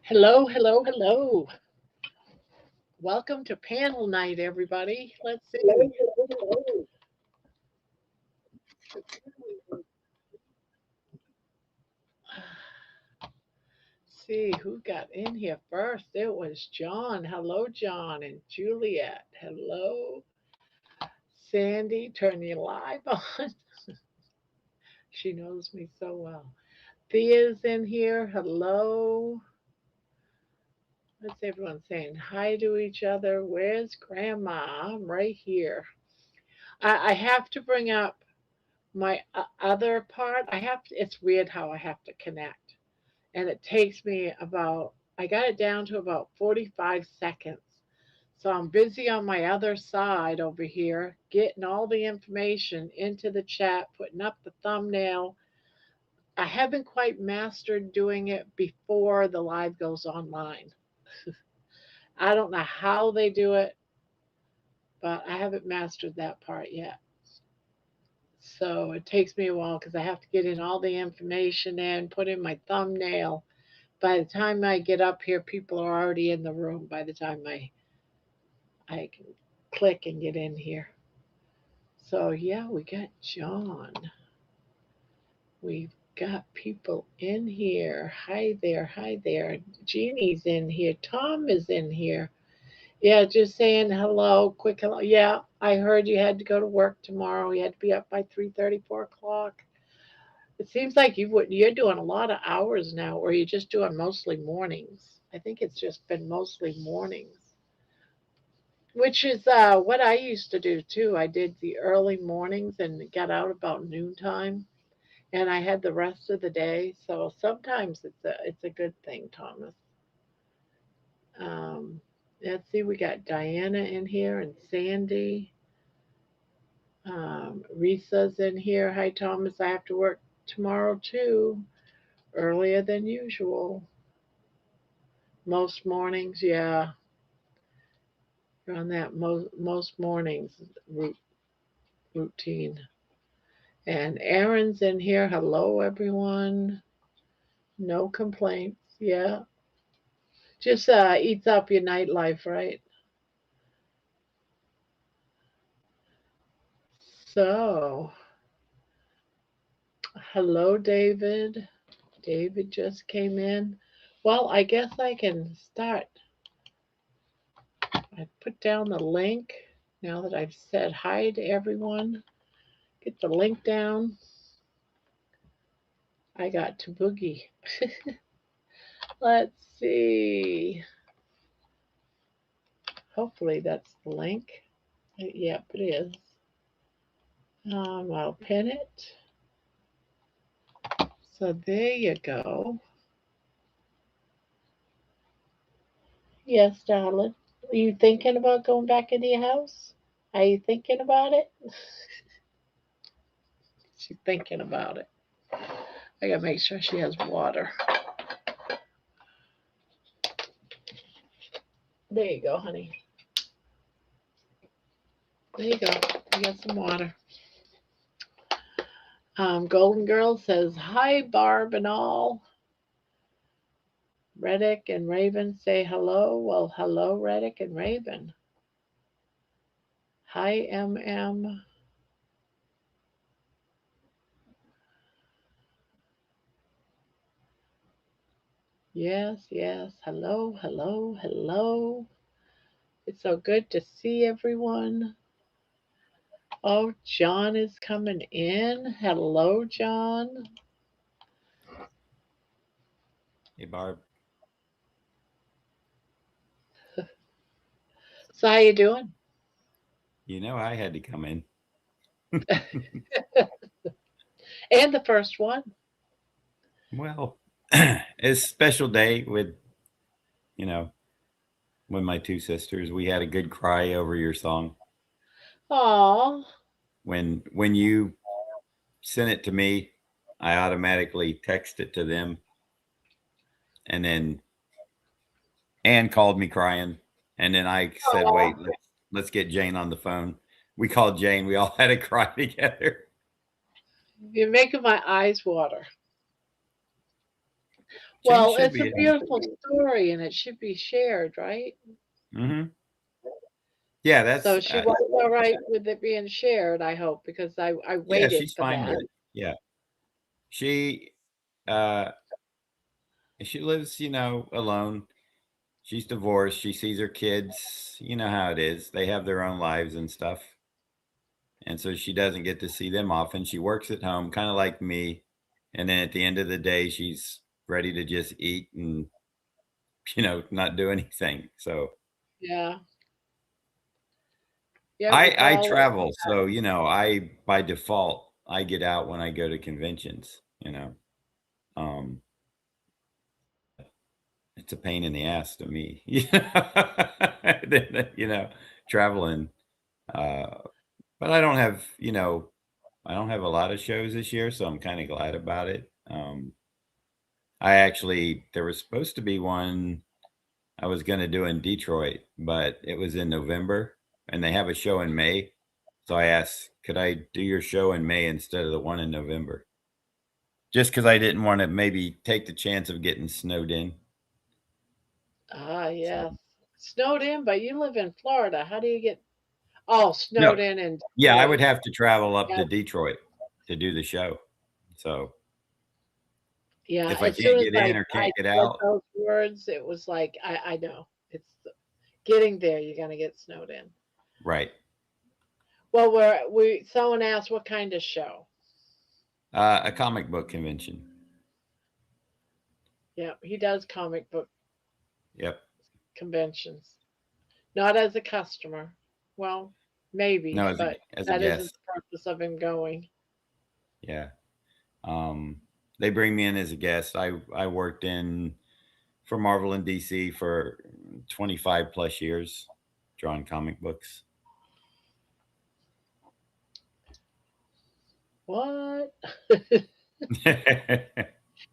Hello, hello, hello. Welcome to panel night, everybody. Let's see. See who got in here first. It was John. Hello, John and Juliet. Hello, Sandy. Turn your live on. She knows me so well. Thea's in here. Hello. What's everyone saying? Hi to each other. Where's Grandma? I'm right here. I have to bring up my other part. It's weird how I have to connect. And it takes me about, I got it down to about 45 seconds. So I'm busy on my other side over here, getting all the information into the chat, putting up the thumbnail. I haven't quite mastered doing it before the live goes online. I don't know how they do it, but I haven't mastered that part yet. So it takes me a while because I have to get in all the information in, put in my thumbnail. By the time I get up here, people are already in the room by the time I can click and get in here. So yeah, we got John. We've got people in here. Hi there, hi there. Jeannie's in here. Tom is in here. Yeah, just saying hello, quick hello. Yeah, I heard you had to go to work tomorrow. You had to be up by 3:30, 4 o'clock. It seems like you're doing a lot of hours now, or you're just doing mostly mornings. I think it's just been mostly mornings, which is what I used to do too. I did the early mornings and got out about noontime, and I had the rest of the day. So sometimes it's a good thing, Thomas. Um, let's see, we got Diana in here and Sandy. Risa's in here. Hi, Thomas. I have to work tomorrow too, earlier than usual. Most mornings, yeah, you're on that most mornings routine. And Aaron's in here. Hello, everyone. No complaints. Yeah, just eats up your nightlife, right? So, hello, David. David just came in. Well, I guess I can start. I put down the link now that I've said hi to everyone. Get the link down. I got to boogie. Let's see. Hopefully that's the link. Yep, it is. I'll pin it. So there you go. Yes, darling. Are you thinking about going back into your house? Are you thinking about it? She's thinking about it. I gotta make sure she has water. There you go, honey. There you go. You got some water. Golden Girl says, hi, Barb and all. Reddick and Raven say hello. Well, hello, Reddick and Raven. Hi, MM. Yes, yes. Hello, hello, hello. It's so good to see everyone. Oh, John is coming in. Hello, John. Hey, Barb. So how you doing? You know I had to come in. And the first one. Well, it's a special day with, you know, with my two sisters. We had a good cry over your song. Aw. When you sent it to me, I automatically texted it to them, and then Anne called me crying, and then I said, Aw. "Wait, let's get Jane on the phone." We called Jane. We all had a cry together. You're making my eyes water. Change Well, should it's be a in. beautiful story and it should be shared, right? Hmm. Yeah, So that's she was all right with it being shared, I hope, because I yeah, waited she's for fine that. with it. Yeah. She uh she lives, alone. She's divorced. She sees her kids. You know how it is. They have their own lives and stuff. And so she doesn't get to see them often. She works at home, kind of like me. And then at the end of the day, she's ready to just eat and, not do anything. So Yeah. Yeah, we've I all travel. So, I, by default, I get out when I go to conventions. Um, it's a pain in the ass to me, traveling. Uh, but I don't have a lot of shows this year, so I'm kind of glad about it. There was supposed to be one I was going to do in Detroit, but it was in November and they have a show in May. So I asked, could I do your show in May instead of the one in November? Just because I didn't want to maybe take the chance of getting snowed in. So, yes. Snowed in, but you live in Florida. How do you get oh, no, snowed in yeah, I would Detroit. have to travel up Yeah. to Detroit to do the show. So Yeah, if I as soon can't as get I in or I can't get said out, those words, it was like I know. It's getting there, you're gonna get snowed in. right. Well, we someone asked what kind of show. A comic book convention. Yeah, he does comic book Yep. conventions. Not as a customer. Well, maybe, No, but as a that isn't guest. the purpose of him going. Yeah. Um, they bring me in as a guest. I worked in for Marvel and DC for 25 plus years, drawing comic books. What?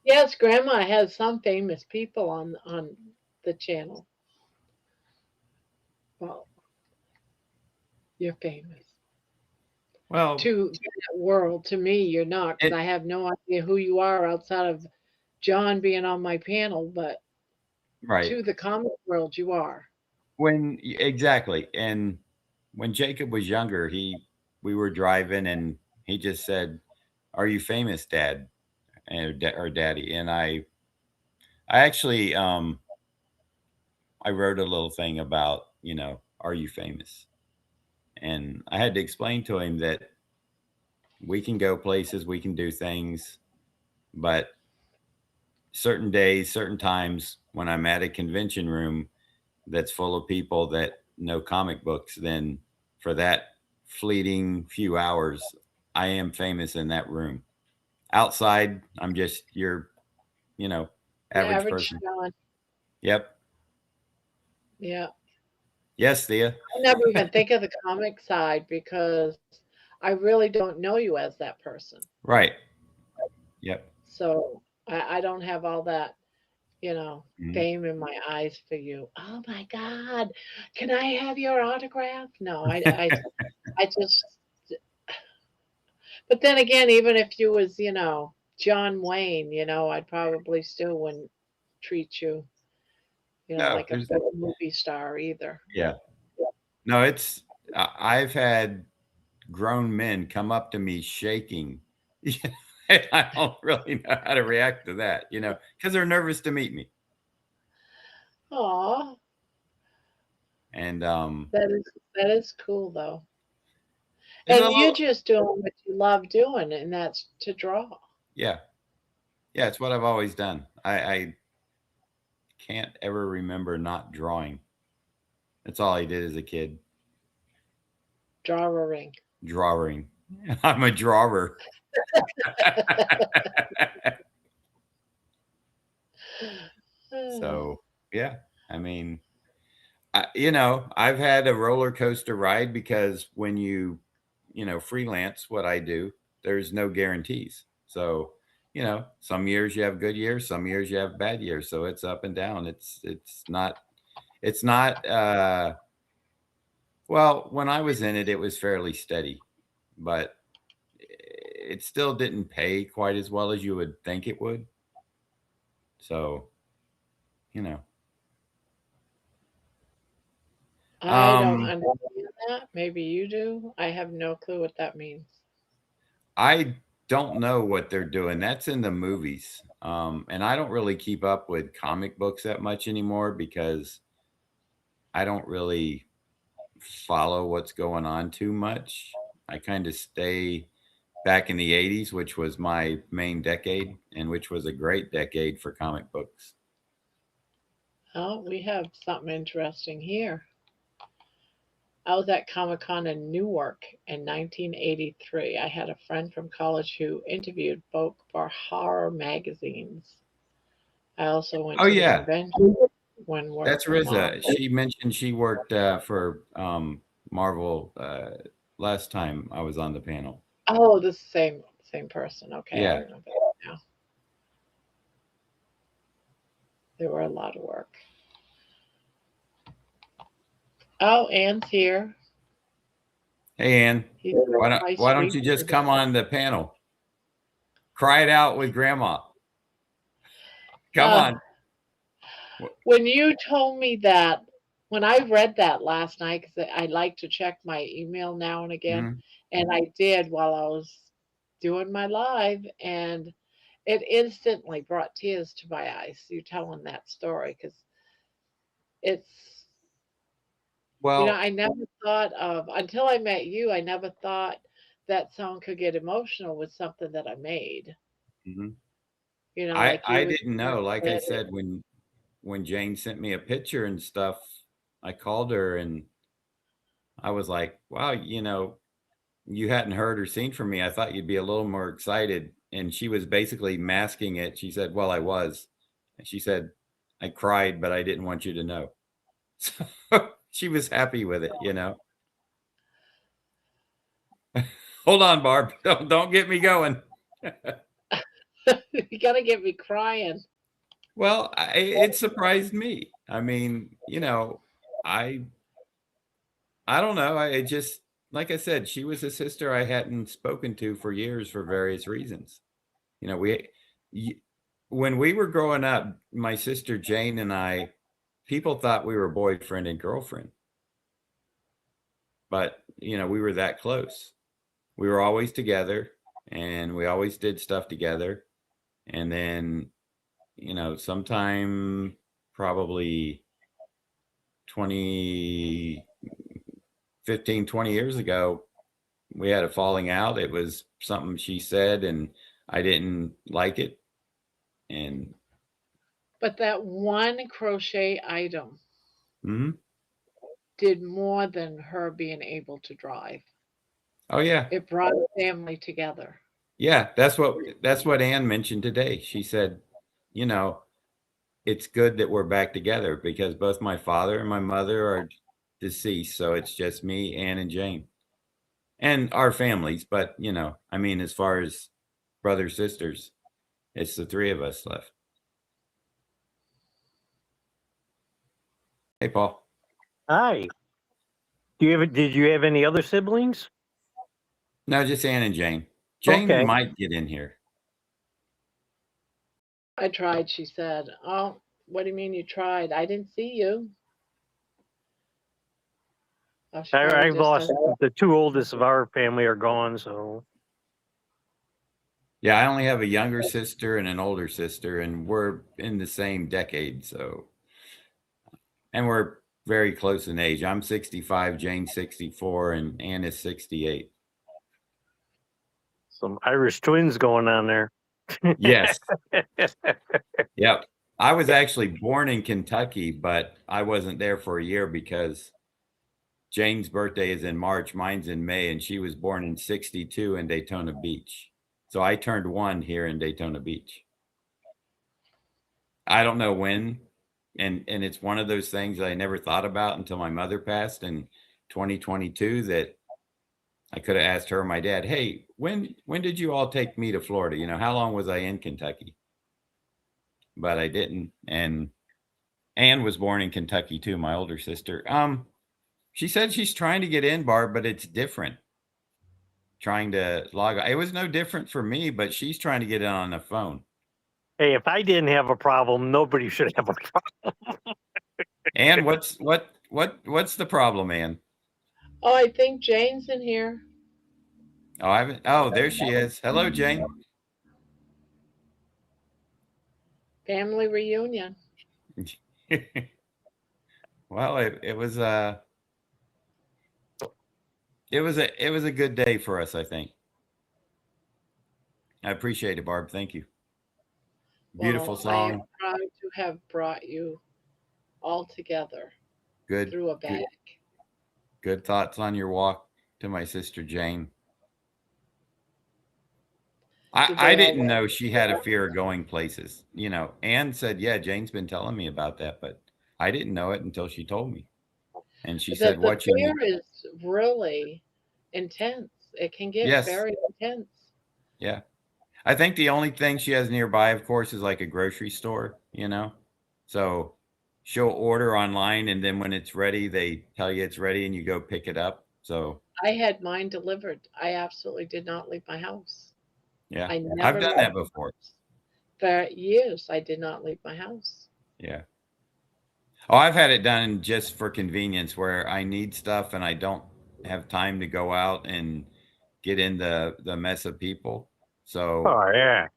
Yes, Grandma has some famous people on the channel. Well, you're famous Well, to that world. To me, you're not because it I have no idea who you are outside of John being on my panel. But right to the comic world, you are. exactly. And when Jacob was younger, he we were driving and he just said, "Are you famous, Dad?" Or Daddy? And I actually I wrote a little thing about are you famous? And I had to explain to him that we can go places, we can do things, but certain days, certain times when I'm at a convention room that's full of people that know comic books, then for that fleeting few hours, I am famous in that room. Outside, I'm just your, you know, The average average person. John. Yep. Yeah. Yes, Thea. I never even think of the comic side because I really don't know you as that person. Right. Yep. So I don't have all that, Mhm. fame in my eyes for you. Oh my God, can I have your autograph? No, I just, but then again, even if you was, John Wayne, I'd probably still wouldn't treat you, No, like a there's big movie star either. yeah. No, I've had grown men come up to me shaking. I don't really know how to react to that, because they're nervous to meet me. Aw, And that is cool though. there's And a you little, just doing what you love doing, and that's to draw. yeah, yeah, it's what I've always done. I can't ever remember not drawing. That's all I did as a kid, Drawing. drawing. I'm a drawer. So yeah, I mean, I've had a roller coaster ride because when freelance what I do, there's no guarantees. So, some years you have good years, some years you have bad years. So it's up and down. It's not well, when I was in it, it was fairly steady, but it still didn't pay quite as well as you would think it would. So, you know. I don't understand that. Maybe you do. I have no clue what that means. I don't know what they're doing. That's in the movies. And I don't really keep up with comic books that much anymore because I don't really follow what's going on too much. I kind of stay back in the 80s, which was my main decade and which was a great decade for comic books. Oh, we have something interesting here. I was at Comic Con in Newark in 1983. I had a friend from college who interviewed folk for horror magazines. I also went Oh, to the yeah. convention when work That's from home. Riza. She mentioned she worked for Marvel last time I was on the panel. Oh, the same person. Okay, I Yeah. remember that now. There were a lot of work. Oh, Anne's here. Hey, Ann, He's my why don't sweet. you just come on the panel? Cry it out with Grandma. Come Uh, on. when you told me that, when I read that last night, because I like to check my email now and again, Mhm. and I did while I was doing my live, and it instantly brought tears to my eyes. You telling that story because it's, Well, I never thought of until I met you. I never thought that someone could get emotional with something that I made. mhm. Like you I would didn't know. Like I said, when Jane sent me a picture and stuff, I called her and I was like, "Wow, you hadn't heard or seen from me. I thought you'd be a little more excited." And she was basically masking it. She said, "Well, I was." And she said, "I cried, but I didn't want you to know." So she was happy with it. Hold on, Barb. Don't get me going. you gotta get me crying. Well, it surprised me. I mean, I I don't know. It just like I said, she was a sister I hadn't spoken to for years for various reasons. You know, we y- when we were growing up, my sister Jane and I, people thought we were boyfriend and girlfriend, but we were that close. We were always together and we always did stuff together. And then, sometime probably 20, 15, 20 years ago, we had a falling out. It was something she said and I didn't like it. And But that one crochet item mhm. did more than her being able to drive. Oh yeah. It brought a family together. Yeah, that's what Ann mentioned today. She said, you know, it's good that we're back together because both my father and my mother are deceased, so it's just me, Ann, and Jane, and our families. But I mean, as far as brothers sisters, it's the three of us left. Hey, Paul. Hi. Did you have any other siblings? No, just Ann and Jane. Jane Okay. might get in here. I tried, she said. Oh, what do you mean you tried? I didn't see you. Oh, she probably I've just lost doesn't. the two oldest of our family are gone, so Yeah, I only have a younger sister and an older sister, and we're in the same decade, and we're very close in age. I'm 65, Jane's 64, and Ann is 68. some Irish twins going on there. Yes. Yep. I was actually born in Kentucky, but I wasn't there for a year because Jane's birthday is in March, mine's in May, and she was born in 62 in Daytona Beach. So I turned 1 here in Daytona Beach. I don't know when, and it's one of those things that I never thought about until my mother passed in 2022 that I could have asked her or my dad, "Hey, when did you all take me to Florida? How long was I in Kentucky?" But I didn't. And Ann was born in Kentucky too, my older sister. She said she's trying to get in, Barb, but it's different. Trying to log on. It was no different for me, but she's trying to get in on the phone. Hey, if I didn't have a problem, nobody should have a problem. And what's the problem, Ann? Oh, I think Jane's in here. Oh, I haven't. Oh, there she is. Hello, Jane. Family reunion. Well, it was it was a good day for us, I think. I appreciate it, Barb. Thank you. Beautiful Well, I am song. proud to have brought you all together Good, through a bag. good thoughts on your walk to my sister Jane. Did I they all didn't know she had a fear of going places. You know, Ann said, "Yeah, Jane's been telling me about that," but I didn't know it until she told me. And she said, the "What fear you?" is really intense. It can get Yes, very intense. yeah. I think the only thing she has nearby, of course, is like a grocery store. You know, so she'll order online, and then when it's ready, they tell you it's ready, and you go pick it up. So I had mine delivered. I absolutely did not leave my house. yeah, I I've never done left that my before. house. For years, I did not leave my house. Yeah. Oh, I've had it done just for convenience where I need stuff and I don't have time to go out and get in the mess of people. So Oh yeah.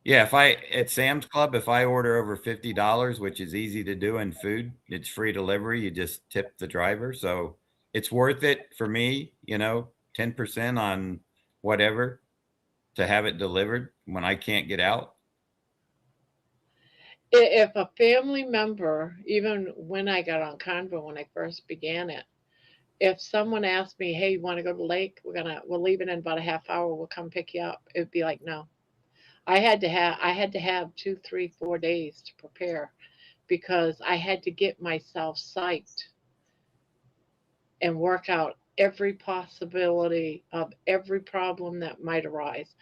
yeah, if I at Sam's Club, if I order over $50, which is easy to do in food, it's free delivery. You just tip the driver. So it's worth it for me, 10% on whatever to have it delivered when I can't get out. If a family member, even when I got on Convo when I first began it, if someone asked me, "Hey, you want to go to the lake? We're leaving in about a half hour. We'll come pick you up." It'd be like, no. I had to have 2, 3, 4 days to prepare because I had to get myself psyched and work out every possibility of every problem that might arise.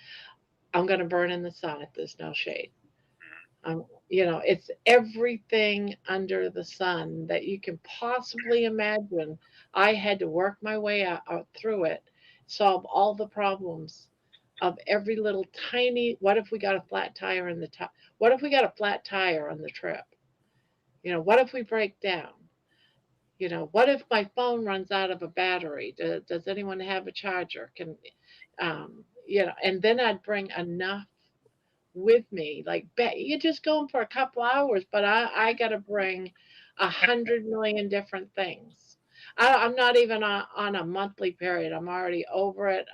I'm going to burn in the sun if there's no shade. It's everything under the sun that you can possibly imagine. I had to work my way out through it, solve all the problems of every little tiny. What if we got a flat tire in the top? What if we got a flat tire on the trip? What if we break down? What if my phone runs out of a battery? Does anyone have a charger? And then I'd bring enough with me. Like, bet you're just going for a couple hours, but I got to bring 100 million different things. I'm not even on a monthly period. I'm already over it.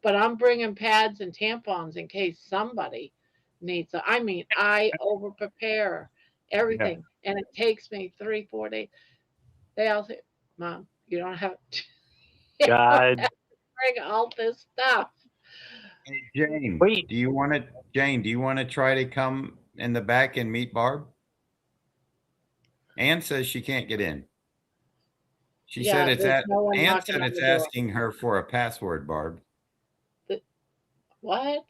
But I'm bringing pads and tampons in case somebody needs it. I mean, I over prepare Yeah. everything, and it takes me 3, 4 days. They all say, "Mom, you don't have to, you don't God. have to bring all this stuff." Hey, Jane, Wait. Do you want to try to come in the back and meet Barb? Ann says she can't get in. She said Yeah, it's there's at no one Ann knocking said on it's the door. asking her for a password, Barb. The, what?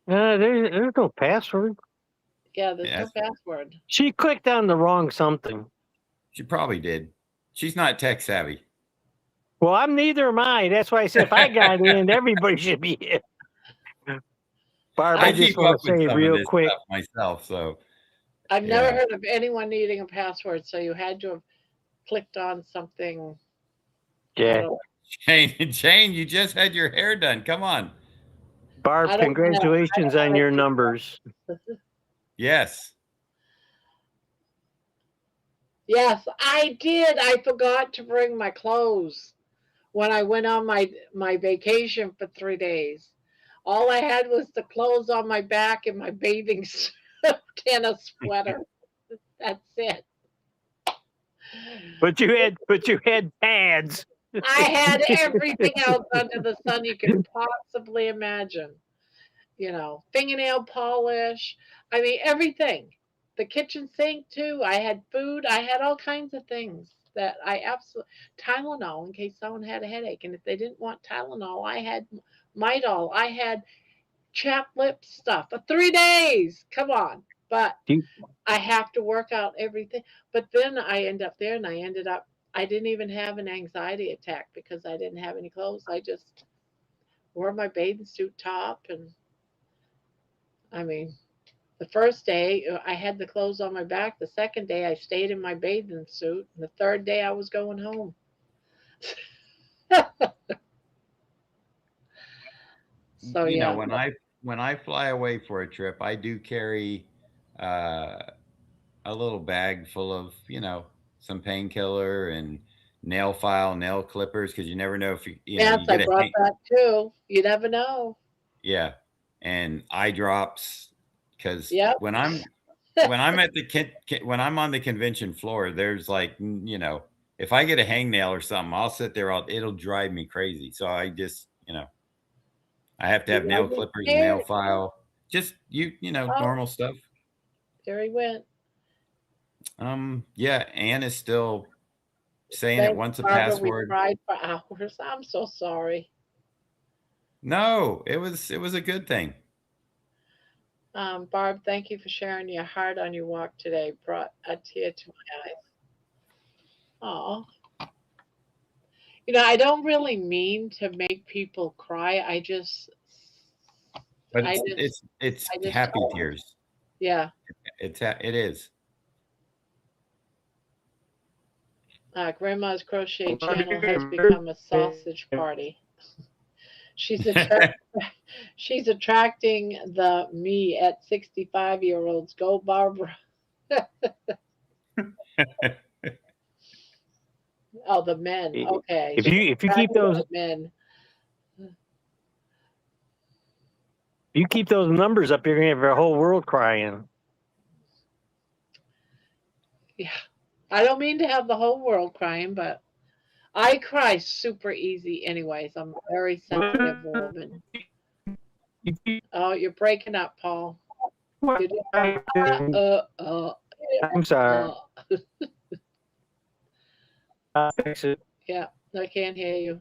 There's no password. Yeah, there's no Yes, password. She clicked on the wrong something. she probably did. She's not tech savvy. Well, I'm neither am I. That's why I said if I got in, everybody should be in. Barb, I I I've just keep want up to with say some of real this quick. stuff myself, so I've never yeah. heard of anyone needing a password, so you had to have clicked on something. I Yeah. don't. Jane, you just had your hair done. Come on. Barb, I don't know. I congratulations don't on know your anything numbers. about this. Yes. Yes, I did. I forgot to bring my clothes when I went on my vacation for 3 days. All I had was the clothes on my back and my bathing suit and a sweater. That's it. But you had pads. I had everything else under the sun you could possibly imagine. Fingernail polish. I mean, everything. The kitchen sink, too. I had food. I had all kinds of things that I absolutely. Tylenol in case someone had a headache. And if they didn't want Tylenol, I had Midol. I had chapped lip stuff for 3 days. Come on. But You- I have to work out everything. But then I end up there and I didn't even have an anxiety attack because I didn't have any clothes. I just wore my bathing suit top and I mean, the first day I had the clothes on my back. The second day I stayed in my bathing suit. And the third day I was going home. So You know, yeah, when I fly away for a trip, I do carry uh, a little bag full of, you know, some painkiller and nail file, nail clippers, because you never know if you know, yes, you I get a brought that too. You never know. yeah, and eye drops, because Yep. when I'm at the when I'm on the convention floor, there's like you know, if I get a hangnail or something, I'll sit there all it'll drive me crazy. So I just you know I have to You have nail wasn't clippers, nail scared. file, just you know Oh, normal stuff. there he went. Yeah, Anne is still saying it Thanks, wants a Barbara. We password. cried for hours. I'm so sorry. No, it was a good thing. Barb, thank you for sharing your heart on your walk today. Brought a tear to my eyes. Oh, I don't really mean to make people cry. But I just, it's I just, happy tears. yeah. It is. Grandma's crochet channel has become a sausage party. She's attract, she's attracting the me at 65-year-olds. Go, Barbara. Oh, the men. Okay, If she's you keep attracting those the men. numbers up, you're gonna have the whole world crying. Yeah, I don't mean to have the whole world crying, but I cry super easy, anyways. I'm a very sensitive woman. Oh, you're breaking up, Paul. You did, uh, I'm sorry. uh. I'll fix it. Yeah, I can't hear you.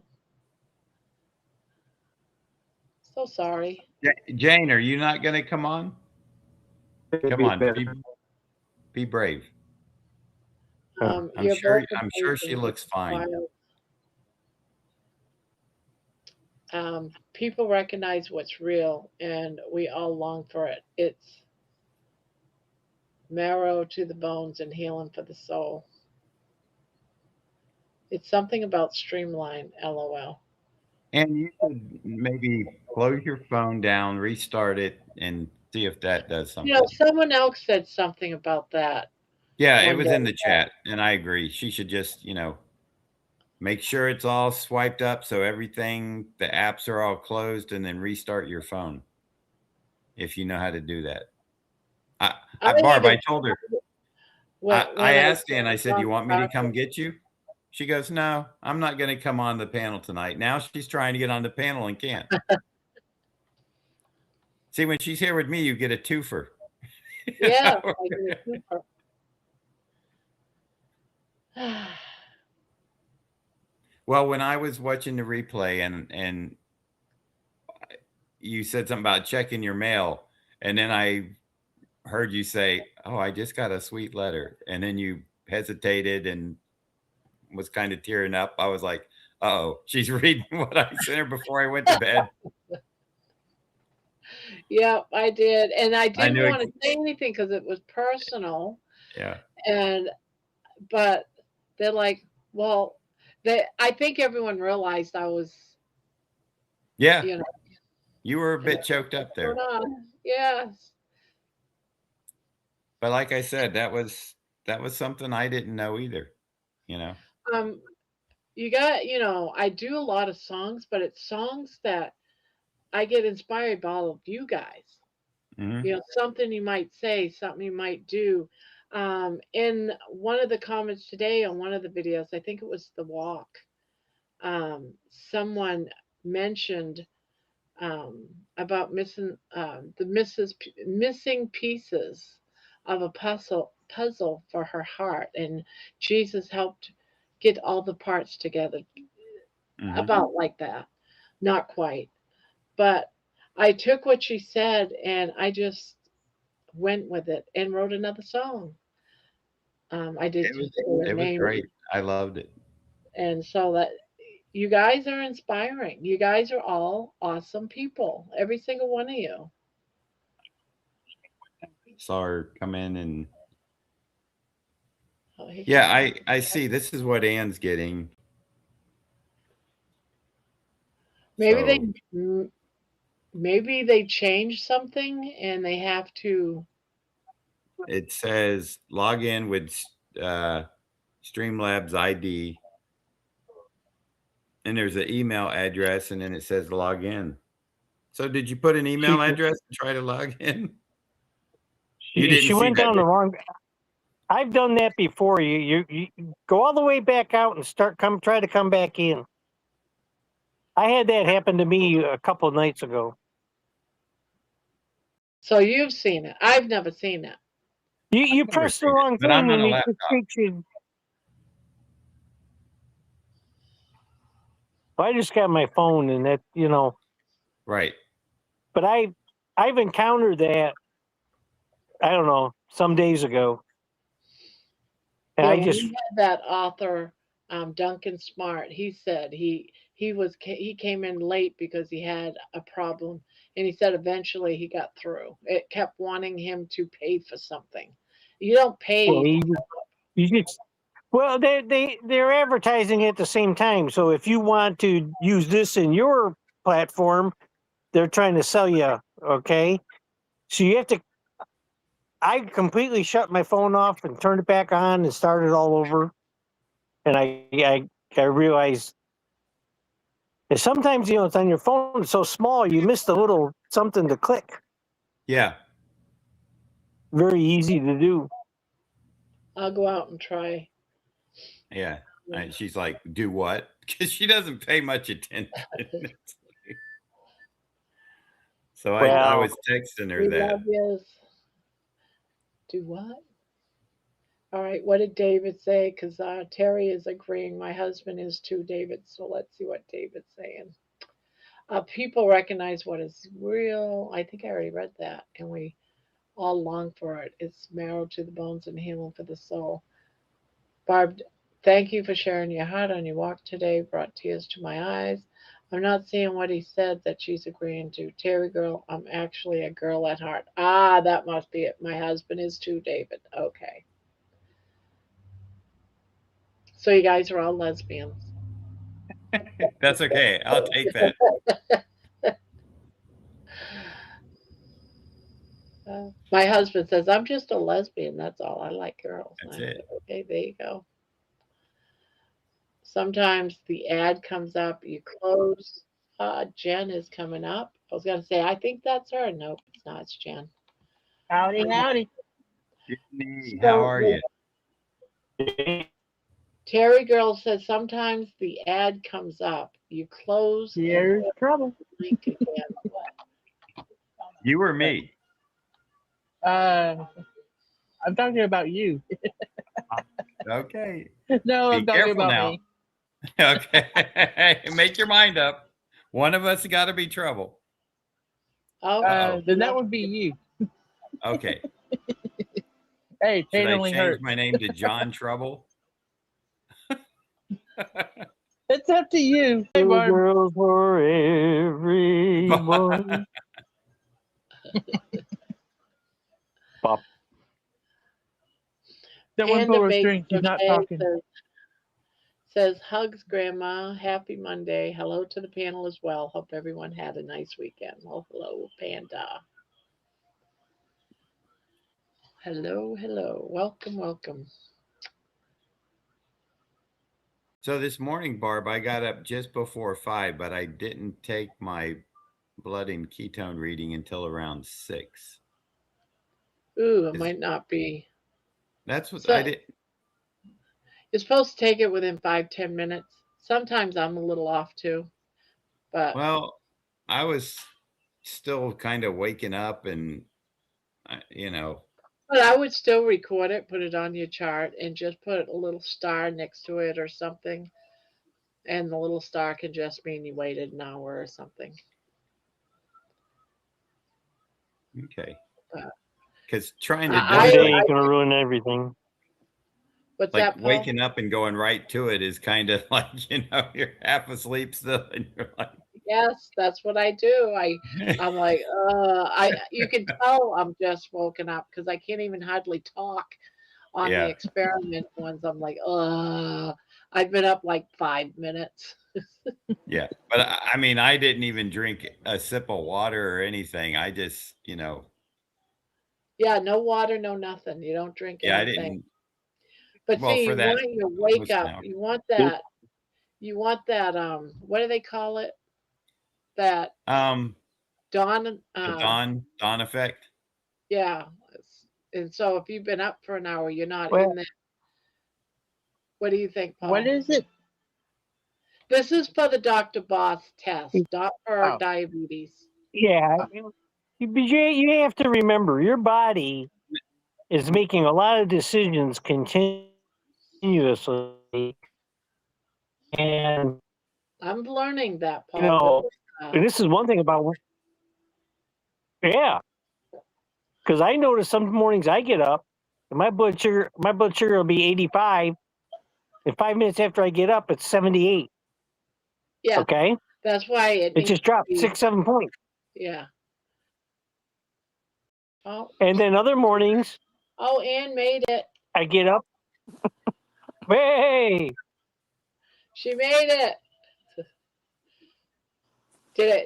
So sorry. Jane, are you not going to come on? It'll Come be on, better. be brave. You're both I'm sure she amazing. It's looks fine. wild. People recognize what's real, and we all long for it. It's marrow to the bones and healing for the soul. It's something about streamline, lol. And you should maybe close your phone down, restart it, and see if that does something. Someone else said something about that Yeah, it one was day. in the chat, and I agree. She should just, you know, make sure it's all swiped up so everything, the apps are all closed, and then restart your phone if you know how to do that. I Barb, even I told her, I when I asked Ann, I said, "You want me to come get you?" She goes, "No, I'm not going to come on the panel tonight." Now she's trying to get on the panel and can't. See, when she's here with me, you get a twofer. yeah, I do super. Well, when I was watching the replay and you said something about checking your mail, and then I heard you say, "Oh, I just got a sweet letter," and then you hesitated and was kind of tearing up. I was like, "Oh, she's reading what I sent her before I went to bed." Yeah, I did, and I I didn't knew it. want to say anything because it was personal, Yeah, and but they're like, well, I think everyone realized I was, yeah. you know, You were a and bit choked up going there, on. Yes. but like I said, that was something I didn't know either. You know. Um, you got, I do a lot of songs, but it's songs that I get inspired by all of you guys. Hmm. Something you might say, something you might do. In one of the comments today on one of the videos, I think it was the walk, someone mentioned about missing missing pieces of a puzzle for her heart, and Jesus helped get all the parts together. Hmm. About like that, not quite, but I took what she said and I just went with it and wrote another song. I did just put a It was name, great. I loved it. and so that you guys are inspiring. You guys are all awesome people, every single one of you. saw her come in and Oh, he yeah, can- I see. This is what Ann's getting. Maybe So maybe they changed something and they have to. it says log in with Streamlabs ID. And there's an email address, and then it says log in. So did you put an email address and try to log in? You didn't She see went that, down did the you? wrong. I've done that before. You go all the way back out and try to come back in. I had that happen to me a couple of nights ago. So you've seen it. I've never seen it. You Never press the seen it, wrong but I'm thing on and a it just laptop. takes you. I just got my phone and that Right. but I've encountered that. I don't know, some days ago. And Yeah, I when just we had that author, Duncan Smart, he said he came in late because he had a problem, and he said eventually he got through. It kept wanting him to pay for something. You don't well, pay. you just well they're advertising at the same time. So if you want to use this in your platform, they're trying to sell you. Okay, so you have to. I completely shut my phone off and turned it back on and started all over. And I realized that sometimes it's on your phone. It's so small you miss the little something to click. Yeah. Very easy to do. I'll go out and try. Yeah. She's like, do what? Because she doesn't pay much attention. So I Well, was texting her We that. love yous. Do what? All right. What did David say? Because Terry is agreeing. My husband is too, David. So let's see what David's saying. People recognize what is real. I think I already read that, and we all long for it. It's marrow to the bones and healing for the soul. Barb, thank you for sharing your heart on your walk today. Brought tears to my eyes. I'm not seeing what he said that she's agreeing to. Terry girl, I'm actually a girl at heart. Ah, that must be it. My husband is too, David. Okay. So you guys are all lesbians. That's okay. I'll take that. My husband says, I'm just a lesbian. That's all. I like girls. That's I said, it. okay, there you go. Sometimes the ad comes up, you close. Jen is coming up. I was going to say, I think that's her. Nope, it's not. It's Jen. Howdy, howdy. Jenny, how So are you? Terry Girl says sometimes the ad comes up, you close and Here's trouble. link again. You or me? I'm talking about you. Okay. No, Be I'm talking careful about now. me. Okay. Make your mind up. One of us got to be trouble. Oh, Then that would be you. Okay. Hey, Should I channeling change hurt. my name to John Trouble? It's up to you. Hey, Two Barb. girls for everyone. Pop. That one Panda pull Baked string. She's not Crochet talking. says, hugs, Grandma. Happy Monday. Hello to the panel as well. Hope everyone had a nice weekend. Well, hello, Panda. Hello, hello. Welcome, welcome. So this morning, Barb, I got up just before 5, but I didn't take my blood and ketone reading until around 6. Ooh, it might not be. That's what So I did. you're supposed to take it within 5-10 minutes. Sometimes I'm a little off too, but Well, I was still kind of waking up and, but I would still record it, put it on your chart, and just put a little star next to it or something. And the little star can just mean you waited an hour or something. okay. But Because trying to One do day it, ain't gonna ruin everything. What's like that, Paul? waking up and going right to it is kind of like, you're half asleep still. And you're like, Yes, that's what I do. I'm like, you can tell I'm just woken up because I can't even hardly talk on the Yeah. experiment ones. I'm like, I've been up like 5 minutes. Yeah. But I mean, I didn't even drink a sip of water or anything. I just, Yeah, no water, no nothing. You don't drink yeah, I anything. didn't. But Well, see, for you that want you to wake almost an up. hour. You want that, what do they call it? That Um, dawn, the dawn effect. yeah. And so if you've been up for an hour, you're not in Well, there. What do you think, What Paul? is it? This is for the Dr. Boss test, not for Oh, diabetes. yeah. oh, You have to remember your body is making a lot of decisions continuously, and I'm learning that, you Paul. know, and this is one thing about yeah, because I notice some mornings I get up and my blood sugar will be 85, and 5 minutes after I get up, it's 78. Yeah, Okay, that's why it it needs just to dropped be. 6, 7 points. Yeah. Oh, And then other mornings Ann made it. I get up, hey, She made it.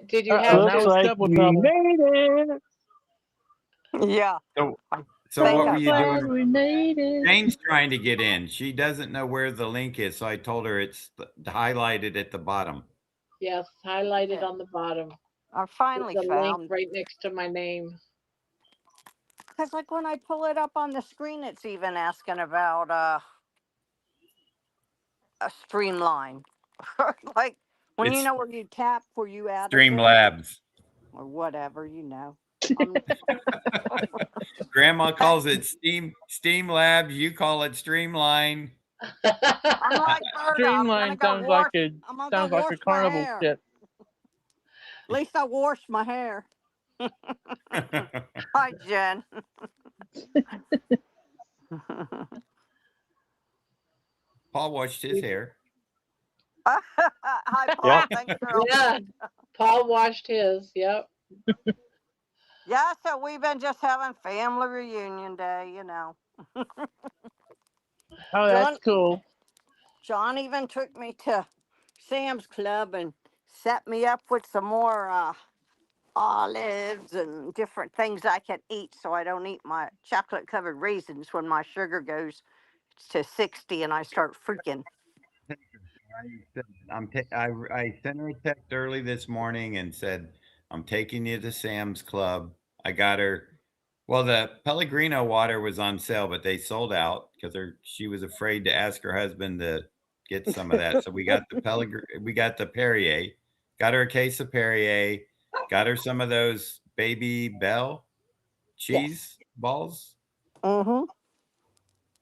Did you have now looks to? it's like double we trouble. made it. Yeah, So, I so think what So were I you glad doing? we made it. Jane's trying to get in. She doesn't know where the link is, so I told her it's highlighted at the bottom. Yes, highlighted did. on the bottom. I There's finally a link found right next to my name. because like when I pull it up on the screen, it's even asking about a streamline. Like when you It's know where you tap where you added this Streamlabs. or whatever, you know. Um, Grandma calls it Steam Labs. You call it Streamline. I'm like Berta. I'm gonna Streamline go wash. I'm gonna go sounds like wash a my carnival hair. ship. At least I washed my hair. Hi, Jen. Paul washed his hair. Hi, Yeah. Paul. Thanks for helping Yeah, me. Paul washed his. Yep. Yeah, so we've been just having family reunion day, you know. Oh, John that's cool. John even took me to Sam's Club and set me up with some more olives and different things I can eat so I don't eat my chocolate covered raisins when my sugar goes to 60 and I start freaking. I sent her a text early this morning and said, I'm taking you to Sam's Club. I got her. Well, the Pellegrino water was on sale, but they sold out because she was afraid to ask her husband to get some of that. So we got the Perrier, got her a case of Perrier, got her some of those Baby Bell Yes. cheese balls. Mm-hmm.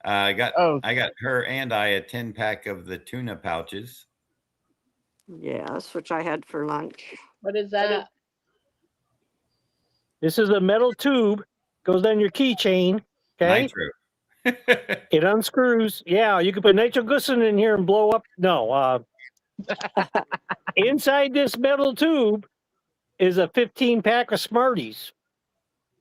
Oh, I got her and I a 10-pack of the tuna pouches. Yeah, that's what I had for lunch. What is that? This is a metal tube, goes down your keychain. Okay, Nitro. it unscrews. Yeah, you can put nitroglycerin in here and blow up. No, inside this metal tube is a 15-pack of Smarties,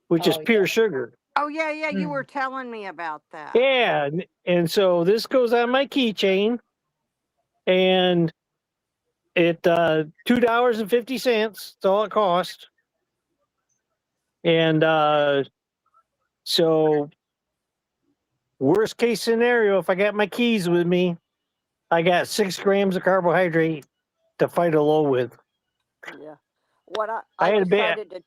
which is Oh, pure sugar. Oh yeah, you Hmm. were telling me about that. Yeah, and so this goes on my keychain, and it $2.50. That's all it costs. And so, worst case scenario, if I got my keys with me, I got 6 grams of carbohydrate to fight a low with. Yeah. What I I had a bit. decided to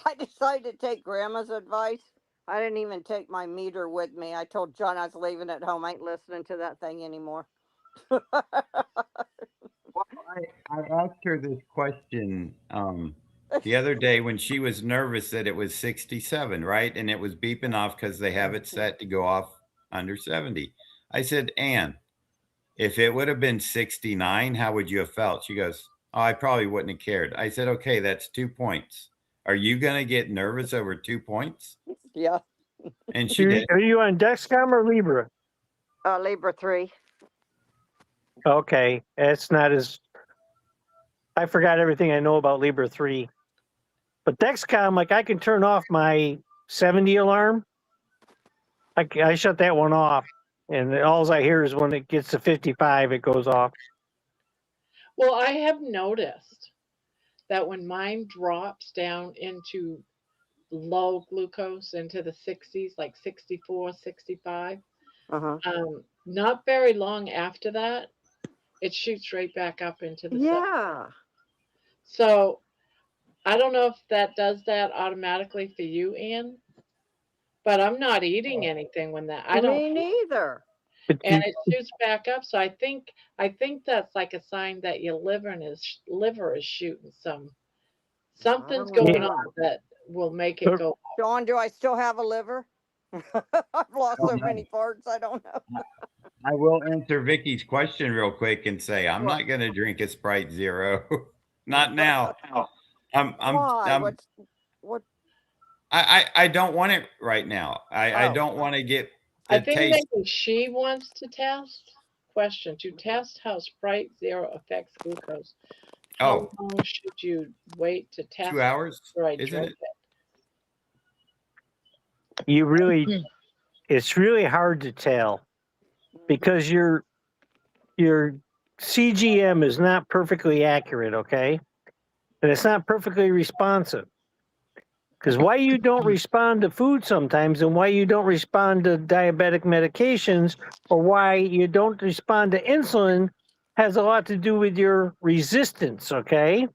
I decided to take Grandma's advice. I didn't even take my meter with me. I told John I was leaving it home. I ain't listening to that thing anymore. Well, I asked her this question the other day when she was nervous that it was 67, right? And it was beeping off because they have it set to go off under 70. I said, Ann, if it would have been 69, how would you have felt? She goes, oh, I probably wouldn't have cared. I said, okay, that's 2 points. Are you going to get nervous over 2 points? Yeah. And she did. Are you on Dexcom or Libra? Libra 3. Okay, it's not as. I forgot everything I know about Libra 3. But Dexcom, like I can turn off my 70 alarm. I shut that one off. And all I hear is when it gets to 55, it goes off. Well, I have noticed that when mine drops down into low glucose into the 60s, like 64, 65, Uh-huh. not very long after that, it shoots right back up into the 70s. Yeah. So I don't know if that does that automatically for you, Ann, but I'm not eating anything when that I don't Me neither. But and it shoots back up. So I think that's like a sign that your liver is shooting something's I don't going you, on know. that will make it go. John, do I still have a liver? I've lost so many parts, I don't know. I will answer Vicky's question real quick and say I'm What? not going to drink a Sprite Zero. Not now. Why? I'm What? I don't want it right now. I Oh, don't want to get I the think taste. maybe she wants to test. Question to test how Sprite Zero affects glucose. How Oh, long should you wait to test 2 hours, before I isn't drink it? you really, it? it's really hard to tell because your CGM is not perfectly accurate, okay? And it's not perfectly responsive. Because why you don't respond to food sometimes and why you don't respond to diabetic medications or why you don't respond to insulin has a lot to do with your resistance, okay?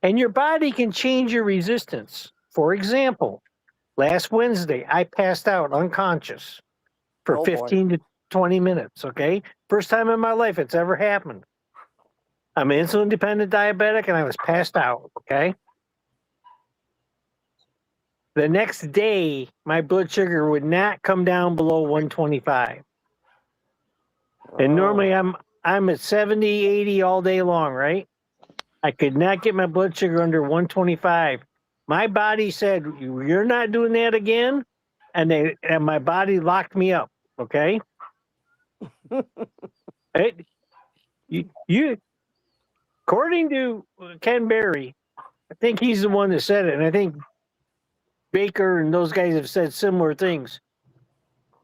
And your body can change your resistance. For example, last Wednesday, I passed out unconscious for Oh boy. 15 to 20 minutes, okay? First time in my life it's ever happened. I'm an insulin dependent diabetic and I was passed out, okay? The next day, my blood sugar would not come down below 125. And Oh. normally I'm at 70, 80 all day long, right? I could not get my blood sugar under 125. My body said, "You're not doing that again," and my body locked me up. Okay, it, you according to Ken Berry, I think he's the one that said it, and I think Baker and those guys have said similar things.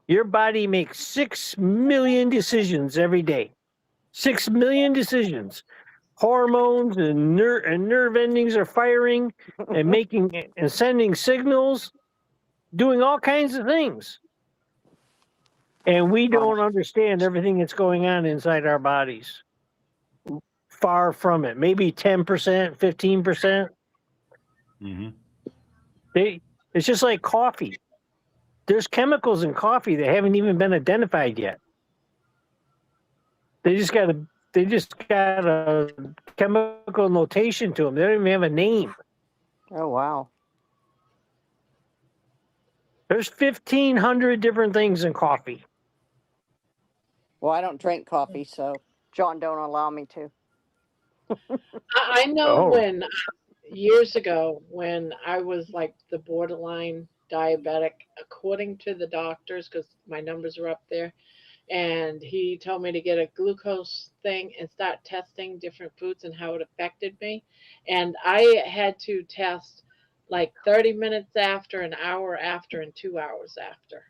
Your body makes 6 million decisions every day. 6 million decisions. Hormones and nerve endings are firing and making and sending signals, doing all kinds of things. And we don't understand everything that's going on inside our bodies. Far from it. Maybe 10%, 15%. Hmm. It's just like coffee. There's chemicals in coffee that haven't even been identified yet. They just got a chemical notation to them. They don't even have a name. Oh wow. There's 1,500 different things in coffee. Well, I don't drink coffee, so John don't allow me to. I know Oh, when years ago when I was like the borderline diabetic, according to the doctors, because my numbers are up there, and he told me to get a glucose thing and start testing different foods and how it affected me. And I had to test like 30 minutes after, an hour after, and 2 hours after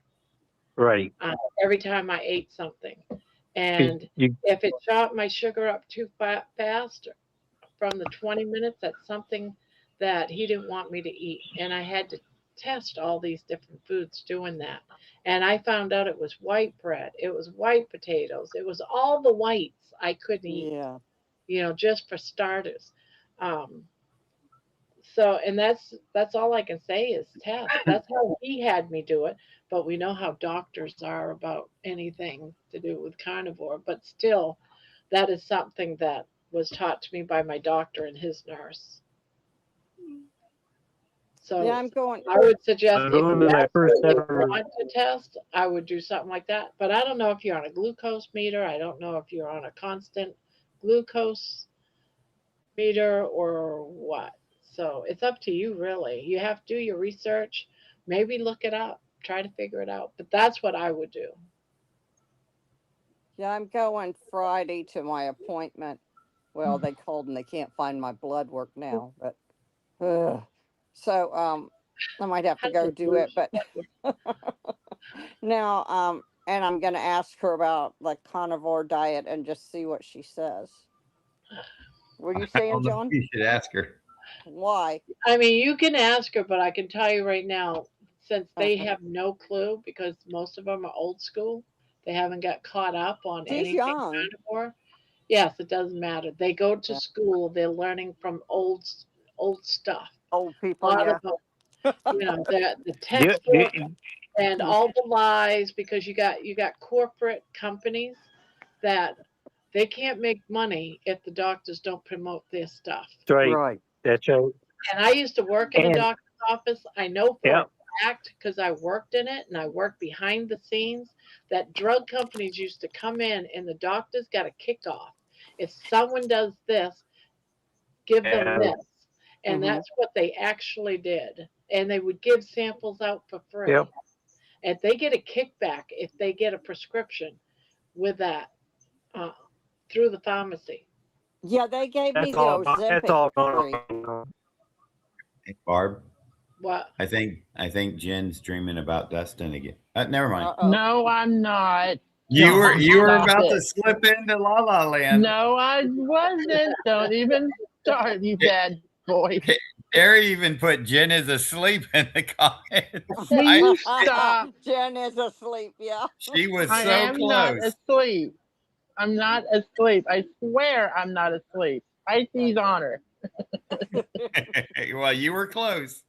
right. every time I ate something. You, And you, if it shot my sugar up too fast from the 20 minutes, that's something that he didn't want me to eat. And I had to test all these different foods doing that. And I found out it was white bread, it was white potatoes, it was all the whites I couldn't eat, Yeah. just for starters. Um, so, and that's all I can say is test. That's how he had me do it. But we know how doctors are about anything to do with carnivore. But still, that is something that was taught to me by my doctor and his nurse. Yeah, So I'm going. I would suggest I'm if going you to my first absolutely ever. want to test, I would do something like that. But I don't know if you're on a glucose meter. I don't know if you're on a constant glucose meter or what. So it's up to you, really. You have to do your research, maybe look it up, try to figure it out. But that's what I would do. Yeah, I'm going Friday to my appointment. Well, they called and they can't find my blood work now, but ugh. So I might have to How's go your do it, Bruce? but now and I'm gonna ask her about the carnivore diet and just see what she says. What are you I saying, don't know. John? You should ask her. Why? I mean, you can ask her, but I can tell you right now, since they Uh, have no clue, because most of them are old school, they haven't got caught up on she's anything young. carnivore. Yes, it doesn't matter. They go to Yeah. school. They're learning from old stuff. Old A people, lot of yeah. them, the Do, do, textbook and all the lies, because you got corporate companies that they can't make money if the doctors don't promote their stuff. that's right. Right. That's right. And I used to work in a And doctor's office. I know for yeah, a fact, because I worked in it and I worked behind the scenes, that drug companies used to come in and the doctors got a kickoff. If someone does this, give them yeah, this. And Mm-hmm. that's what they actually did. And they would give samples out for yep. free. And they get a kickback if they get a prescription with that uh, through the pharmacy. Yeah, they gave me That's the all. That's Ozempic all for going free. on. Hey, Barb, What? I think Jen's dreaming about Dustin again. Never mind. Uh-oh. No, I'm not. You were John, you were stop about to it. slip into La La Land. No, I wasn't. Don't even start, you bad boy. Terry even put Jen is asleep in the comments. Will you stop? Jen is asleep, yeah. She was I so am not close. asleep. I'm not asleep. I swear I'm not asleep. Pisces honor. Well, you were close.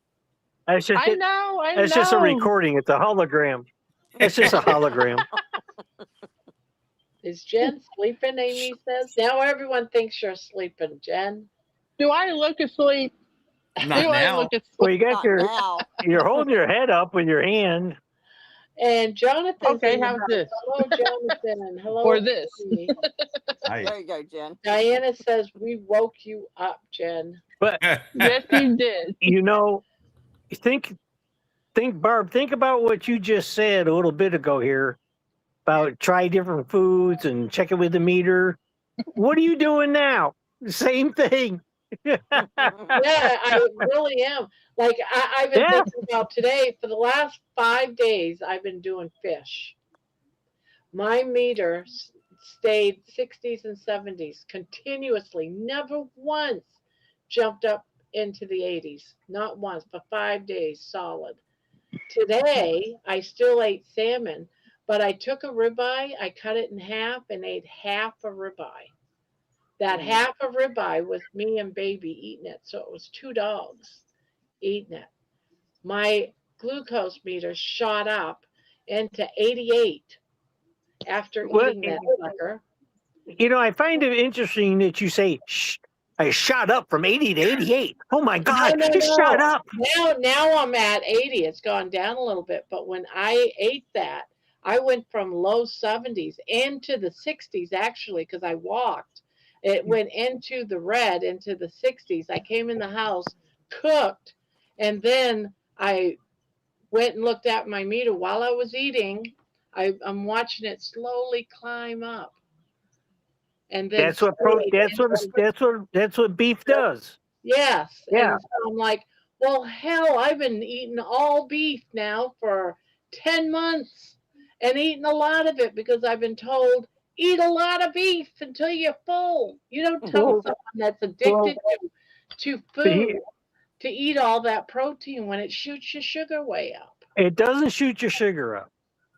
That's just I it. know, I That's just a know. recording. It's a hologram. It's just a hologram. Is Jen sleeping? Amy says. Now everyone thinks you're sleeping, Jen. Do I look asleep? Not Do I now. look asleep? Well, you got Not your now. you're holding your head up with your hand. And Jonathan's Okay, in the how's house. this? Hello, Jonathan, and hello, Or this? Amy. Hi. There you go, Jen. Diana says we woke you up, Jen. But Yes, you did. you know, think, Barb. Think about what you just said a little bit ago here about try different foods and check it with the meter. What are you doing now? Same thing. Yeah, I really am. Like I've been Yeah. thinking about today for the last 5 days. I've been doing fish. My meter stayed 60s and 70s continuously, never once jumped up into the 80s, not once for 5 days solid. Today, I still ate salmon, but I took a ribeye, I cut it in half and ate half a ribeye. That Mm. half a ribeye was me and baby eating it, so it was two dogs eating it. My glucose meter shot up into 88 after Well, eating that sucker. I find it interesting that you say, Shh, I shot up from 80 to 88. Oh my No, God, no, it shot no. up. Now I'm at 80. It's gone down a little bit, but when I ate that, I went from low 70s into the 60s actually because I walked. It went into the red, into the 60s. I came in the house, cooked, and then I went and looked at my meter while I was eating. I'm watching it slowly climb up, and then That's what that's what beef does. yes. Yeah. And so I'm like, well, hell, I've been eating all beef now for 10 months and eating a lot of it because I've been told eat a lot of beef until you're full. You don't tell Well, someone that's well, addicted to but food to eat all that protein when it shoots your sugar way up. it doesn't shoot your sugar up.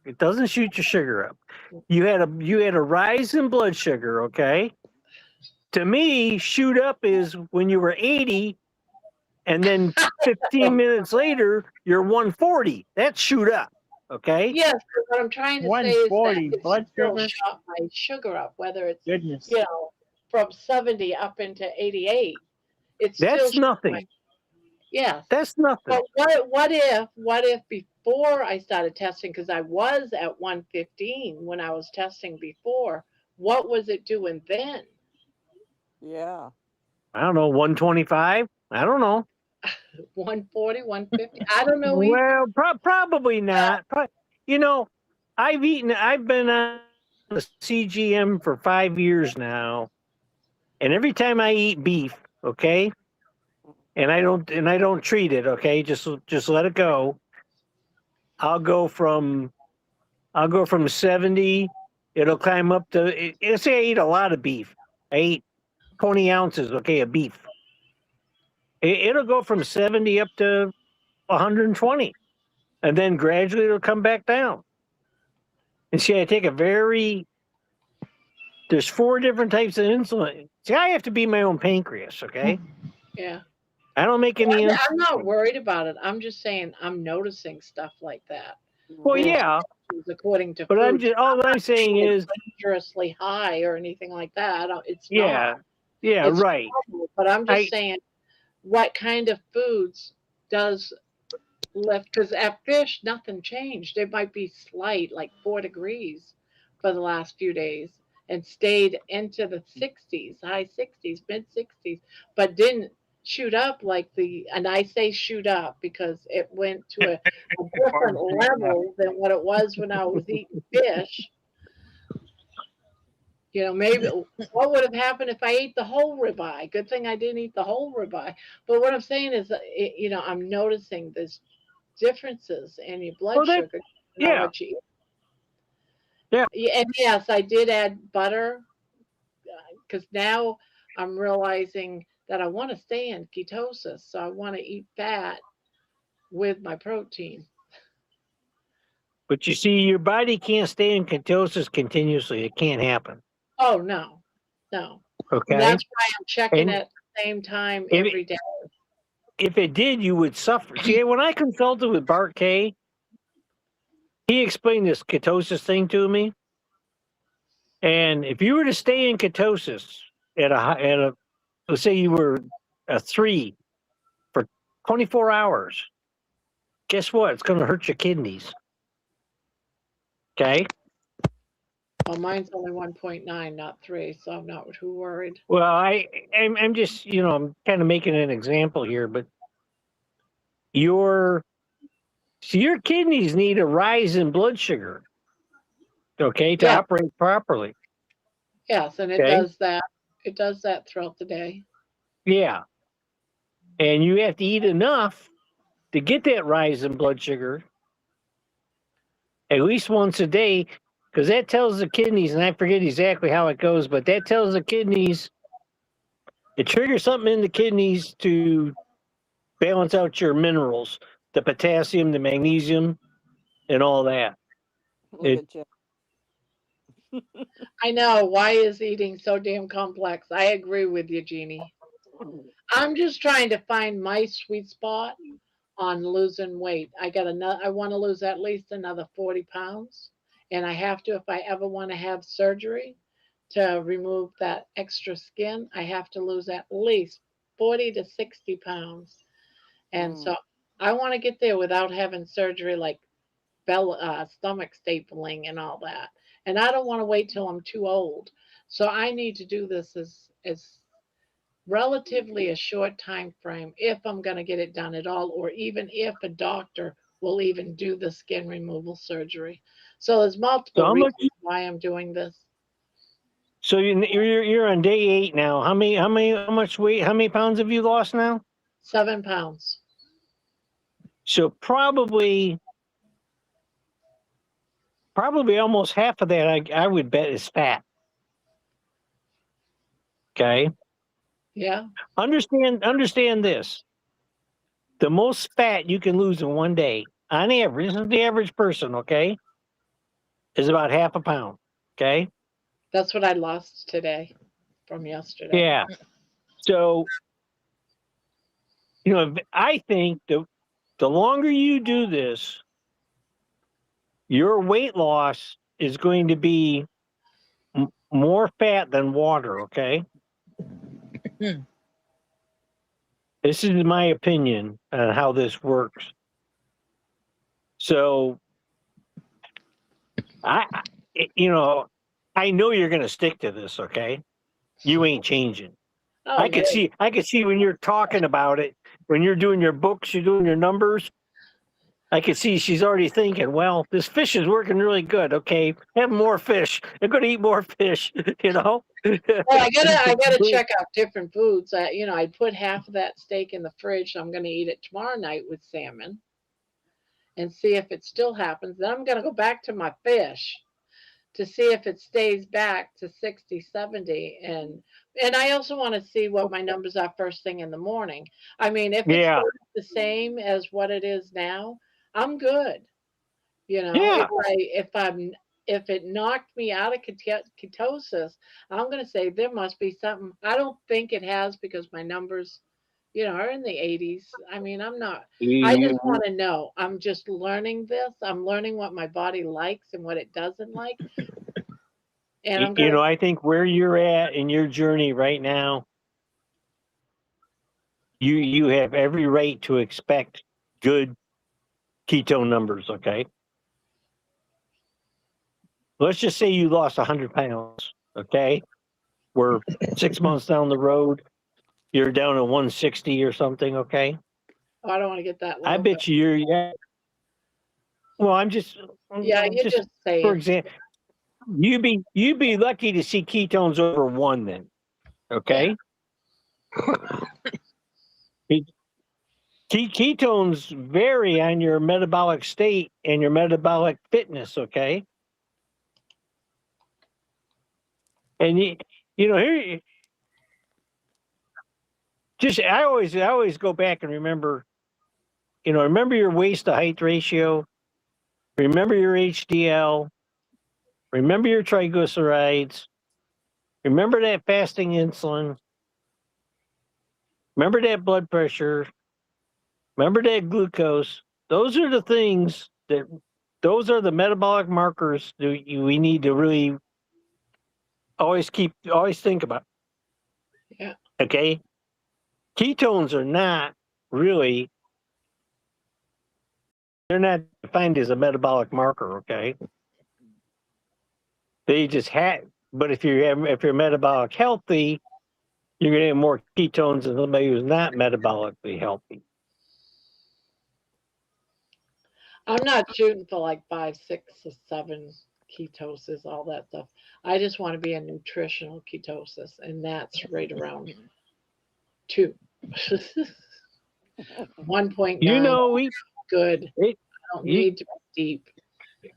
It doesn't shoot your sugar up. You had a rise in blood sugar, okay? To me, shoot up is when you were 80 and then 15 minutes later you're 140. That's shoot up, okay? Yes, but what I'm trying to say is that 140 it blood still sugar. shot my sugar up, whether it's Goodness. from 70 up into 88. It's That's still nothing. yes. That's nothing. But what if before I started testing, because I was at 115 when I was testing before, what was it doing then? Yeah. I don't know, 125? I don't know. 140, 150? I don't know either. Well, probably not. I've been on the CGM for 5 years now, And every time I eat beef, okay, and I don't treat it, okay, just let it go. I'll go from 70. It'll climb up to. Let's say I eat a lot of beef. I eat 20 ounces, okay, of beef. It'll go from 70 up to 120, and then gradually it'll come back down. And see, I take a very. There's 4 different types of insulin. See, I have to be my own pancreas, okay? Yeah. I don't make any insulin. I'm not worried about it. I'm just saying I'm noticing stuff like that. Well, yeah, According to but food. all I'm saying is, Dangerously high or anything like that. It's yeah, not. yeah, It's right. normal, but I'm just saying what kind of foods does lift? Because at fish, nothing changed. It might be slight, like 4 degrees for the last few days and stayed into the 60s, high 60s, mid 60s, but didn't shoot up and I say shoot up because it went to a different level than what it was when I was eating fish. Maybe what would have happened if I ate the whole ribeye? Good thing I didn't eat the whole ribeye. But what I'm saying is, I'm noticing there's differences in your blood sugar. Yeah. What you eat. Yeah. And yes, I did add butter because now I'm realizing that I want to stay in ketosis, so I want to eat fat with my protein. But you see, your body can't stay in ketosis continuously. It can't happen. Oh no. Okay. And that's why I'm checking at the same time every day. If it did, you would suffer. See, when I consulted with Bart K, he explained this ketosis thing to me. And if you were to stay in ketosis at a let's say you were a 3 for 24 hours, guess what? It's going to hurt your kidneys. Okay. Well, mine's only 1.9, not 3, so I'm not too worried. Well, I'm just, I'm kind of making an example here, but your kidneys need a rise in blood sugar, okay, to operate properly. Yes, and it does that. It does that throughout the day. Yeah. And you have to eat enough to get that rise in blood sugar at least once a day, because that tells the kidneys, and I forget exactly how it goes, but that tells the kidneys, it triggers something in the kidneys to balance out your minerals, the potassium, the magnesium, and all that. I know. Why is eating so damn complex? I agree with you, Jeannie. I'm just trying to find my sweet spot on losing weight. I want to lose at least another 40 pounds. And I have to, if I ever want to have surgery to remove that extra skin, I have to lose at least 40 to 60 pounds. And so I want to get there without having surgery like stomach stapling and all that. And I don't want to wait till I'm too old. So I need to do this as relatively a short time frame if I'm going to get it done at all, or even if a doctor will even do the skin removal surgery. So there's multiple reasons why I'm doing this. So you're on day 8 now. How much weight? How many pounds have you lost now? 7 pounds. So probably almost half of that I would bet is fat. Okay. Yeah. Understand this. The most fat you can lose in one day, on average, this is the average person, okay, is about half a pound. Okay. That's what I lost today from yesterday. Yeah. So, I think the longer you do this, your weight loss is going to be more fat than water, okay? This is my opinion on how this works. So, I know you're going to stick to this, okay? You ain't changing. Oh, I could see when you're talking about it, when you're doing your books, you're doing your numbers. I can see she's already thinking, well, this fish is working really good. Okay, have more fish. I'm going to eat more fish, you know? Well, I gotta check out different foods. I put half of that steak in the fridge. So I'm gonna eat it tomorrow night with salmon and see if it still happens. Then I'm gonna go back to my fish to see if it stays back to 60, 70. And I also want to see what my numbers are first thing in the morning. I mean, if it Yeah, stays the same as what it is now, I'm good. yeah. If it knocked me out of ketosis, I'm going to say there must be something. I don't think it has because my numbers, are in the 80s. I mean, I'm not. I just You, want to know. I'm just learning this. I'm learning what my body likes and what it doesn't like, and I'm you gonna. know, I think where you're at in your journey right now, you have every right to expect good ketone numbers, okay? Let's just say you lost 100 pounds, okay? We're 6 months down the road, you're down to 160 or something, okay? Oh, I don't want to get that I low. But bet you're, yeah. Well, I'm just, yeah, you're just just for saying. example, you'd be lucky to see ketones over 1 then, Yeah. okay? Ketones vary on your metabolic state and your metabolic fitness, okay? And here, I always go back and remember, remember your waist to height ratio, remember your HDL, remember your triglycerides, remember that fasting insulin, remember that blood pressure, remember that glucose. Those are the things those are the metabolic markers that we need to really always think about. Yeah. Okay. Ketones are not really, they're not defined as a metabolic marker. Okay. They just have, but if you're metabolic healthy, you're going to have more ketones than somebody who's not metabolically healthy. I'm not shooting for like 5, 6, or 7 ketosis, all that stuff. I just want to be a nutritional ketosis, and that's right around 2. 1.9, We good. I don't you, need to be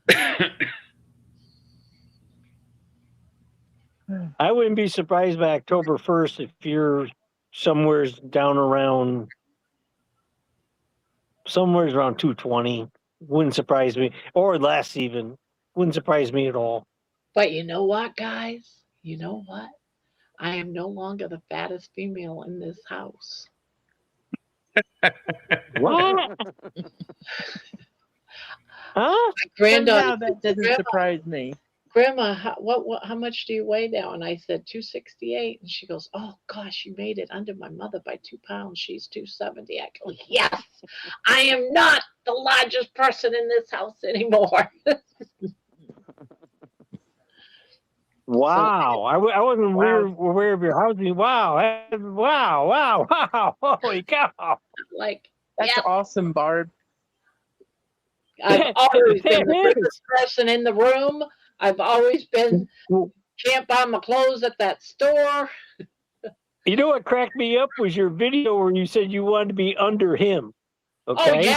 deep. I wouldn't be surprised by October 1st if you're somewhere's down around 220. Wouldn't surprise me, or less even. Wouldn't surprise me at all. But you know what, guys? You know what? I am no longer the fattest female in this house. What? Huh? My granddaughter, Somehow that doesn't surprise me. Grandma, how much do you weigh now? And I said 268, and she goes, "Oh gosh, you made it under my mother by 2 pounds. She's 270." I go, "Yes, I am not the largest person in this house anymore." Wow. I wasn't aware of your housing. Wow. Wow. Holy cow. Like, That's yes, awesome, Barb. I've always been the It biggest is. person in the room. I've always been, can't buy my clothes at that store. You know what cracked me up was your video where you said you wanted to be under him. Oh Okay.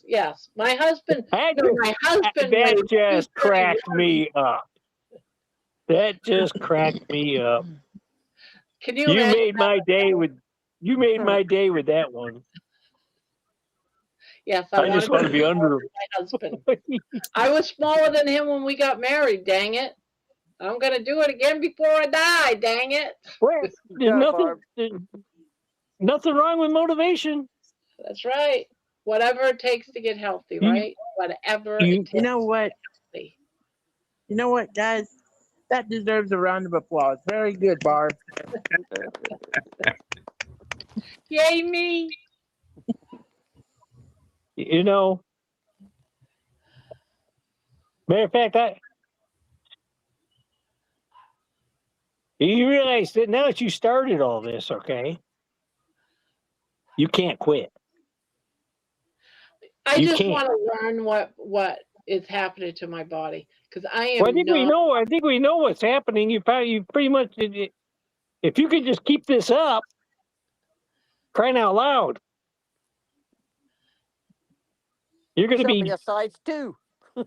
yes. My husband, That weighs just 231. cracked me up. That just cracked me up. Can you You imagine? made my day with that one. Yes, I just want to be under him. my husband. I was smaller than him when we got married, dang it. I'm going to do it again before I die, dang it. Well, there's nothing wrong with motivation. That's right. Whatever it takes to get healthy, right? Whatever it takes. You know what? To get healthy. You know what, guys? That deserves a round of applause. Very good, Barb. Yay, me. Matter of fact, you realize that now that you started all this, okay, you can't quit. I You just can't. want to learn what is happening to my body because I Well, I am think we not. know. I think we know what's happening. You pretty much. If you could just keep this up, crying out loud, you're going to She'll be be. a size 2. I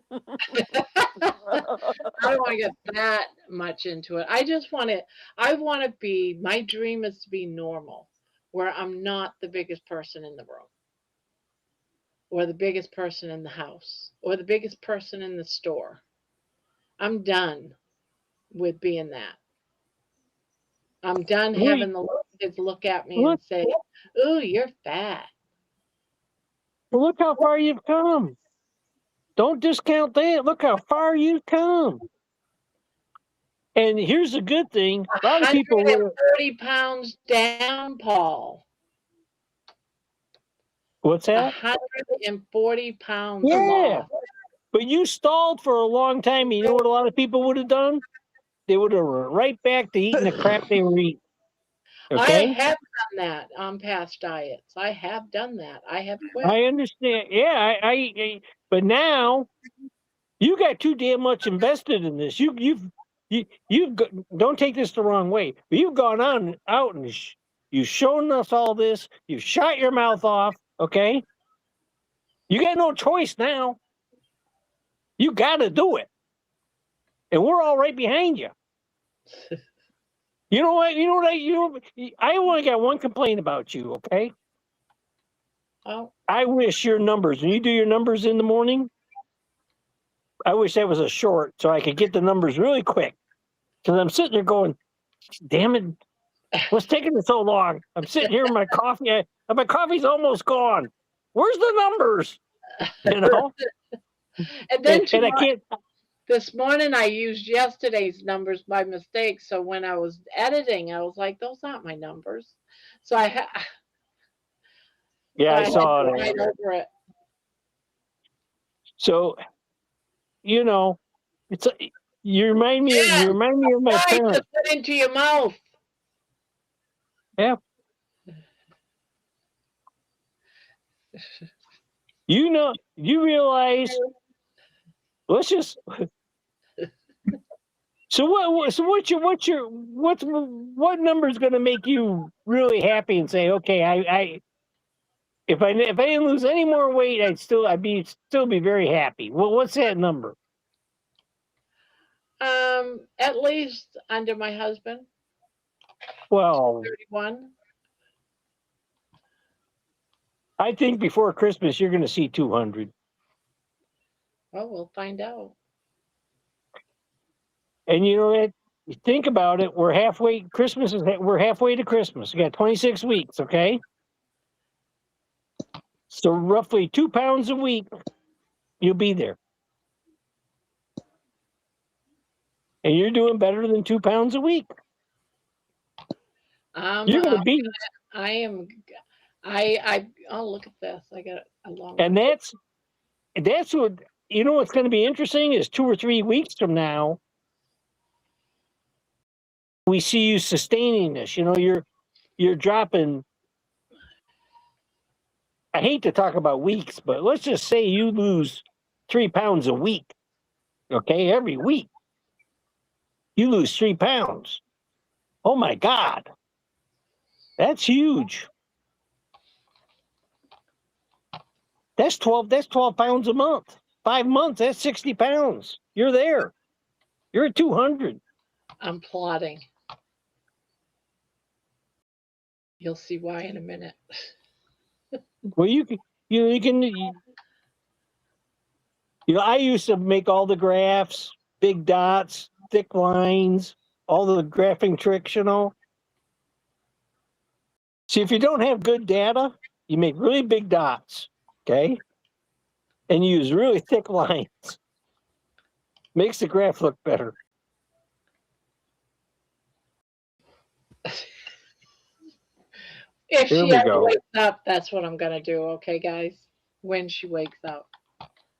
don't want to get that much into it. I just want to. I want to be. My dream is to be normal, where I'm not the biggest person in the room, or the biggest person in the house, or the biggest person in the store. I'm done with being that. I'm done Wait, having the little kids look at me look, and say, "Ooh, you're fat." look how far you've come. Don't discount that. Look how far you've come. And here's the good thing: a lot of people would. 140 pounds down, Paul. What's that? 140 pounds Yeah, lost. but you stalled for a long time. You know what a lot of people would have done? They would have run right back to eating the crap they were eating. I Okay, have done that on past diets. I have done that. I have quit. I understand. Yeah, but now you got too damn much invested in this. Don't take this the wrong way. But you've gone on out and you've shown us all this. You've shot your mouth off. Okay, you got no choice now. You got to do it, and we're all right behind you. You know what? You know what? I only got one complaint about you. Okay, Oh, I wish your numbers when you do your numbers in the morning. I wish that was a short so I could get the numbers really quick. Because I'm sitting there going, damn it, what's taking so long? I'm sitting here with my coffee. My coffee's almost gone. Where's the numbers? You know? and then And I can't. this morning I used yesterday's numbers by mistake. So when I was editing, I was like, "Those aren't my numbers." So Yeah, I had saw to that. write over it. So, you know, it's you remind me of my Right to parents. put into your mouth. Yeah. You realize, let's just. So what number is going to make you really happy and say, okay, if I didn't lose any more weight, still be very happy. Well, what's that number? At least under my husband, Well, 31. I think before Christmas you're going to see 200. Well, we'll find out. And you know that you think about it, we're halfway to Christmas. We got 26 weeks, okay? So roughly 2 pounds a week, you'll be there. And you're doing better than 2 pounds a week. You're going to be. I am. I. Oh, look at this. I got a long. And that's what, you know, what's going to be interesting is 2 or 3 weeks from now, we see you sustaining this. You know, you're dropping. I hate to talk about weeks, but let's just say you lose 3 pounds a week. Okay, every week you lose 3 pounds. Oh my God, that's huge. That's 12 pounds a month. 5 months, that's 60 pounds. You're there. You're at 200. I'm plotting. You'll see why in a minute. Well, I used to make all the graphs, big dots, thick lines, all the graphing tricks, you know. See, if you don't have good data, you make really big dots, okay? And you use really thick lines. Makes the graph look better. If There she we ever go. wakes up, that's what I'm gonna do. Okay, guys. When she wakes up.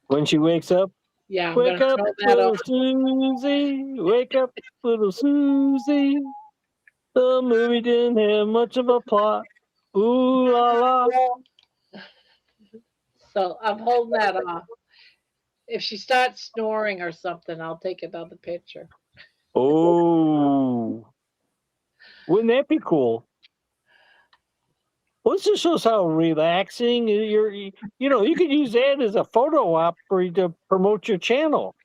When she wakes up, Yeah, I'm wake gonna up, throw that little up. Susie. Wake up, little Susie. The movie didn't have much of a plot. Ooh la la. So I'm holding that off. If she starts snoring or something, I'll take another picture. Oh, wouldn't that be cool? Well, this just shows how relaxing you're. You could use that as a photo op to promote your channel.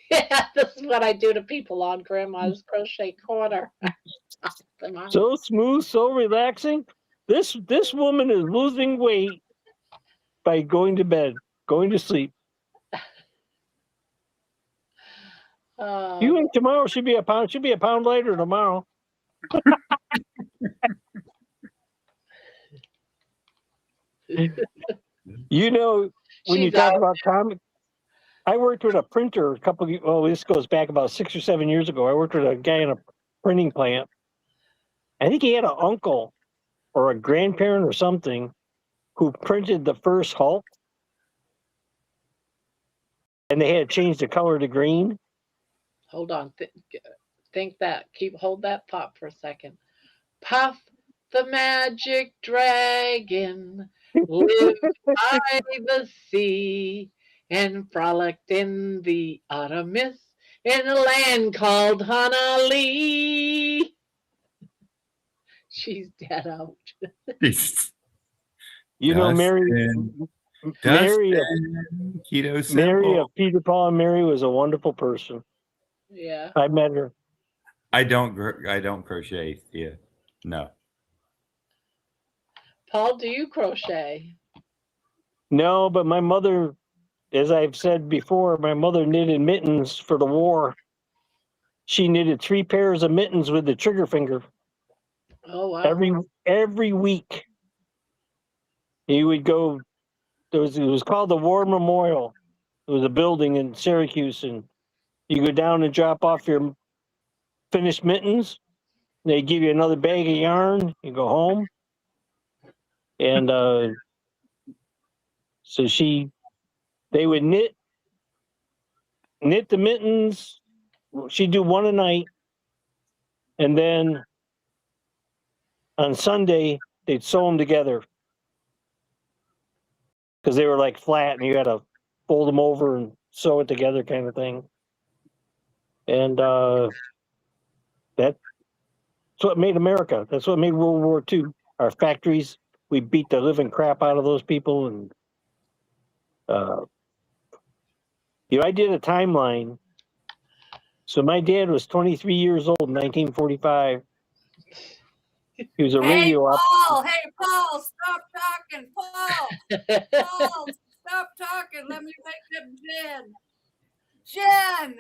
Yeah, this is what I do to people on Grandma's Crochet Corner. So smooth, so relaxing. This woman is losing weight by going to bed, going to sleep. You think tomorrow should be a pound? Should be a pound lighter tomorrow. When you talk about comic, I worked with a printer a couple. This goes back about 6 or 7 years ago. I worked with a guy in a printing plant. I think he had an uncle or a grandparent or something who printed the first Hulk, and they had changed the color to green. Hold on. Think that. Hold that thought for a second. Puff the magic dragon lived by the sea and frolicked in the autumn mist in a land called Honolulu. She's dead out. Mary of Peter, Paul, and Mary was a wonderful person. Yeah. I met her. I don't crochet. Yeah. No. Paul, do you crochet? No, but my mother, as I've said before, my mother knitted mittens for the war. She knitted 3 pairs of mittens with the trigger finger. Oh, wow. Every week. He would go, it was called the War Memorial. It was a building in Syracuse, and you go down and drop off your finished mittens. They give you another bag of yarn. You go home. And so they would knit the mittens. She'd do one a night. And then on Sunday, they'd sew them together. Because they were like flat and you had to fold them over and sew it together kind of thing. And that's what made America. That's what made World War II. Our factories, we beat the living crap out of those people. And, I did a timeline. So my dad was 23 years old in 1945. He was a radio operator. Hey, Paul, stop talking, Paul. Paul, stop talking. Let me wake up Jen. Jen.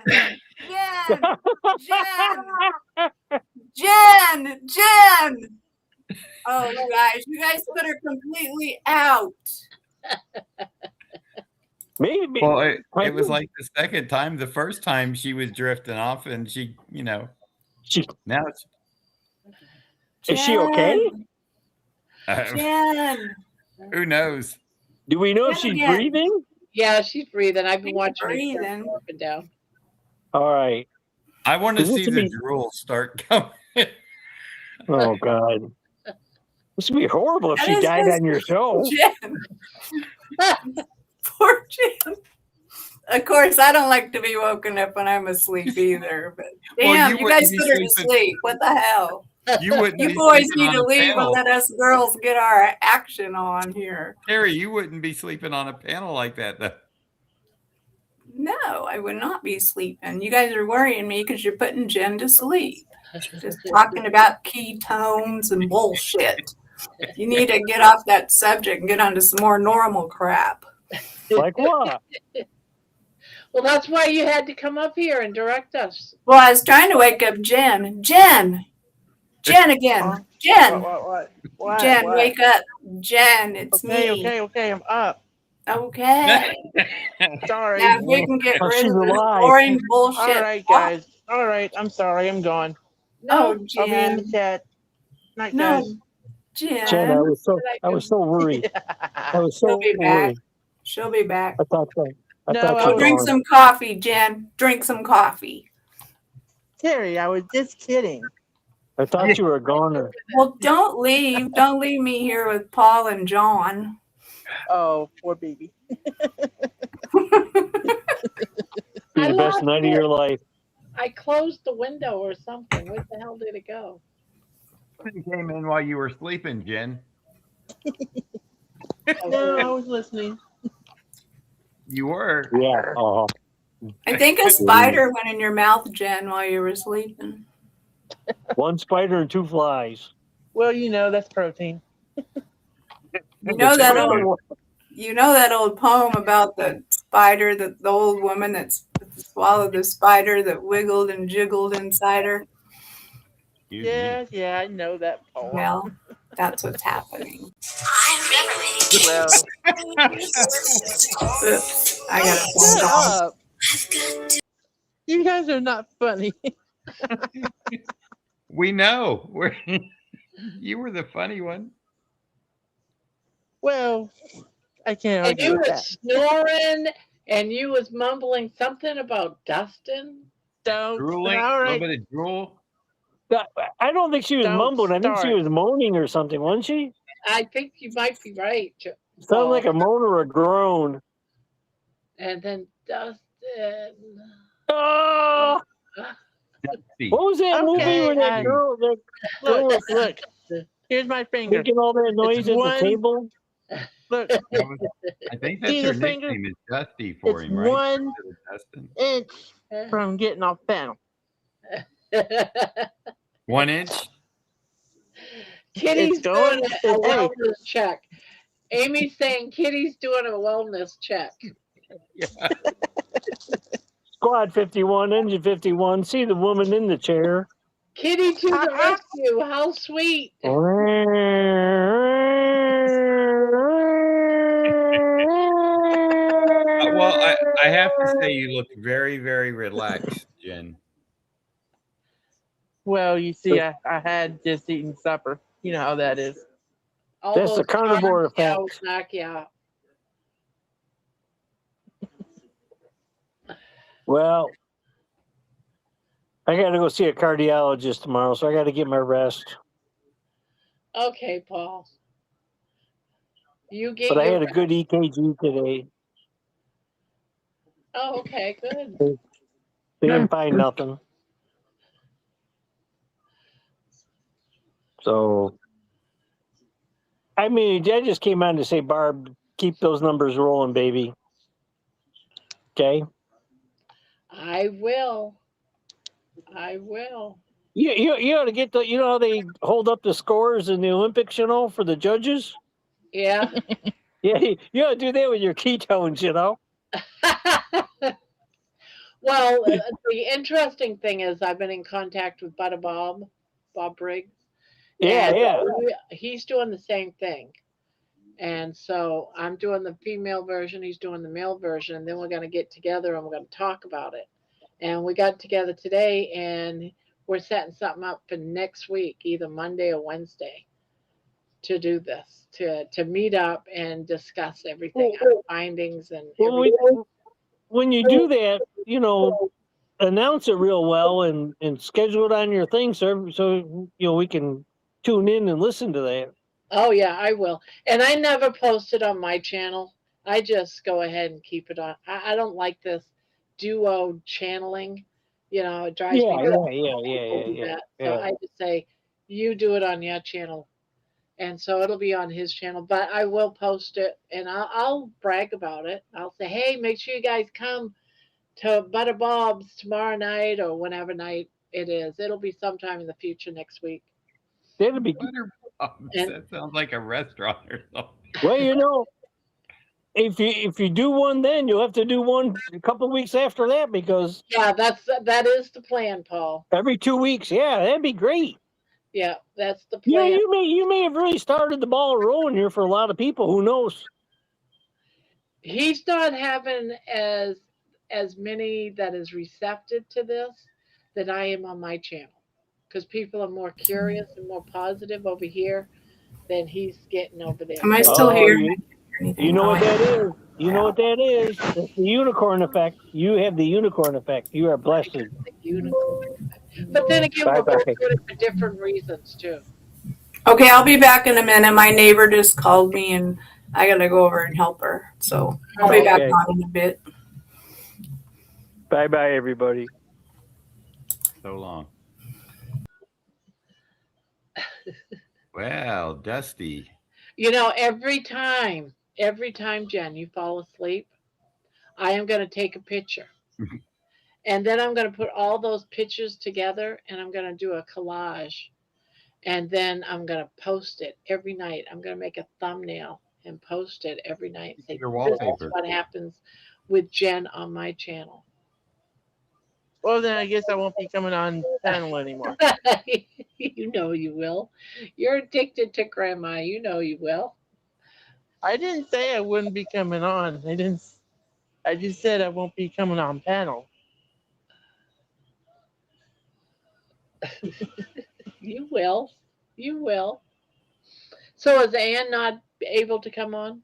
Oh, you guys put her completely out. Maybe. Well, it was like the second time. The first time she was drifting off, and she now it's. Is she okay? Jen. Who knows? Do we know if she's breathing? Yeah, she's breathing. I've been watching her up and down. All right. I want to see the drool start coming. Oh, God. This would be horrible if she died on your show. Jen. Poor Jen. Of course, I don't like to be woken up when I'm asleep either. But damn, you guys put her to sleep. What the hell? You boys need to leave and let us girls get our action on here. Terry, you wouldn't be sleeping on a panel like that, though. No, I would not be sleeping. You guys are worrying me because you're putting Jen to sleep. Just talking about ketones and bullshit. You need to get off that subject and get onto some more normal crap. Like what? Well, that's why you had to come up here and direct us. Well, I was trying to wake up Jen. Jen again. Jen. What? Jen, wake up. Jen, it's me. Okay, I'm up. Okay. Sorry. Now we can get rid of the boring bullshit. All right, guys. All right, I'm sorry. I'm gone. No, I'll be in the Jen. chat. Night, No, guys. Jen. I was so worried. I was so She'll be back. worried. She'll be back. I thought so. Oh, drink some coffee, Jen. Drink some coffee. Terry, I was just kidding. I thought you were a goner. Well, don't leave. Don't leave me here with Paul and John. Oh, poor baby. Be I the best lost night of it. your life. I closed the window or something. Where the hell did it go? It came in while you were sleeping, Jen. Oh, No, I good. was listening. You were. Yeah. Oh. I think a spider went in your mouth, Jen, while you were sleeping. One spider and 2 flies. Well, you know, that's protein. You know that Spider old poem about the spider, the old woman that swallowed the spider that wiggled and jiggled inside her? Excuse me. Yeah, I know that poem. Well, that's what's happening. Well, Oops, I got a phone shut call. up. You guys are not funny. We know. You were the funny one. Well, I can't And argue you with was that. snoring and you was mumbling something about Dustin. Don't. Drooling. All A right. little bit of drool. I don't think she was Don't mumbling. I think she start. was moaning or something, wasn't she? I think you might be right. Sounded like a moan or a groan. And then Dustin. Oh, Dusty. what was that movie Okay, where that girl Look, was look. Here's my finger. making all that noise at one- the table? Look, That was, I think that's See her the finger? nickname is Dusty for it's him, right? 1 Dustin. inch from getting off panel. 1 inch. Kitty's It's going- doing a hey. wellness check. Amy's saying Kitty's doing a wellness check. Yeah. Squad 51, engine 51. See the woman in the chair. Kitty to the rescue. How sweet. Well, I have to say you look very, very relaxed, Jen. Well, you see, I had just eaten supper. You know how that is. All That's the those carnivore carbs, yeah, effect. knock you out. Well, I got to go see a cardiologist tomorrow, so I got to get my rest. Okay, Paul. You get But I your had a good EKG today. Oh, okay, good. They didn't find nothing. So, I mean, I just came on to say, Barb, keep those numbers rolling, baby. Okay? I will. I will. You ought to get the, you know how they hold up the scores in the Olympics, you know, for the judges? Yeah. Yeah, you ought to do that with your ketones, you know? Well, the interesting thing is I've been in contact with Bob Briggs. Yeah, and yeah. He's doing the same thing. And so I'm doing the female version, he's doing the male version, and then we're going to get together and we're going to talk about it. And we got together today and we're setting something up for next week, either Monday or Wednesday, to do this, to meet up and discuss everything, our findings and Well, everything. when you do that, you know, announce it real well and schedule it on your thing so you know we can tune in and listen to that. Oh yeah, I will. And I never post it on my channel. I just go ahead and keep it on. I don't like this duo channeling. You know, it drives me Yeah, nuts. yeah. So I just say, you do it on your channel. And so it'll be on his channel, but I will post it and I'll brag about it. I'll say, hey, make sure you guys come to Butter Bob's tomorrow night or whenever night it is. It'll be sometime in the future next week. That'd be Butter Bob's. That sounds like a restaurant or something. well, you know. If you do one, then you'll have to do one a couple of weeks after that because Yeah, that is the plan, Paul. every 2 weeks. Yeah, that'd be great. Yeah, that's the You know, plan. you may have really started the ball rolling here for a lot of people. Who knows? He's not having as many that is receptive to this that I am on my channel, because people are more curious and more positive over here than he's getting over there. Am I still Oh, here? You know what that is. You know what that is. It's the unicorn effect. You have the unicorn effect. You are blessed. The unicorn. But then again, we're both doing it for different reasons too. Okay, I'll be back in a minute. My neighbor just called me and I gotta go over and help her. So I'll be back Okay. on in a bit. Bye bye, everybody. So long. Well, Dusty. You know, every time, Jen, you fall asleep, I am going to take a picture. And then I'm going to put all those pictures together and I'm going to do a collage. And then I'm going to post it every night. I'm going to make a thumbnail and post it every night. Say, Your this is wallpaper. what happens with Jen on my channel. Well, then I guess I won't be coming on panel anymore. You know you will. You're addicted to grandma. You know you will. I didn't say I wouldn't be coming on. I didn't. I just said I won't be coming on panel. You will. You will. So is Anne not able to come on?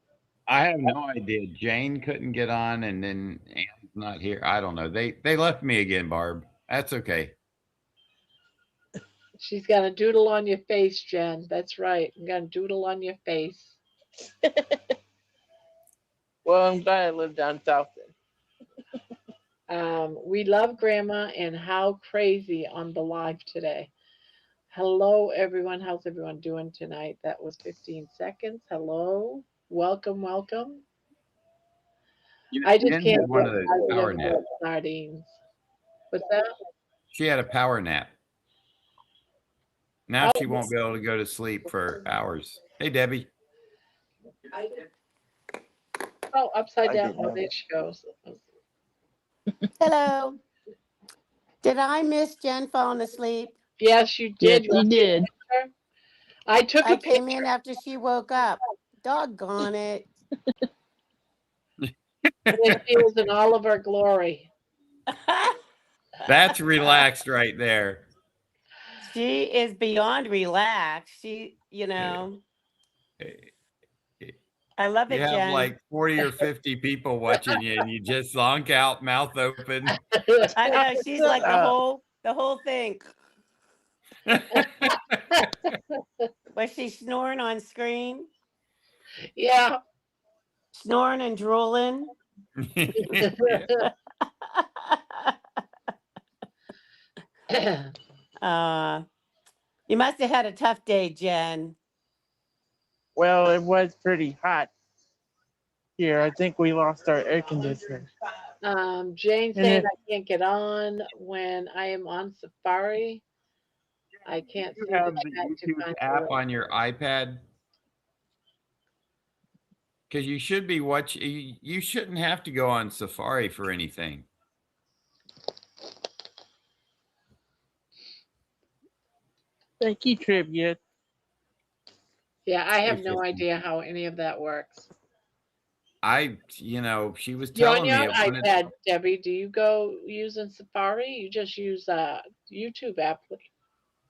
I have no idea. Jane couldn't get on, and then Anne's not here. I don't know. They left me again, Barb. That's okay. She's got a doodle on your face, Jen. That's right. I'm gonna doodle on your face. Well, I'm glad I live down south then. We love grandma and how crazy on the live today. Hello, everyone. How's everyone doing tonight? That was 15 seconds. Hello. Welcome, welcome. I just Jen can't had one get of those tired power of naps. sardines. What's that? She had a power nap. Now Oh, she won't be able to go to sleep for hours. Hey, Debbie. Oh, upside I down. didn't Oh, know there that. she goes. Hello. Did I miss Jen falling asleep? Yes, you Yes, did. you did. I took I a came in picture. after she woke up. Doggone it. There she is in all of her glory. That's relaxed right there. She is beyond relaxed. She, I love You it, have Jen. like 40 or 50 people watching you, and you just zonk out, mouth open. I know she's like the whole thing. Was she snoring on screen? Yeah. Snoring and drooling? Yeah. You must have had a tough day, Jen. Well, it was pretty hot here. I think we lost our air conditioner. Jane And saying it, I can't get on when I am on Safari. I can't You see the have the chat to YouTube find app the on your iPad? Because you should be watching. You shouldn't have to go on Safari for anything. thank you, Trivia. Yeah, I have It's no just- idea how any of that works. she was You're on telling your me it wanted. iPad, Debbie. Do you go using Safari? You just use YouTube app,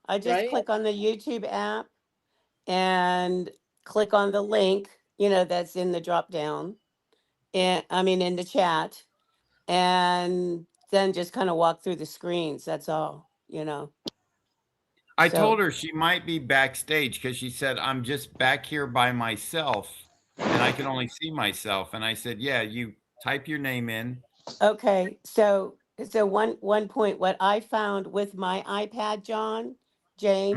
I just right? click on the YouTube app and click on the link, that's in the drop down. And I mean in the chat. And then just kind of walk through the screens. That's all. I So told her she might be backstage because she said, I'm just back here by myself and I can only see myself. And I said, yeah, you type your name in. okay. So one point what I found with my iPad, Jane.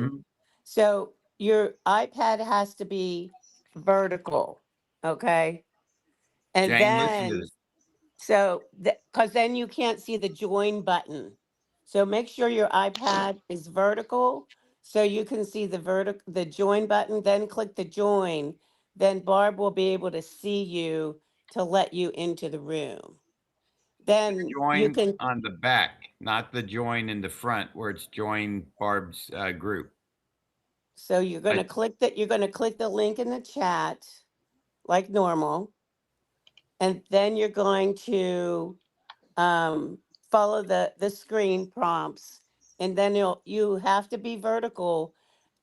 Mhm. So your iPad has to be vertical. Okay. And Jane, listen to then this. so because then you can't see the join button. So make sure your iPad is vertical so you can see the join button. Then click the join. Then Barb will be able to see you to let you into the room. Then you Join can. on the back, not the join in the front where it's join Barb's group. So you're gonna click that. You're gonna click the link in the chat like normal, and then you're going to follow the screen prompts, and then you have to be vertical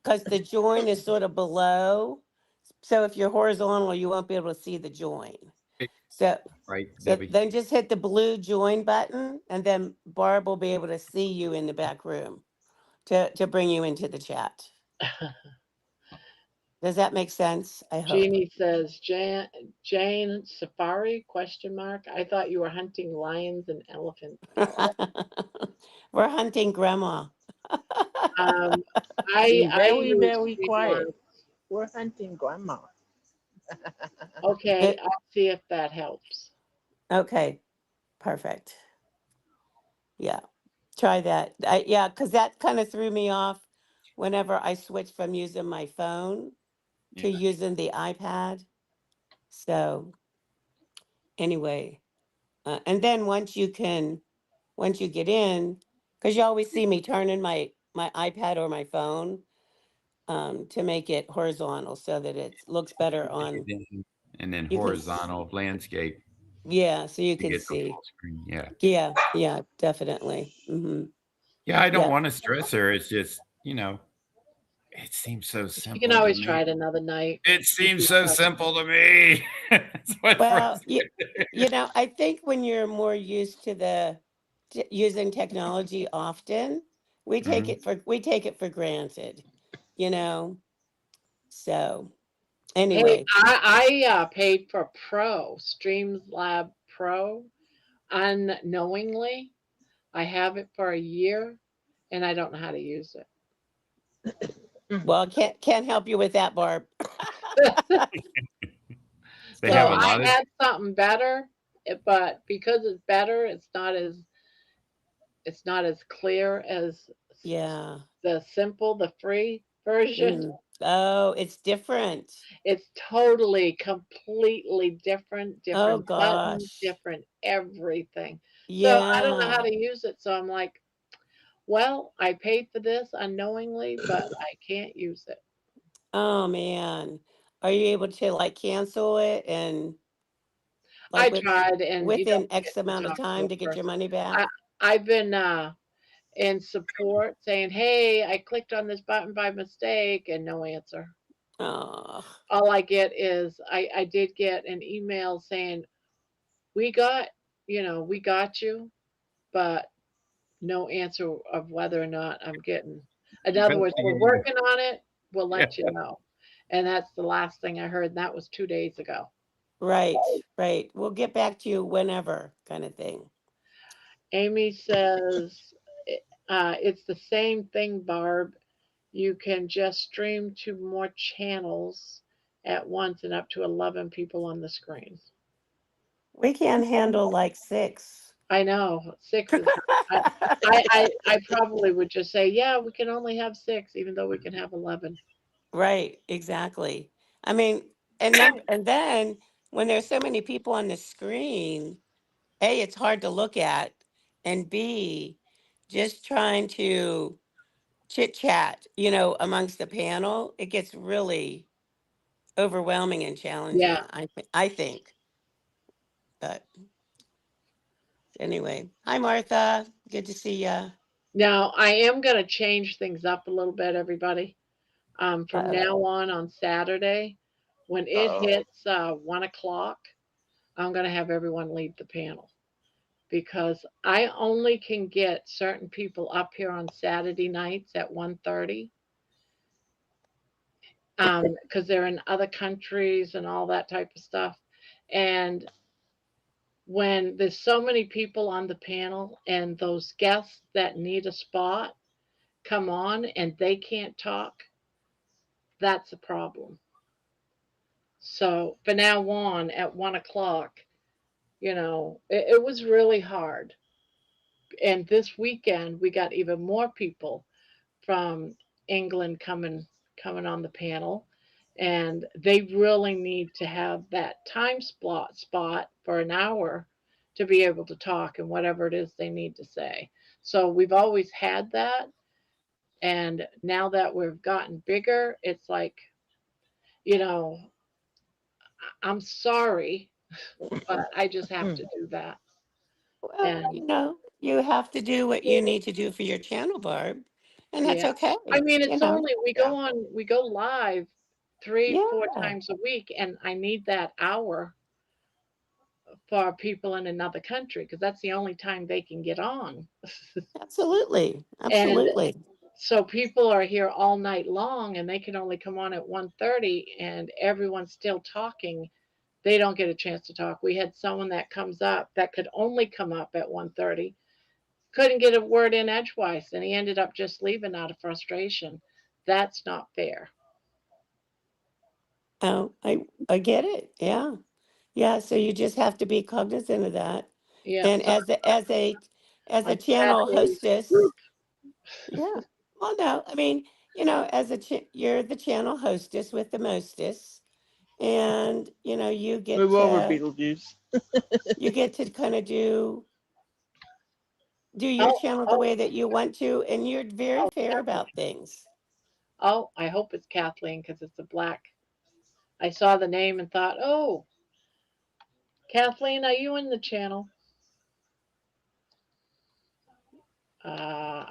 because the join is sort of below. So if you're horizontal, you won't be able to see the join. So Right, so Debbie? then just hit the blue join button, and then Barb will be able to see you in the back room to bring you into the chat. Does that make sense? I hope. Jeannie says, Jane Safari, question mark. I thought you were hunting lions and elephants. We're hunting Grandma. Um, Be I very, use very quiet. Streamlabs. We're hunting grandma. Okay, It- I'll see if that helps. okay, perfect. Yeah, try that. Yeah, because that kind of threw me off whenever I switched from using my phone to Yeah. using the iPad. So anyway, and then once you get in, because you always see me turning my iPad or my phone to make it horizontal so that it looks better on. And then You can, horizontal landscape yeah, so you to can get the see. full screen. Yeah. Yeah, yeah, definitely. Yeah, I don't Yeah, want to stress her. It's just, it seems so You can simple to always me. try it another night. It seems so simple to me. That's what well, frustrates. I think when you're more used to using technology often, Mhm. we take it for granted, you know. So Hey, anyway, I paid for Pro, Streamlab Pro, unknowingly. I have it for a year and I don't know how to use well, can't help you with that, Barb. it. They So have a So I lot of had something better, but because it's better, it's not as clear as yeah. the free version. Oh, it's different. It's totally, completely different, Oh different buttons, gosh. different everything. So I don't know how Yeah. to use it. So I'm like, well, I paid for this unknowingly, but I can't use it. Oh man. Are you able to like cancel it and like I tried, and you within don't get X to amount of talk to time a to get your person. money I back? I've been in support saying, "Hey, I clicked on this button by mistake," and no answer. Oh, All I get is I did get an email saying, "We got, we got you," but no answer of whether or not I'm getting. In other words, we're working on it. We'll yeah. let you know. And that's the last thing I heard. And that was 2 days ago. right, right. We'll get back to you whenever kind of thing. Amy says, it's the same thing, Barb. You can just stream to more channels at once and up to 11 people on the screen. We can't handle like 6. I know, six is. I probably would just say, yeah, we can only have six, even though we can have 11. Right, exactly. I mean, and then when there's so many people on the screen, A, it's hard to look at, and B, just trying to chit chat, amongst the panel, it gets really overwhelming and Yeah. challenging. I think. But anyway, hi Martha, good to see ya. Now, I am going to change things up a little bit, everybody. From Uh, now on Saturday, when it hits 1 o'clock, I'm going to have everyone leave the panel because I only can get certain people up here on Saturday nights at 1:30 because they're in other countries and all that type of stuff. And when there's so many people on the panel and those guests that need a spot come on and they can't talk, that's a problem. So for now on at 1 o'clock, it was really hard. And this weekend we got even more people from England coming on the panel, and they really need to have that time spot for an hour to be able to talk and whatever it is they need to say. So we've always had that, and now that we've gotten bigger, it's like, you know, I'm sorry, but I just have to do that. well, And you have to do what you need to do for your channel, Barb, and that's yeah, okay. I mean, You it's know, only we go live three, four yeah, times a week, and I need that hour for people in another country because that's the only time they can get on. absolutely, And absolutely. So people are here all night long and they can only come on at 1:30 and everyone's still talking. They don't get a chance to talk. We had someone that comes up that could only come up at 1:30, couldn't get a word in edgewise, and he ended up just leaving out of frustration. That's not fair. Oh, I get it. Yeah. Yeah, so you just have to be cognizant of that. Yeah, And so as a I'm channel sadly hostess, yeah. Well, no, I mean, as you're the channel hostess with the mostess, and Move over, Beetlejuice. you get to kind of do your oh channel the oh way that you want to, and you're very oh fair about things. oh. I hope it's Kathleen because it's a black. I saw the name and thought, oh, Kathleen, are you in the channel?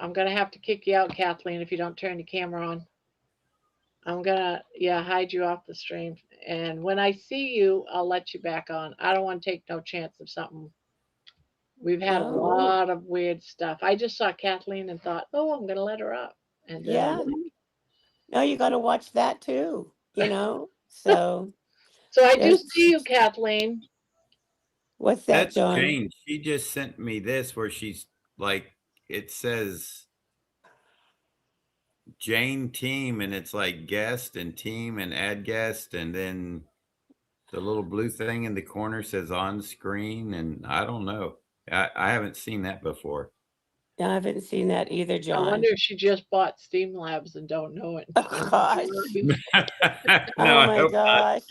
I'm gonna have to kick you out, Kathleen, if you don't turn your camera on. I'm gonna, yeah, hide you off the stream. And when I see you, I'll let you back on. I don't want to take no chance of something. We've had a Oh, lot of weird stuff. I just saw Kathleen and thought, oh, I'm gonna let her up. And yeah. No, you got to watch that too, So so I do there's see you, Kathleen. what's that, That's John? changed. She just sent me this where she's like, it says Jane team, and it's like guest and team and add guest, and then the little blue thing in the corner says on screen, and I don't know. I haven't seen that before. I haven't seen that either, I John. wonder if she just bought Steam Labs and don't know it. Oh gosh. No, Oh I my hope not.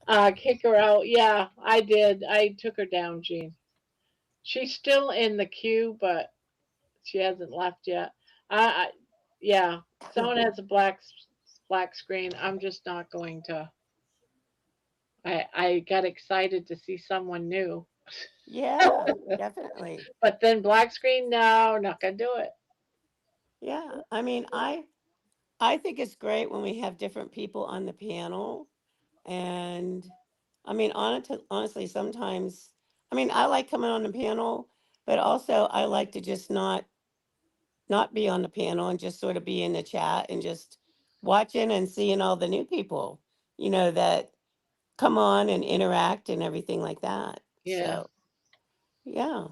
gosh. Kick her out. Yeah, I did. I took her down, Jean. She's still in the queue, but she hasn't left yet. I yeah, someone has a black screen. I'm just not going to. I got excited to see someone new, Yeah, definitely. but then black screen. No, not gonna do it. Yeah. I mean, I think it's great when we have different people on the panel. And I mean, honestly, sometimes, I mean, I like coming on the panel, but also I like to just not be on the panel and just sort of be in the chat and just watching and seeing all the new people, that come on and interact and everything like that. Yeah. So, yeah.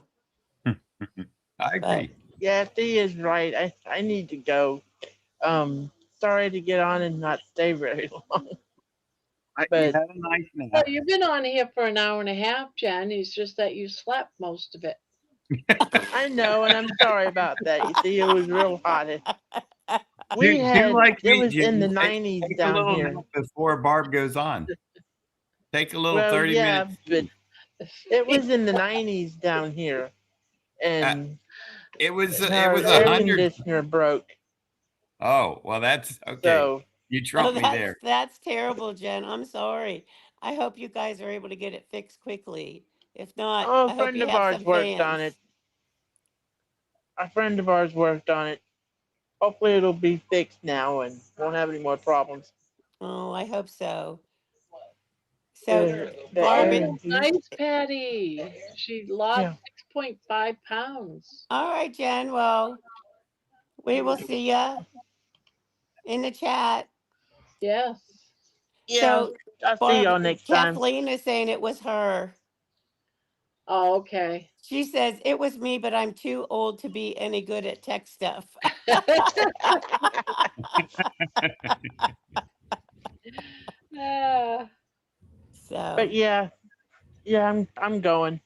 I But agree. Yeah, Thea is right. I need to go. Sorry to get on and not stay very long. You But had a nice So nap. you've been on here for an hour and a half, Jen. It's just that you slept most of it. I know, and I'm sorry about that. You see, it was real hot. We Do had like it me, was in the Jen. Take 90s a down little here. nap before Barb goes on. Take a little Well, 30 yeah, minutes. but it was in the 90s down here, and It was our air 100. conditioner broke. Oh, well, that's okay. So You oh, trumped me there. that's terrible, Jen. I'm sorry. I hope you guys are able to get it fixed quickly. If not, a I hope friend you of have ours some worked on it. fans. A friend of ours worked on it. Hopefully, it'll be fixed now and won't have any more problems. Oh, I hope so. So, The Barb, Oh, energy. nice, Patty. She lost Yeah. 6.5 pounds. all right, Jen. Well, we will see ya in the chat. Yes. Yeah. So, I'll see Barb, y'all next time. Kathleen is saying it was her. Oh, okay. She says it was me, but I'm too old to be any good at tech stuff. Ah, But So, yeah, I'm going.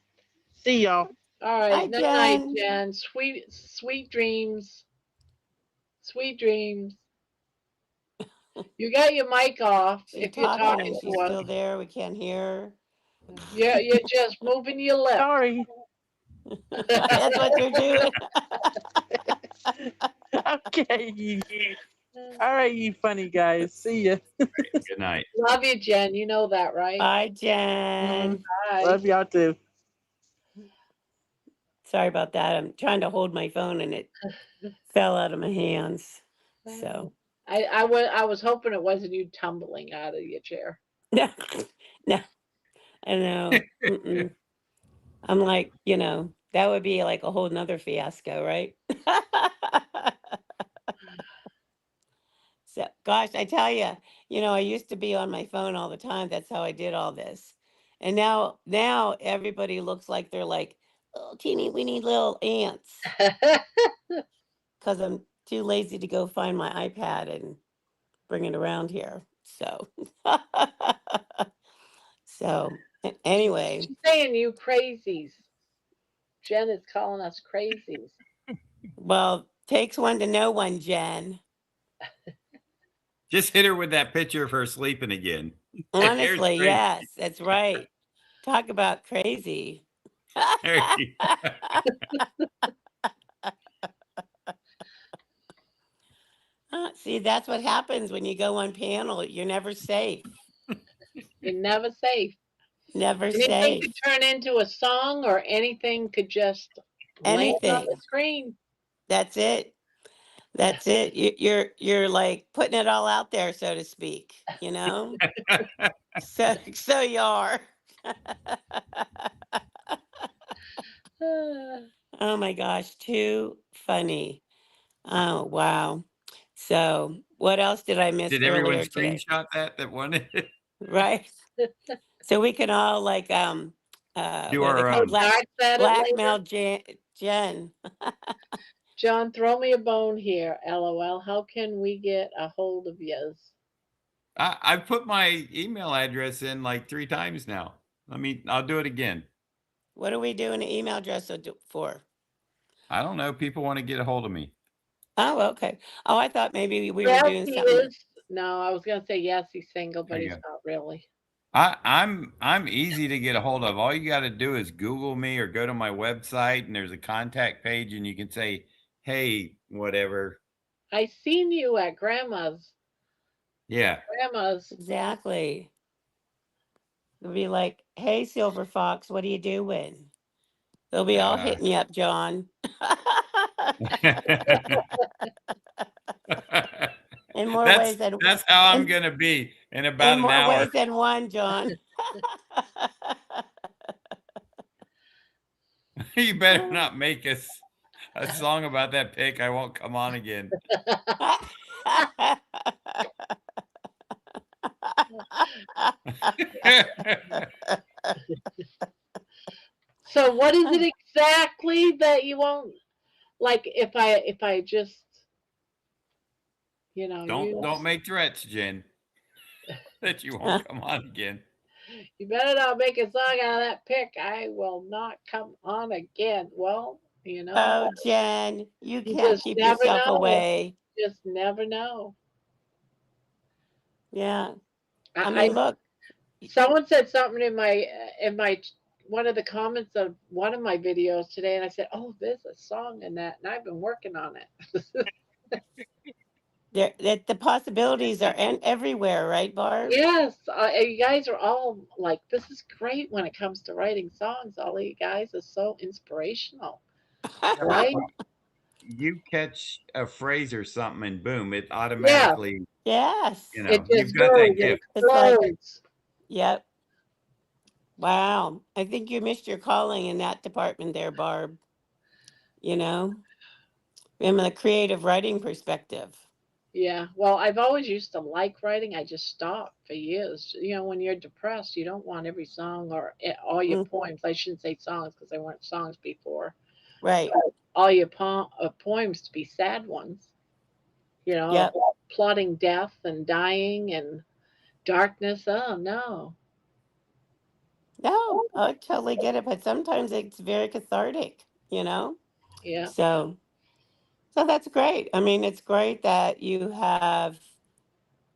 See y'all. all hi, right. Night night, Jen. Jen. Sweet dreams. Sweet dreams. You got your mic off She's if you're talking and talking she's to us. still there. We can't hear You're just moving your lips. Sorry. her. That's what you're doing. Okay, you. All right, you funny guys. See ya. Good night. Love you, Jen. You know that, right? Bye, Mhm. Jen. Bye. Love y'all too. Sorry about that. I'm trying to hold my phone and it fell out of my hands. So, I was hoping it wasn't you tumbling out of your chair. no, no, I know. Mm-mm. I'm like, That would be like a whole nother fiasco, right? So, gosh, I tell you, I used to be on my phone all the time. That's how I did all this. And now everybody looks like they're like, oh, teeny weeny little ants, because I'm too lazy to go find my iPad and bring it around here. So, anyway, She's saying you crazies. Jen is calling us crazies. well, takes one to know one, Jen. Just hit her with that picture of her sleeping again. There's Honestly, crazy. yes, that's right. Talk about crazy. There you See, that's what happens when you go on panel. You're never safe. You're never safe. Never Anything safe. could turn into a song, or anything could just land on the Anything. screen. That's it. That's it. You're like putting it all out there, so to speak. So you are. Oh my gosh, too funny. Oh wow. So what else did I miss Did everyone earlier today? screenshot that wanted it? Right. So we can all like Do what do they our call own. Dark said it blackmail later. Jen. John, throw me a bone here. LOL. How can we get a hold of yous? I put my email address in like 3 times now. I'll do it again. What are we doing an email address for? I don't know. People want to get a hold of me. Oh, okay. Oh, I thought maybe we were Yes, doing he something. is. No, I was gonna say yes, he's single, but There you he's go. not really. I'm easy to get a hold of. All you got to do is Google me or go to my website, and there's a contact page, and you can say, "Hey, whatever." I seen you at grandma's. Yeah. Grandma's. Exactly. It'll be like, hey, Silver Fox, what are you doing? They'll be all hitting you up, John. In more ways than that's how I'm in, gonna be in in about an more hour. ways than one, John. You better not make us a song about that pic. I won't come on again. So what is it exactly that you won't like? If I just Don't make threats, Jen, that you won't come on again. you better not make a song out of that pic. I will not come on again. Well, Oh, Jen, you you can't just keep never yourself know. away. Just never know. Yeah. I I mean, look. someone said something in my one of the comments of one of my videos today, and I said, "Oh, there's a song in that," and I've been working on it. That the possibilities are everywhere, right, Barb? Yes, you guys are all like, this is great when it comes to writing songs. All of you guys are so inspirational, right? You catch a phrase or something, and boom, it Yeah, automatically, Yes. it you've just got goes, that it gift. It's like, explodes. yep. Wow. I think you missed your calling in that department there, Barb. From the creative writing perspective. Yeah, well, I've always used to like writing. I just stopped for years. When you're depressed, you don't want every song or all your Mm, poems. I shouldn't say songs because they weren't songs before. right. All your poems to be sad ones. Yep. Plotting death and dying and darkness. Oh no. No, I totally get it, but sometimes it's very cathartic, you know? Yeah. So that's great. I mean, it's great that you have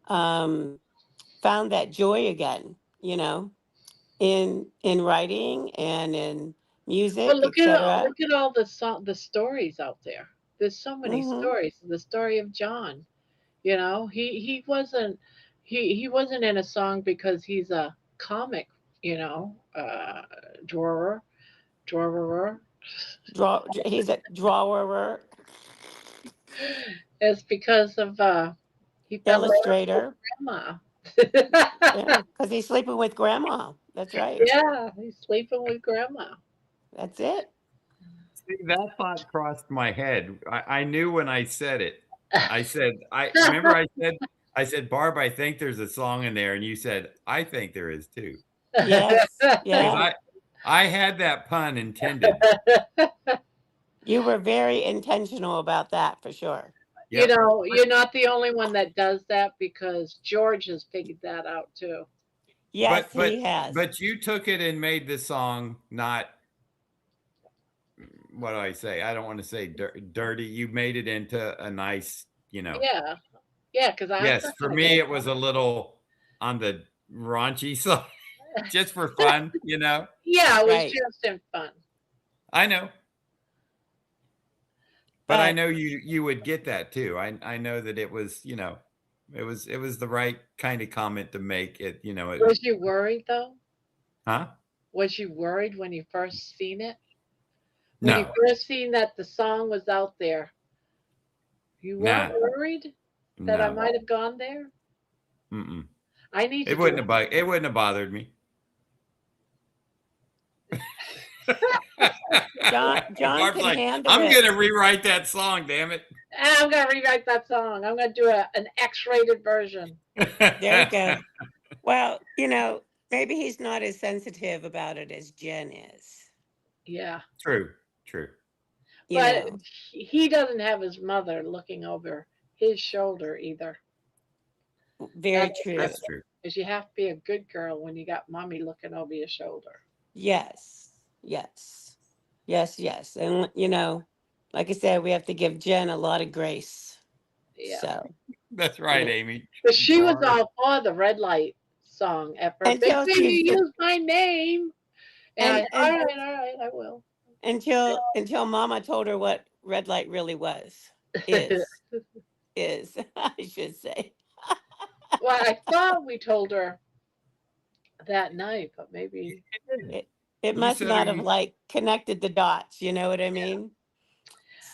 um found that joy again, in writing and in But music, look etc. at all the stories out there. There's so many Mm-hmm. stories. The story of John. He wasn't he wasn't in a song because he's a comic, drawer, drawer. He's a drawer, It's because of he fell in love with illustrator. grandma. Yeah, because he's sleeping with grandma. That's right. Yeah, he's sleeping with grandma. That's it. See, that thought crossed my head. I knew when I said it. I said, I remember I said, Barb, I think there's a song in there, and you said, I think there is too. Yes. Because Yeah. I had that pun intended. You were very intentional about that for sure. You Yep. know, you're not the only one that does that because George has figured that out too. Yes, he has. But you took it and made the song not, what do I say? I don't want to say dirty. You made it into a nice, Yeah, yeah, because I'm Yes, not for gonna me go. it was a little on the raunchy side, just for fun. Yeah, it was Right. just in fun. I know, but I But know you would get that too. I know that it was, it was the right kind of comment to make. Was you worried though? Huh? Was you worried when you first seen it? When you No, first seen that the song was out there, you weren't nah, worried that I no. might have gone there? Mm-mm. I need to It do wouldn't have bothered me. John Barb's can like, handle I'm it. gonna rewrite that song, damn it. I'm gonna rewrite that song. I'm gonna do an X-rated version. There you go. Well, maybe he's not as sensitive about it as Jen is. Yeah, True. You but know. he doesn't have his mother looking over his shoulder either. Very true. That's true. Because you have to be a good girl when you got mommy looking over your shoulder. Yes. Yes. Yes. And like I said, we have to give Jen a lot of grace. Yeah. So That's right, Amy. But she was Drawer. all for the red light song at first. Make until sure she you use my name. And I, and all right, I will. until Mama told her what red light really was. Is I should say. Well, I thought we told her that night, but maybe It You must said not have you, connected the dots, you know what I mean?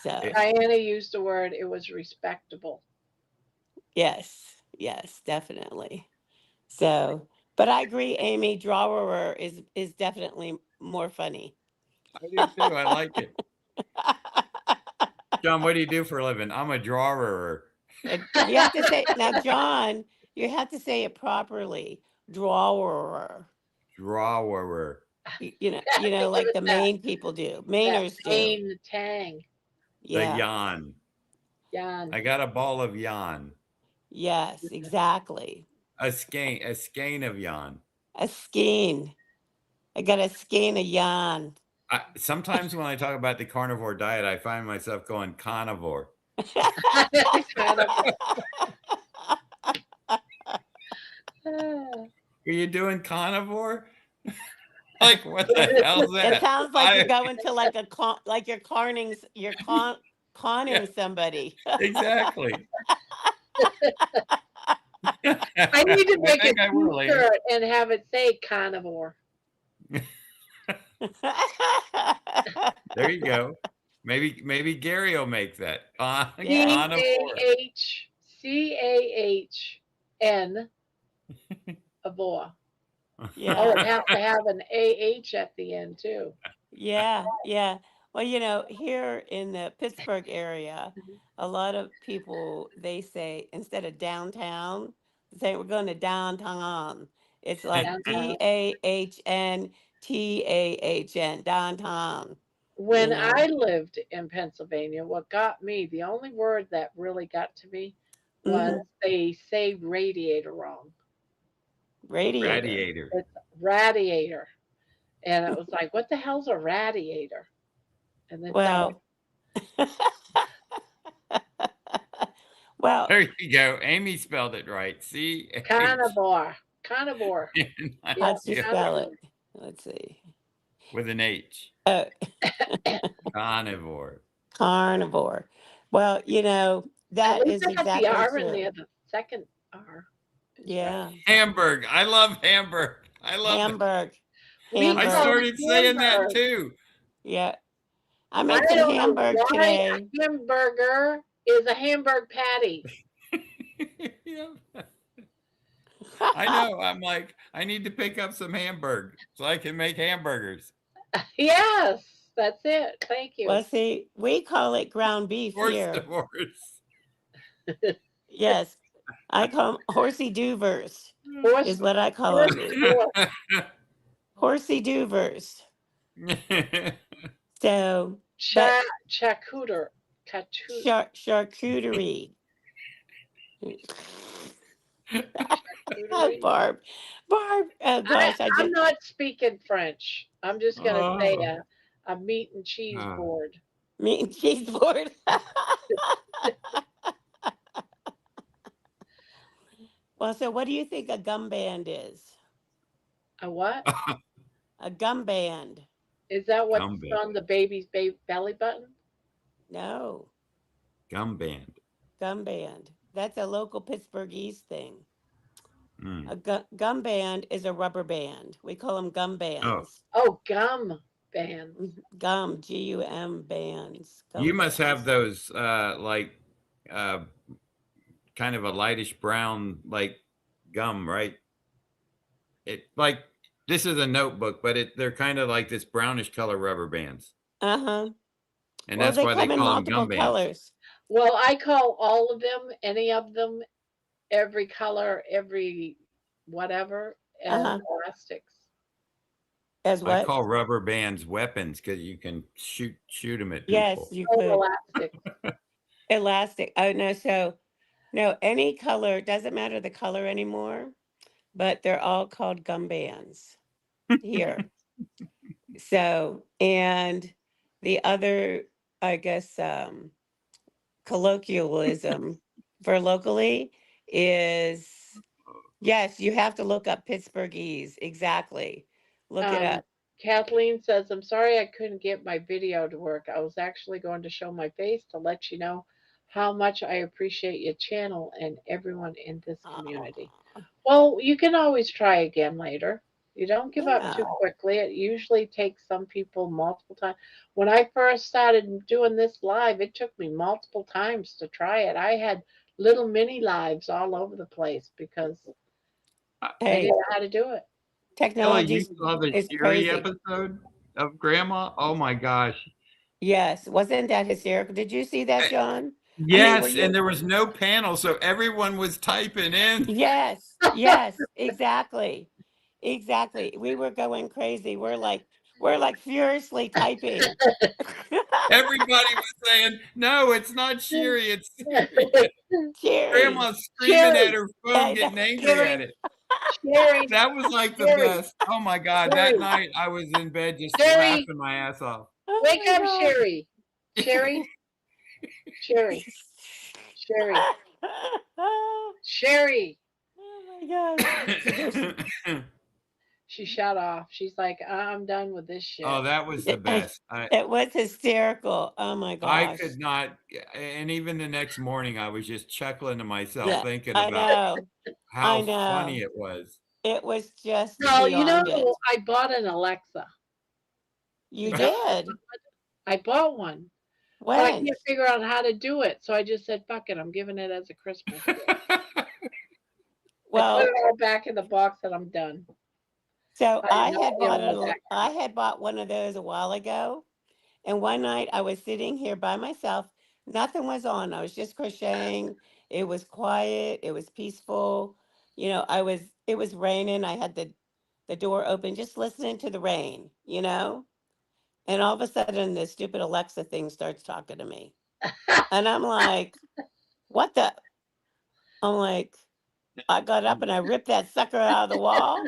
So Diana used the word it was respectable. yes, definitely. So but I agree, Amy, drawer is definitely more funny. I do too. I like it. John, what do you do for a living? I'm a drawer. You have to say now, John, you have to say it properly. Drawer. Drawer. Like the Give it Maine people do. that Mainers do. Maine tang. The Yeah. yawn. Jan. I got a ball of yawn. Yes, exactly. A skein of yawn. A skein. I got a skein of yarn. Sometimes when I talk about the carnivore diet, I find myself going carnivore. Kind of. Are you doing carnivore? Like what the hell's It that? sounds like you're going to like like you're conning somebody. Exactly. I need to make a think I will, Amy. t-shirt and have it say carnivore. There you go. Maybe Gary will make that. Yeah. Carnivore. CAHN avore. Yeah. Oh, it has to have an AH at the end too. Yeah. Well, here in the Pittsburgh area, a lot of people, they say instead of downtown, they say we're going to downtown. It's like Downtown. DAHNTAHN, downtown. When You know, I lived in Pennsylvania, what got me, the only word that really got to me was they say radiator wrong. radiator. Radiator. It's radiator. And it was like, what the hell's a radiator? And then Well, well, There you go. Amy spelled it right. See? carnivore. Carnivore. how'd you Yeah, spell it? Let's see. With an H. Oh, Carnivore. carnivore. Well, At that least is I got the exactly R in true. there, the second R. is Yeah. Hamburg. I love Hamburg. I love it. Hamburg. We I call Hamburg. started saying that Hamburg. too. Yeah. I I made some don't know Hamburg why today. a hamburger is a Hamburg patty. Yeah. I know. I'm like, I need to pick up some Hamburg so I can make hamburgers. Yes. That's it. Thank you. Well, see, we call it ground beef Horse here. divorce. Yes, I call them horsey doovers. Horse, Is what I call horse them. divorce. Horsey doovers. So, but Charcuterie. charcuterie. Charcuterie. Barb, oh gosh, I I'm just not speaking French. I'm just gonna say Oh. a meat and cheese Ah. board. meat and cheese board. Well, so what do you think a gum band is? A what? A gum band? Is that what's Gum band. on the baby's belly button? No, Gum band. gum band. That's a local Pittsburghese thing. Mm. A gum band is a rubber band. We call them gum bands. Oh, gum bands. Gum, Gum bands. You Gum must bands. have those kind of a lightish brown like gum, right? It like this is a notebook, but they're kind of like this brownish color rubber bands. Uh-huh. And Well, that's they why they come in call them multiple gum bands. colors. Well, I call all of them, any of them, every color, every whatever, as Uh-huh. elastics. As I what? call rubber bands weapons because you can shoot them at Yes, people. you Oh, could. elastic. Elastic. Oh no, so no, any color, doesn't matter the color anymore, but they're all called gum bands here. So, and the other, I guess, colloquialism for locally is yes, you have to look up Pittsburghese. Exactly. Look it up. Kathleen says, I'm sorry I couldn't get my video to work. I was actually going to show my face to let you know how much I appreciate your channel and everyone in this community. Aw, Well, you can always try again later. You don't give up too yeah. quickly. It usually takes some people multiple times. When I first started doing this live, it took me multiple times to try it. I had little mini lives all over the place because I Hey, didn't know how to do it. Kelly, you technology saw the is Sherry crazy. episode of Grandma? Oh my gosh. Yes, wasn't that hysterical? Did you see that, John? I mean, were Yes, and you? there was no panel, so everyone was typing in. Yes, yes, exactly. Exactly. We were going crazy. We're like furiously typing. Everybody was saying, "No, it's not Sherry, it's Sherry." Cherry. Grandma's screaming at Sherry, her phone, I know. getting angry Sherry, at it. Sherry, That was like the Sherry, best. Oh my God. That Sherry, night I was in bed just Sherry, laughing my ass off. Oh wake my up, God. Sherry. Sherry, Sherry, Sherry, Oh Sherry. my gosh. So there's She shut off. She's like, I'm done with this Oh, shit. that was the best. it was hysterical. Oh my I gosh. could not, and even the next morning, I was just chuckling to myself, Yeah, thinking I about know. I how funny know. it was. It was just No, beyond it. I bought an Alexa. You You know, did? I bought one, but I When? can't figure out how to do it. So I just said, fuck it. I'm giving it as a Christmas gift. I put Well, it all back in the box and I'm done. so I have no idea what I had bought one of those a while ago, and one night I was sitting here by myself. Nothing was on. I was just crocheting. It was quiet. It was peaceful. You know, it was raining. I had the door open, just listening to the rain, you know? And all of a sudden this stupid Alexa thing starts talking to me. And I'm like, what the? I'm like, I got up and I ripped that sucker out of the wall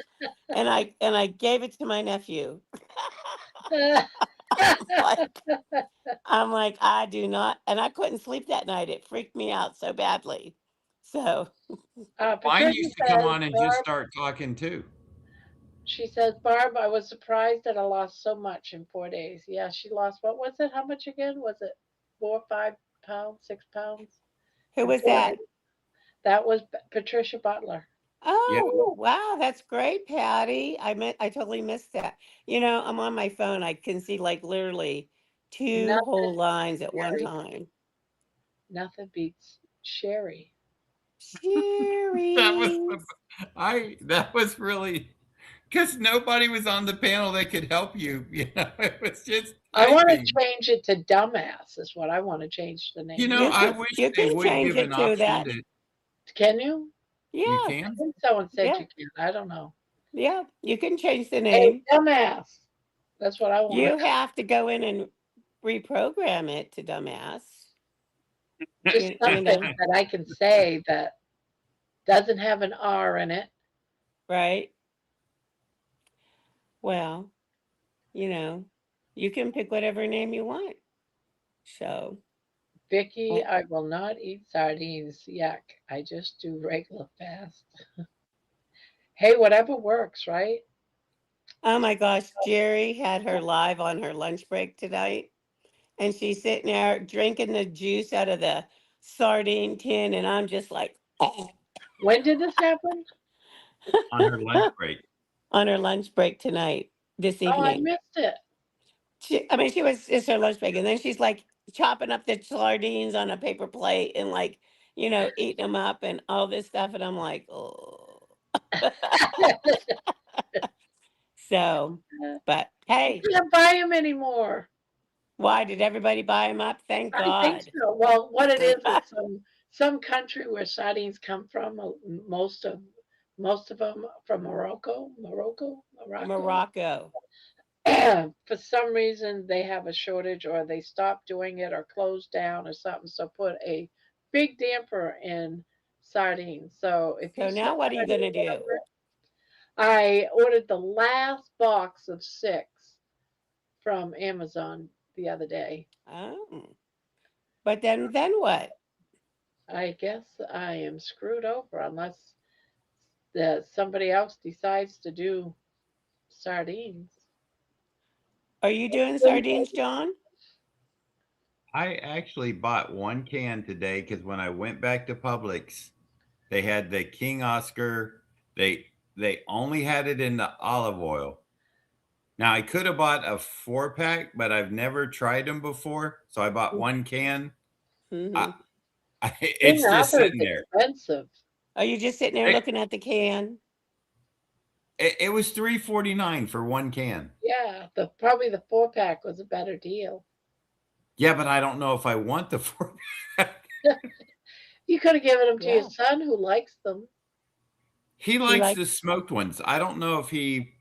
and I gave it to my nephew. Like, I'm like, I do not, and I couldn't sleep that night. It freaked me out so badly. So, Mine Patricia used to come says, on and just Barb, start talking too. she says, Barb, I was surprised that I lost so much in 4 days. Yeah, she lost, what was it? How much again? Was it 4 or 5 pounds, 6 pounds who in was 4 days? that? That was Patricia Butler. Yeah. Oh, wow, that's great, Patty. I totally missed that. You know, I'm on my phone. I can see like literally two Nothing whole lines at one Sherry. time. Nothing beats Sherry. That was Cheeries. that was really because nobody was on the panel that could help you. You know, it was just I want to typing. change it to dumbass. Is what I want to change the name. You know, I wish You they can would change give it an to option that. to. Can you? You Yeah, I can. think someone said yeah, you can. I don't know. yeah. You can change the Hey, name. dumbass. That's what I want. You have to go in and reprogram it to dumbass. Just You something know, that I can say that doesn't have an R in it. right? Well, you know, you can pick whatever name you want. So, Vicky, oh I will not eat sardines. Yuck. I just do regular fast. Hey, whatever works, right? oh my gosh, Jerry had her live on her lunch break tonight, and she's sitting there drinking the juice out of the sardine tin, and I'm just like, When did this happen? On her lunch break. on her lunch break tonight, this Oh, I evening. missed it. I mean, it's her lunch break, and then she's like chopping up the sardines on a paper plate and like, eating them up and all this stuff, and I'm like, oh. So, but You hey, can't buy them anymore. why did everybody buy them up? Thank I think God. so. Well, what it is some country where sardines come from. Most of them from Morocco. Morocco. For some reason, they have a shortage, or they stopped doing it, or closed down, or something. So put a big damper in sardines. So if you So still now what are want you any gonna do? longer, I ordered the last box of 6 from Amazon the other day. Oh, but then what? I guess I am screwed over unless somebody else decides to do sardines. Are you doing sardines, John? I actually bought 1 can today because when I went back to Publix, they had the King Oscar. They only had it in the olive oil. Now I could have bought a 4-pack, but I've never tried them before, so I bought 1 can. Mm-hmm. I, King it's just Arthur is sitting there. expensive. Are you just sitting there It, looking at the can? it was $3.49 for 1 can. Yeah, probably the 4-pack was a better deal. Yeah, but I don't know if I want the 4-pack. You could have given them to your Yeah. son who likes them. He likes like the smoked ones. I don't know if he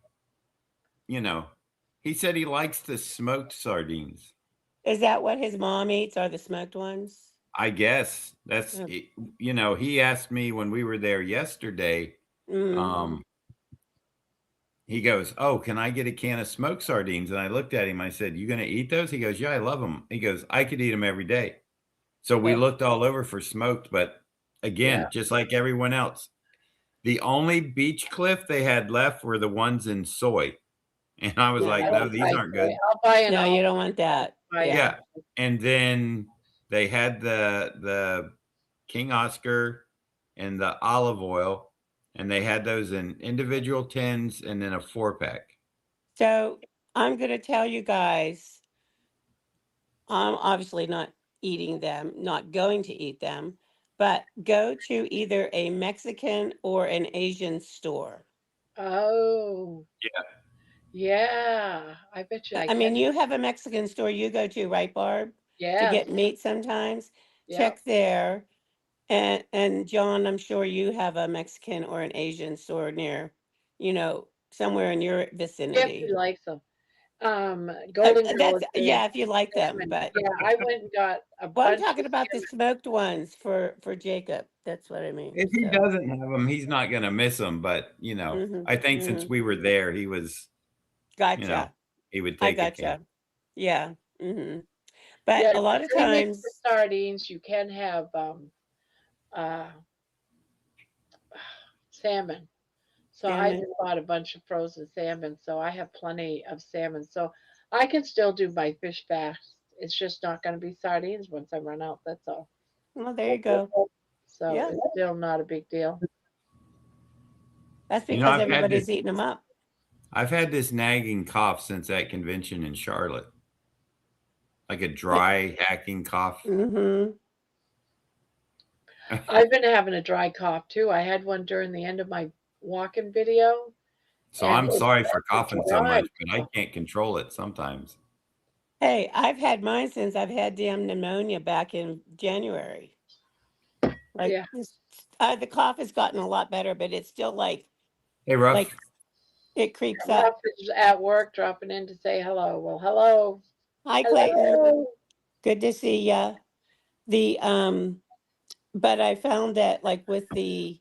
said he likes the smoked sardines. Is that what his mom eats? Are the smoked ones? I guess that's, Mm. he asked me when we were there yesterday, Mm. he goes, "Oh, can I get a can of smoked sardines?" And I looked at him. I said, "You going to eat those?" He goes, "Yeah, I love them." He goes, "I could eat them every day." So we Yeah, looked all over for smoked, but yeah. again, just like everyone else, the only beach cliff they had left were the ones in soy. And I was No, like, I "No, don't these buy aren't soy. good." I'll buy an no, you olive. don't want that. Buy Yeah. Yeah. And then they had the King Oscar and the olive oil, and they had those in individual tins and then a 4-pack. So I'm going to tell you guys, I'm obviously not eating them, not going to eat them, but go to either a Mexican or an Asian store. Oh, Yeah. yeah. I bet you I I mean, can. you have a Mexican store you go to, right, Barb, to Yes. get meat sometimes. Yep. Check there. And John, I'm sure you have a Mexican or an Asian store near, somewhere in your Jeffrey vicinity. likes them. Golden Girl That's, is big. yeah, if you like them, Salmon. but Yeah, I went and got a well, I'm bunch of talking about the salmon. smoked ones for Jacob. That's what I mean. If he So, doesn't have them, he's not going to miss them. But, hmm I think hmm since we were there, he was, gotcha. he would I take a can. gotcha. Yeah. But Yeah, a lot to of pre-mix the times, sardines, you can have uh, salmon. So I salmon. just bought a bunch of frozen salmon, so I have plenty of salmon. So I can still do my fish fast. It's just not going to be sardines once I run out. That's all. Well, there you go. So Yeah, it's still not a big deal. that's because everybody's eating them up. I've had this nagging cough since that convention in Charlotte, like a But, dry hacking cough. mm-hmm. I've been having a dry cough too. I had one during the end of my walking video, So And I'm sorry for coughing so dry. much, but I can't control it sometimes. Hey, I've had mine since I've had damn pneumonia back in January. Like Yeah. the cough has gotten a lot better, but it's still like Hey, Ruff. like it creeps Ruff up. is at work dropping in to say hello. Well, hello. Hi, Clayton. Hello. Good to see ya. The but I found that like with the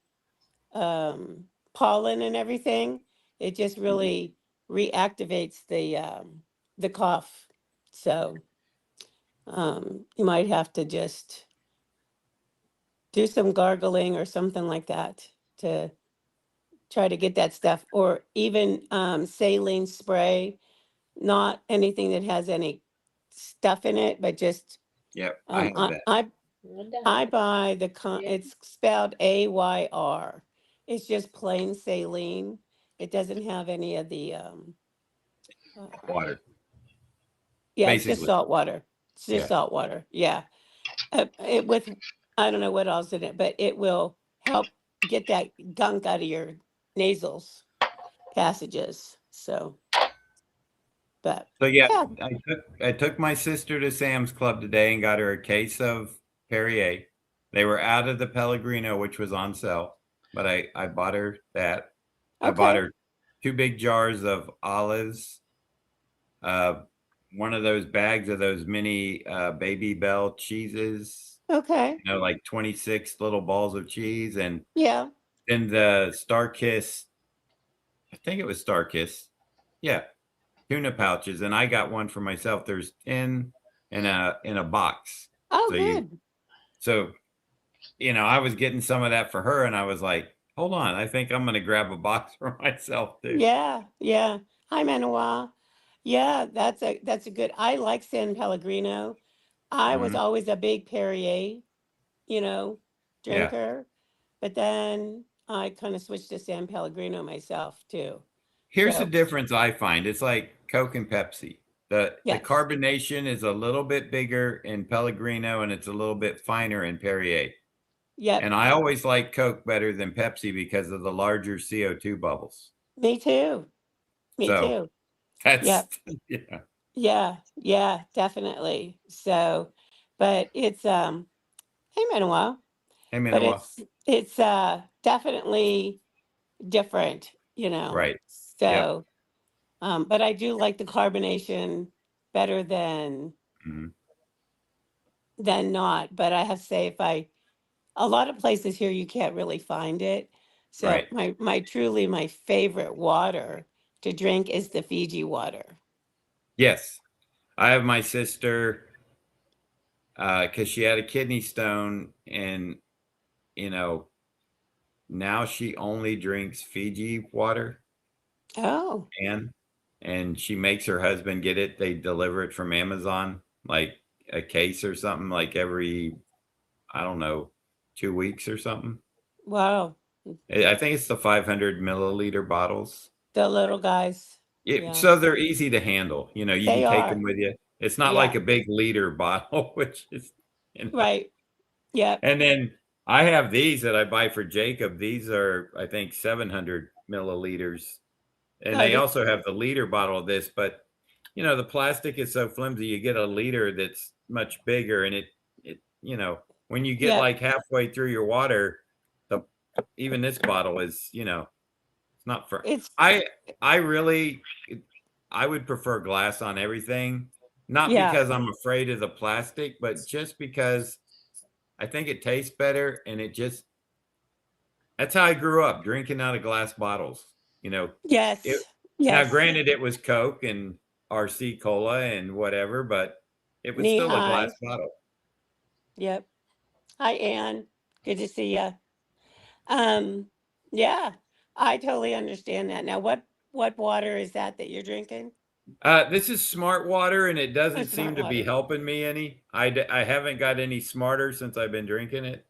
pollen and everything, it just really reactivates the cough. So you might have to just do some gargling or something like that to try to get that stuff, or even saline spray, not anything that has any stuff in it, but just Yep, I have I, that. I Linda, I buy Yeah. it's spelled AYR. It's just plain saline. It doesn't have any of the uh, Water, yeah, it's just basically. salt water. It's just Yeah. salt water. Yeah. It with I don't know what else in it, but it will help get that gunk out of your nasals passages. So, but So yeah, yeah. I took my sister to Sam's Club today and got her a case of Perrier. They were out of the Pellegrino, which was on sale, but I bought her that. I bought Okay. her 2 big jars of olives, uh, one of those bags of those mini Baby Bell cheeses, Okay. like 26 little balls of cheese, and Yeah. then the Star Kiss. I think it was Star Kiss. Yeah, tuna pouches, and I got one for myself. There's 10 in a box. Oh, So good. I was getting some of that for her, and I was like, hold on, I think I'm going to grab a box for myself too. Yeah. Yeah. Hi, Manawa. Yeah, that's a good. I like San Pellegrino. I was Mhm. always a big Perrier, Yeah. drinker, but then I kind of switched to San Pellegrino myself too. Here's the So, difference I find. It's like Coke and Pepsi. The yes. carbonation is a little bit bigger in Pellegrino, and it's a little bit finer in Perrier. Yep. And I always like Coke better than Pepsi because of the larger CO2 bubbles. Me too. Me So too. that's Yep. yeah. Yeah. Yeah, definitely. So, but it's hey Manuel, Hey, but Manawa. it's definitely different, Right. Yep. So, but I do like the carbonation better Mhm. than not. But I have to say, if I a lot of places here you can't really find it. So Right. my favorite water to drink is the Fiji water. Yes. I have my sister because she had a kidney stone, and you know now she only drinks Fiji water, Oh, and she makes her husband get it. They deliver it from Amazon, like a case or something, like every, I don't know, 2 weeks or something. wow. I think it's the 500 milliliter bottles. The little guys. Yeah, So they're easy to handle. You can they take them are. with you. It's not like Yeah, a big liter bottle, which is, right. Yep. and then I have these that I buy for Jacob. These are, I think, 700 milliliters. And Oh, they also have the liter bottle of this, but the plastic is so flimsy. You get a liter that's much bigger, and when you get yep. like halfway through your water, the even this bottle is, it's not for. It's I really, I would prefer glass on everything, not yeah, because I'm afraid of the plastic, but just because I think it tastes better, and that's how I grew up, drinking out of glass bottles. It yes, now yes. granted it was Coke and RC Cola and whatever, but it was Knee still a glass high. bottle. Yep. Hi, Ann. Good to see you. Um, yeah, I totally understand that. Now, what water is that you're drinking? This is smart water, and it Oh, doesn't seem smart to be water. helping me any. I haven't got any smarter since I've been drinking it.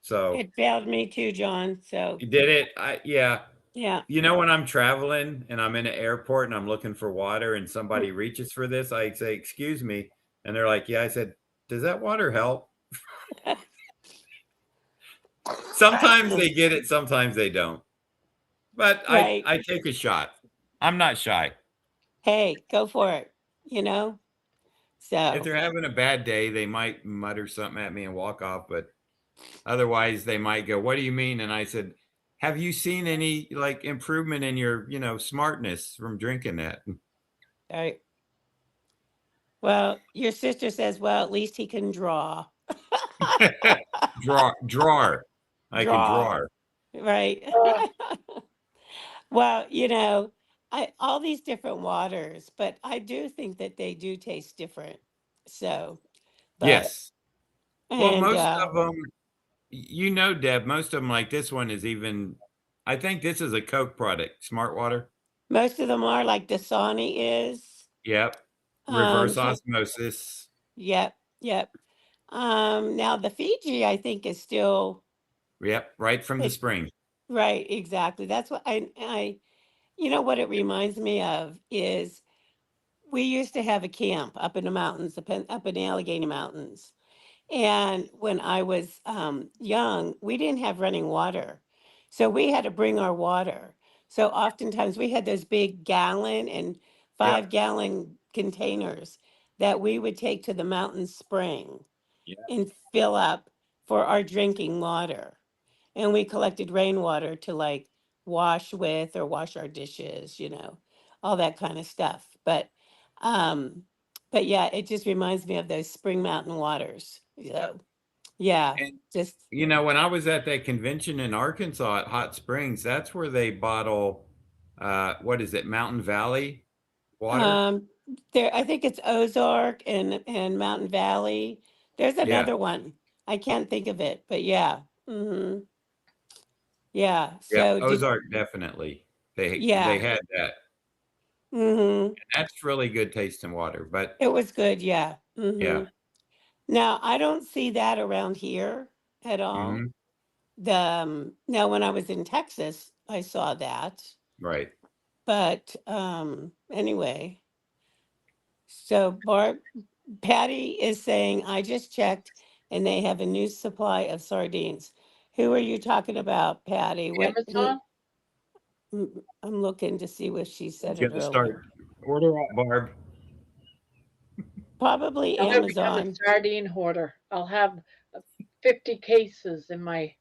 So It failed me too, John. So did it? Yeah. yeah. When I'm traveling and I'm in an airport and I'm looking for water and somebody reaches for this, I say, "Excuse me," and they're like, "Yeah." I said, "Does that water help?" Sometimes they get it, sometimes they don't. But Right. I take a shot. I'm not shy. Hey, go for it. You know? If So they're having a bad day, they might mutter something at me and walk off, but otherwise they might go, "What do you mean?" And I said, "Have you seen any like improvement in your, smartness from drinking that?" right. Well, your sister says, well, at least he can draw. Drawer. I can Draw. draw. Right. Well, all these different waters, but I do think that they do taste different. So, but Yes. Well, and most of them, Deb, most of them like this one is even, I think this is a Coke product, Smart Water. most of them are like Dasani is. Yep. Reverse So osmosis. yep, yep. Now the Fiji, I think, is still Yep. Right from the it. spring. Right, exactly. That's what you know what it reminds me of is we used to have a camp up in the mountains, up in the Allegheny Mountains. And when I was young, we didn't have running water. So we had to bring our water. So oftentimes we had those big gallon and Yep. 5-gallon containers that we would take to the mountain spring Yeah. and fill up for our drinking water. And we collected rainwater to like wash with or wash our dishes, all that kind of stuff. Um, but yeah, it just reminds me of those spring mountain waters. Yep. So yeah, And just when I was at that convention in Arkansas at Hot Springs, that's where they bottle what is it, Mountain Valley water? um there I think it's Ozark and Mountain Valley. There's Yeah. another one. I can't think of it, but yeah. Yeah. Yep. So did Ozark definitely. They yeah. had that. Mhm. That's really good tasting water. But It was good, yeah. yeah. Now, I don't see that around here at all. Hmm. Now when I was in Texas, I saw that. Right. But anyway, so Patty is saying, I just checked and they have a new supply of sardines. Who are you talking about, Patty? Amazon? I'm looking to see if she said it Gonna start earlier. order up, Barb. Probably I'm gonna become a Amazon. sardine hoarder. I'll have 50 cases in my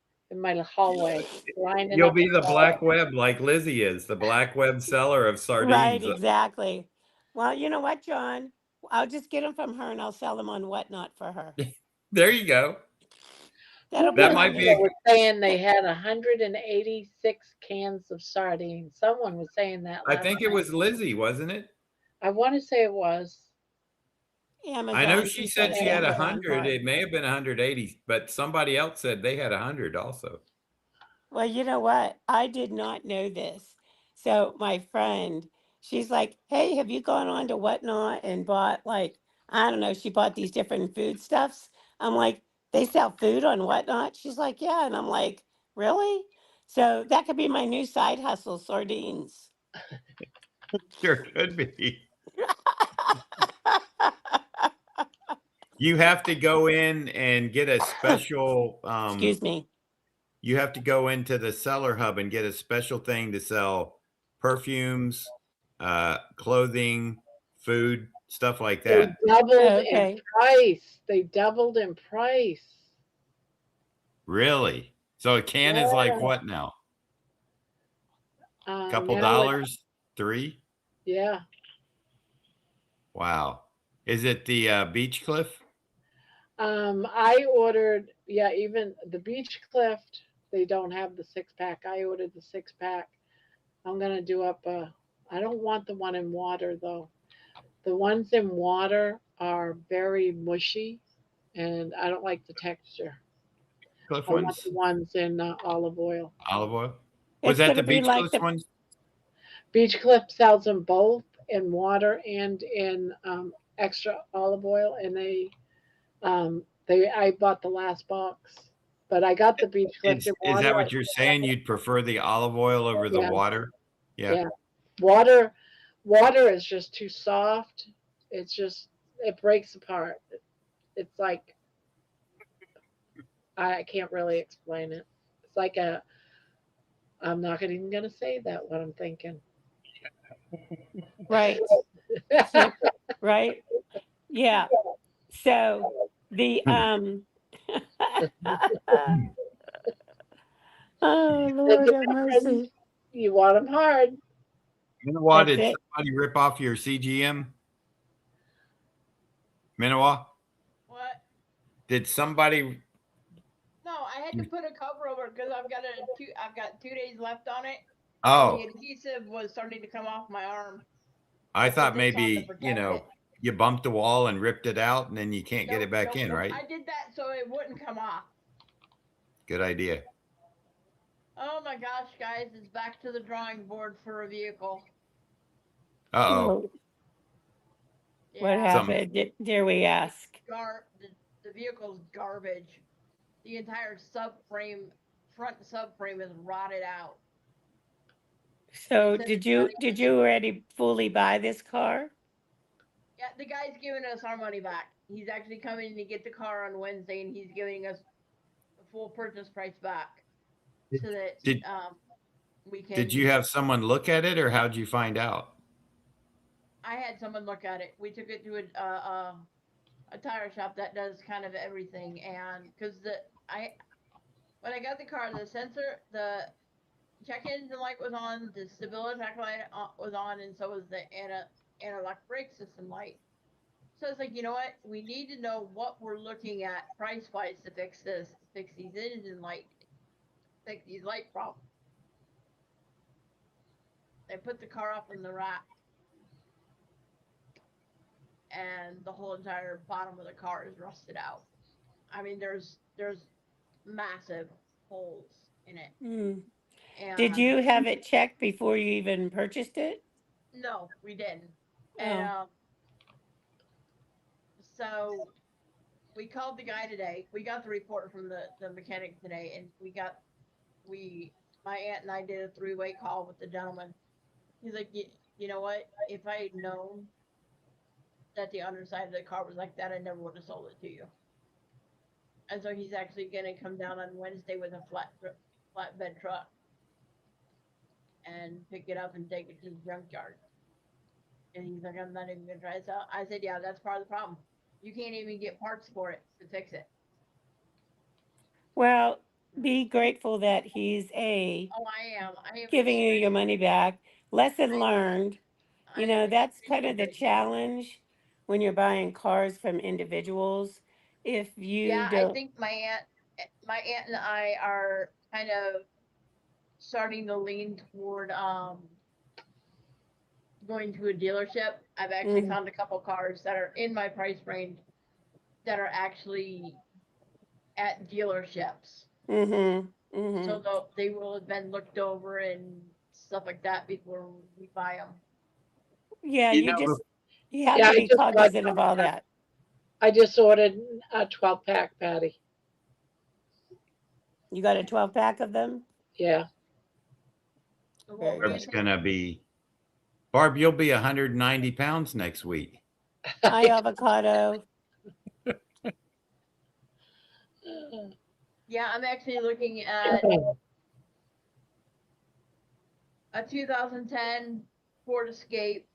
hallway, lining You'll up be the the wall. black web like Lizzie is, the black web seller of Right, sardines. exactly. Well, you know what, John? I'll just get them from her and I'll sell them on Whatnot for her. There you go. That'll Who be That was my might it be new. that a, was saying they had 186 cans of sardines? Someone was saying that I last think it night. was Lizzie, wasn't it? I want to say it was. I know Amazon. she She said said she had Amazon, 100. Barb. It may have been 180, but somebody else said they had 100 also. Well, you know what? I did not know this. So my friend, she's like, "Hey, have you gone on to Whatnot and bought like, I don't know, she bought these different foodstuffs?" I'm like, "They sell food on Whatnot?" She's like, "Yeah." And I'm like, "Really?" So that could be my new side hustle, sardines. Sure could be. You have to go in and get a special Excuse me. you have to go into the seller hub and get a special thing to sell perfumes, clothing, food, stuff like They that. doubled in Okay. price. They doubled in price. Really? So a can is like Yeah. what now? Couple Now it's dollars? 3? yeah. Wow. Is it the Beach Cliff? I ordered, yeah, even the Beach Cliff, they don't have the 6 pack. I ordered the 6 pack. I'm gonna do up I don't want the one in water though. The ones in water are very mushy and I don't like the texture. Cliff I want ones? the ones in olive oil. Olive oil? Was It's that going the to be Beach like Cliff the, ones? Beach Cliff sells them both in water and in extra olive oil, and I bought the last box, but I got the Beach Cliff in Is water. that what you're saying? You'd prefer the olive oil over the Yeah, water? Yeah. yeah. Water, water is just too soft. It's just it breaks apart. It's like I can't really explain it. It's like I'm not even going to say that, what I'm thinking. Right. So, right. Yeah. So the oh It Lord have depends. mercy. You want them hard. Minowa, That's did it. somebody rip off your CGM? Minowa, What? did somebody? No, I had to put a cover over because I've got 2 days left on it, and the Oh, adhesive was starting to come off my arm. I I put thought this on to maybe, protect it. you bumped the wall and ripped it out and then you can't get Nope, it back nope, in, nope. right? I did that so it wouldn't come off. Good idea. Oh my gosh, guys, it's back to the drawing board for a vehicle. Uh-oh. Oh, what Yeah, Something. happened? Dare we ask? the vehicle's garbage. The entire subframe, front subframe is rotted out. So Said did it's you running- did you already fully buy this car? Yeah, the guy's giving us our money back. He's actually coming to get the car on Wednesday, and he's giving us the full purchase price back, so that Did we can. did you have someone look at it or how'd you find out? I had someone look at it. We took it to a tire shop that does kind of everything, and because when I got the car, the check engine light was on, the stability track light was on, and so was the anti-lock brake system light. So it's like, you know what? We need to know what we're looking at price wise to fix these engine light, fix these light problems. They put the car up in the rack, and the whole entire bottom of the car is rusted out. I mean, there's massive holes in it. Mm. And Did you have it checked before you even purchased it? No, we didn't. And Oh. So we called the guy today. We got the report from the mechanic today, and my aunt and I did a 3-way call with the gentleman. He's like, you know what? If I had known that the underside of the car was like that, I never would have sold it to you. And so he's actually gonna come down on Wednesday with a flatbed truck and pick it up and take it to the junkyard. And he's like, I'm not even gonna try this out. I said, yeah, that's part of the problem. You can't even get parts for it to fix it. Well, be grateful that he's Oh, I am giving you your money back. Lesson learned. You know, that's kind of the grateful. challenge when you're buying cars from individuals. If you Yeah, I don't, think my aunt and I are kind of starting to lean toward going to a dealership. I've actually Mhm. found a couple cars that are in my price range that are actually at dealerships. Mm-hmm. So Mm-hmm. they will have been looked over and stuff like that before we buy them. Yeah, You you know, have Yeah, to be cognizant of all that. I just ordered a 12-pack, Patty. You got a 12-pack of them? Yeah. So Very what were you good. Barb's saying? gonna be Barb, you'll be 190 pounds next week. Hi, avocado. Yeah, I'm actually looking at a 2010 Ford Escape.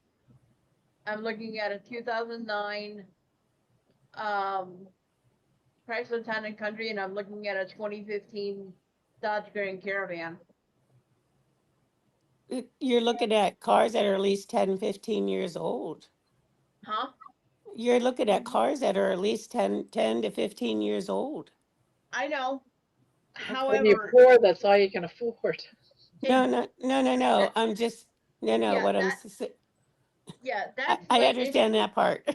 I'm looking at a 2009 Chrysler Town and Country, and I'm looking at a 2015 Dodge Grand Caravan. You're looking at cars that are at least 10, 15 years old. Huh? You're looking at cars that are at least 10 to 15 years old. I know. When you're However, poor, that's all you can afford. No. I'm just, no. Yeah, What I'm, that- yeah, that's I like understand that part.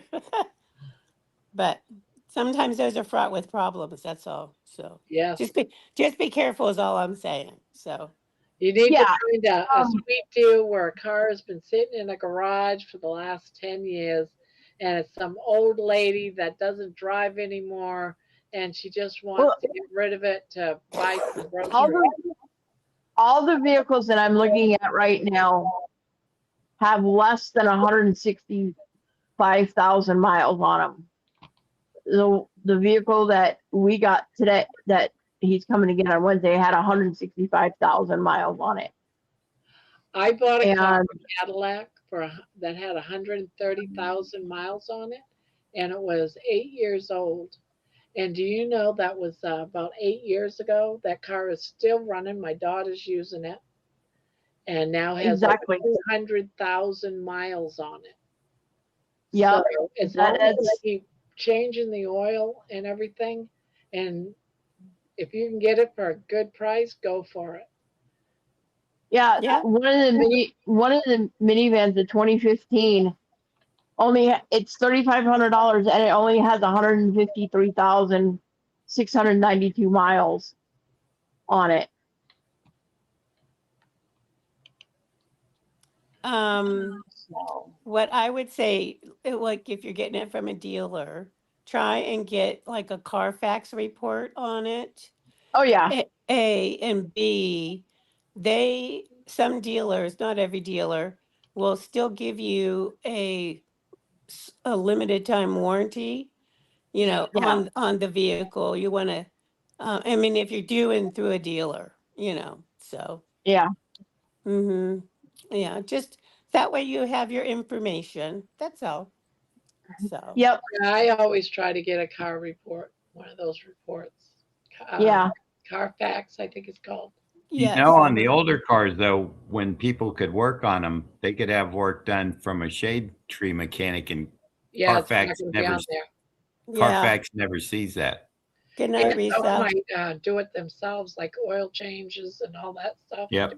But sometimes those are fraught with problems. That's all. So Yes. just be careful is all I'm saying. So You need Yeah, to find a sweet deal where a car has been sitting in a garage for the last 10 years and it's some old lady that doesn't drive anymore and she just wants Well- to get rid of it to buy some all groceries. all the vehicles that I'm looking at right now have less than 165,000 miles on them. The vehicle that we got today, that he's coming to get on Wednesday, had 165,000 miles on it. I bought a car, And a Cadillac, that had 130,000 miles on it, and it was 8 years old. And do you know that was about 8 years ago? That car is still running. My daughter's using it, and now has over exactly. 200,000 miles on it. Yep. So as long as I keep changing the oil and everything, and if you can get it for a good price, go for it. Yeah, Yeah. one of the minivans, the 2015, it's $3,500 and it only has 153,692 miles on it. What I would say, like if you're getting it from a dealer, try and get like a Carfax report on it. Oh yeah, A and B, some dealers, not every dealer, will still give you a limited time warranty, Yeah. on the vehicle. You want to, I mean, if you're doing through a dealer, so. yeah, Yeah, just that way you have your information. That's all. So. yep, I always try to get a car report, one of those reports. yeah, Carfax, I think it's called. Yes. On the older cars, though, when people could work on them, they could have work done from a shade tree mechanic, and Yeah, it's not Carfax going to be never on there. Yeah. Carfax never sees that. Good night, Yeah, some Risa. might do it themselves, like oil changes and all that stuff. Yep.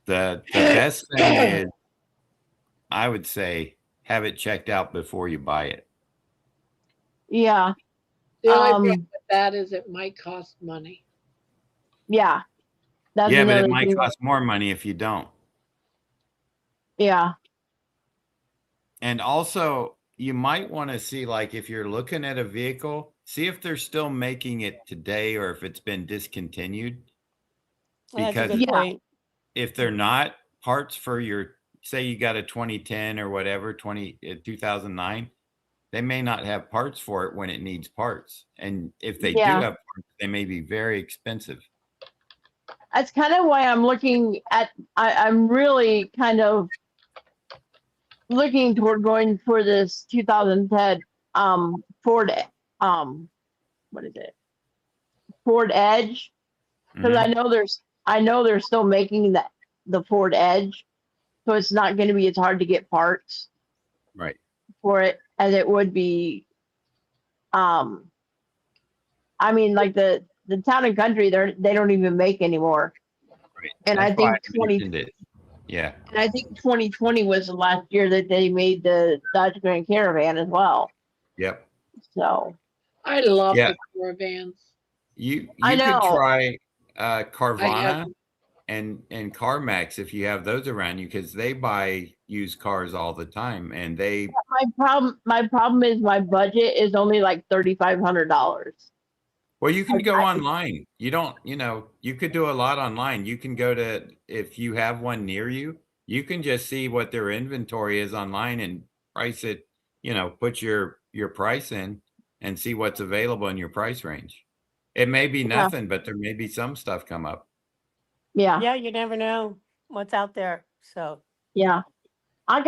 The best thing is, I would say, have it checked out before you buy it. yeah, The only problem with that is it might cost money. yeah. That's Yeah, but it another might thing. cost more money if you don't. Yeah, And also, you might want to see, like, if you're looking at a vehicle, see if they're still making it today or if it's been discontinued. That's a Because good point. if they're not, parts for your, say you got a 2010 or whatever, 2009, they may not have parts for it when it needs parts. And if they do Yeah. have parts, they may be very expensive. that's kind of why I'm looking at. I'm really kind of looking toward going for this 2010 Ford what is it? Ford Edge, because Mhm. I know they're still making the Ford Edge, so it's not going to be as hard to get parts Right. for it as it would be. I mean, like the Town and Country, they don't even make anymore. Right. And That's I why think I mentioned it. Yeah. and I think 2020 was the last year that they made the Dodge Grand Caravan as well. Yep. So I love Yeah. the Caravans. You I could know. try I have Carvana and CarMax if you have those around you, because they buy used cars all the time, and they my problem is my budget is only like $3,500. well, you can go online. You don't, you could do a lot online. You can go to, if you have one near you, you can just see what their inventory is online and price it, put your price in and see what's available in your price range. It may be nothing, but there may be some stuff come up. Yeah, Yeah, you never know what's out there. So. yeah. I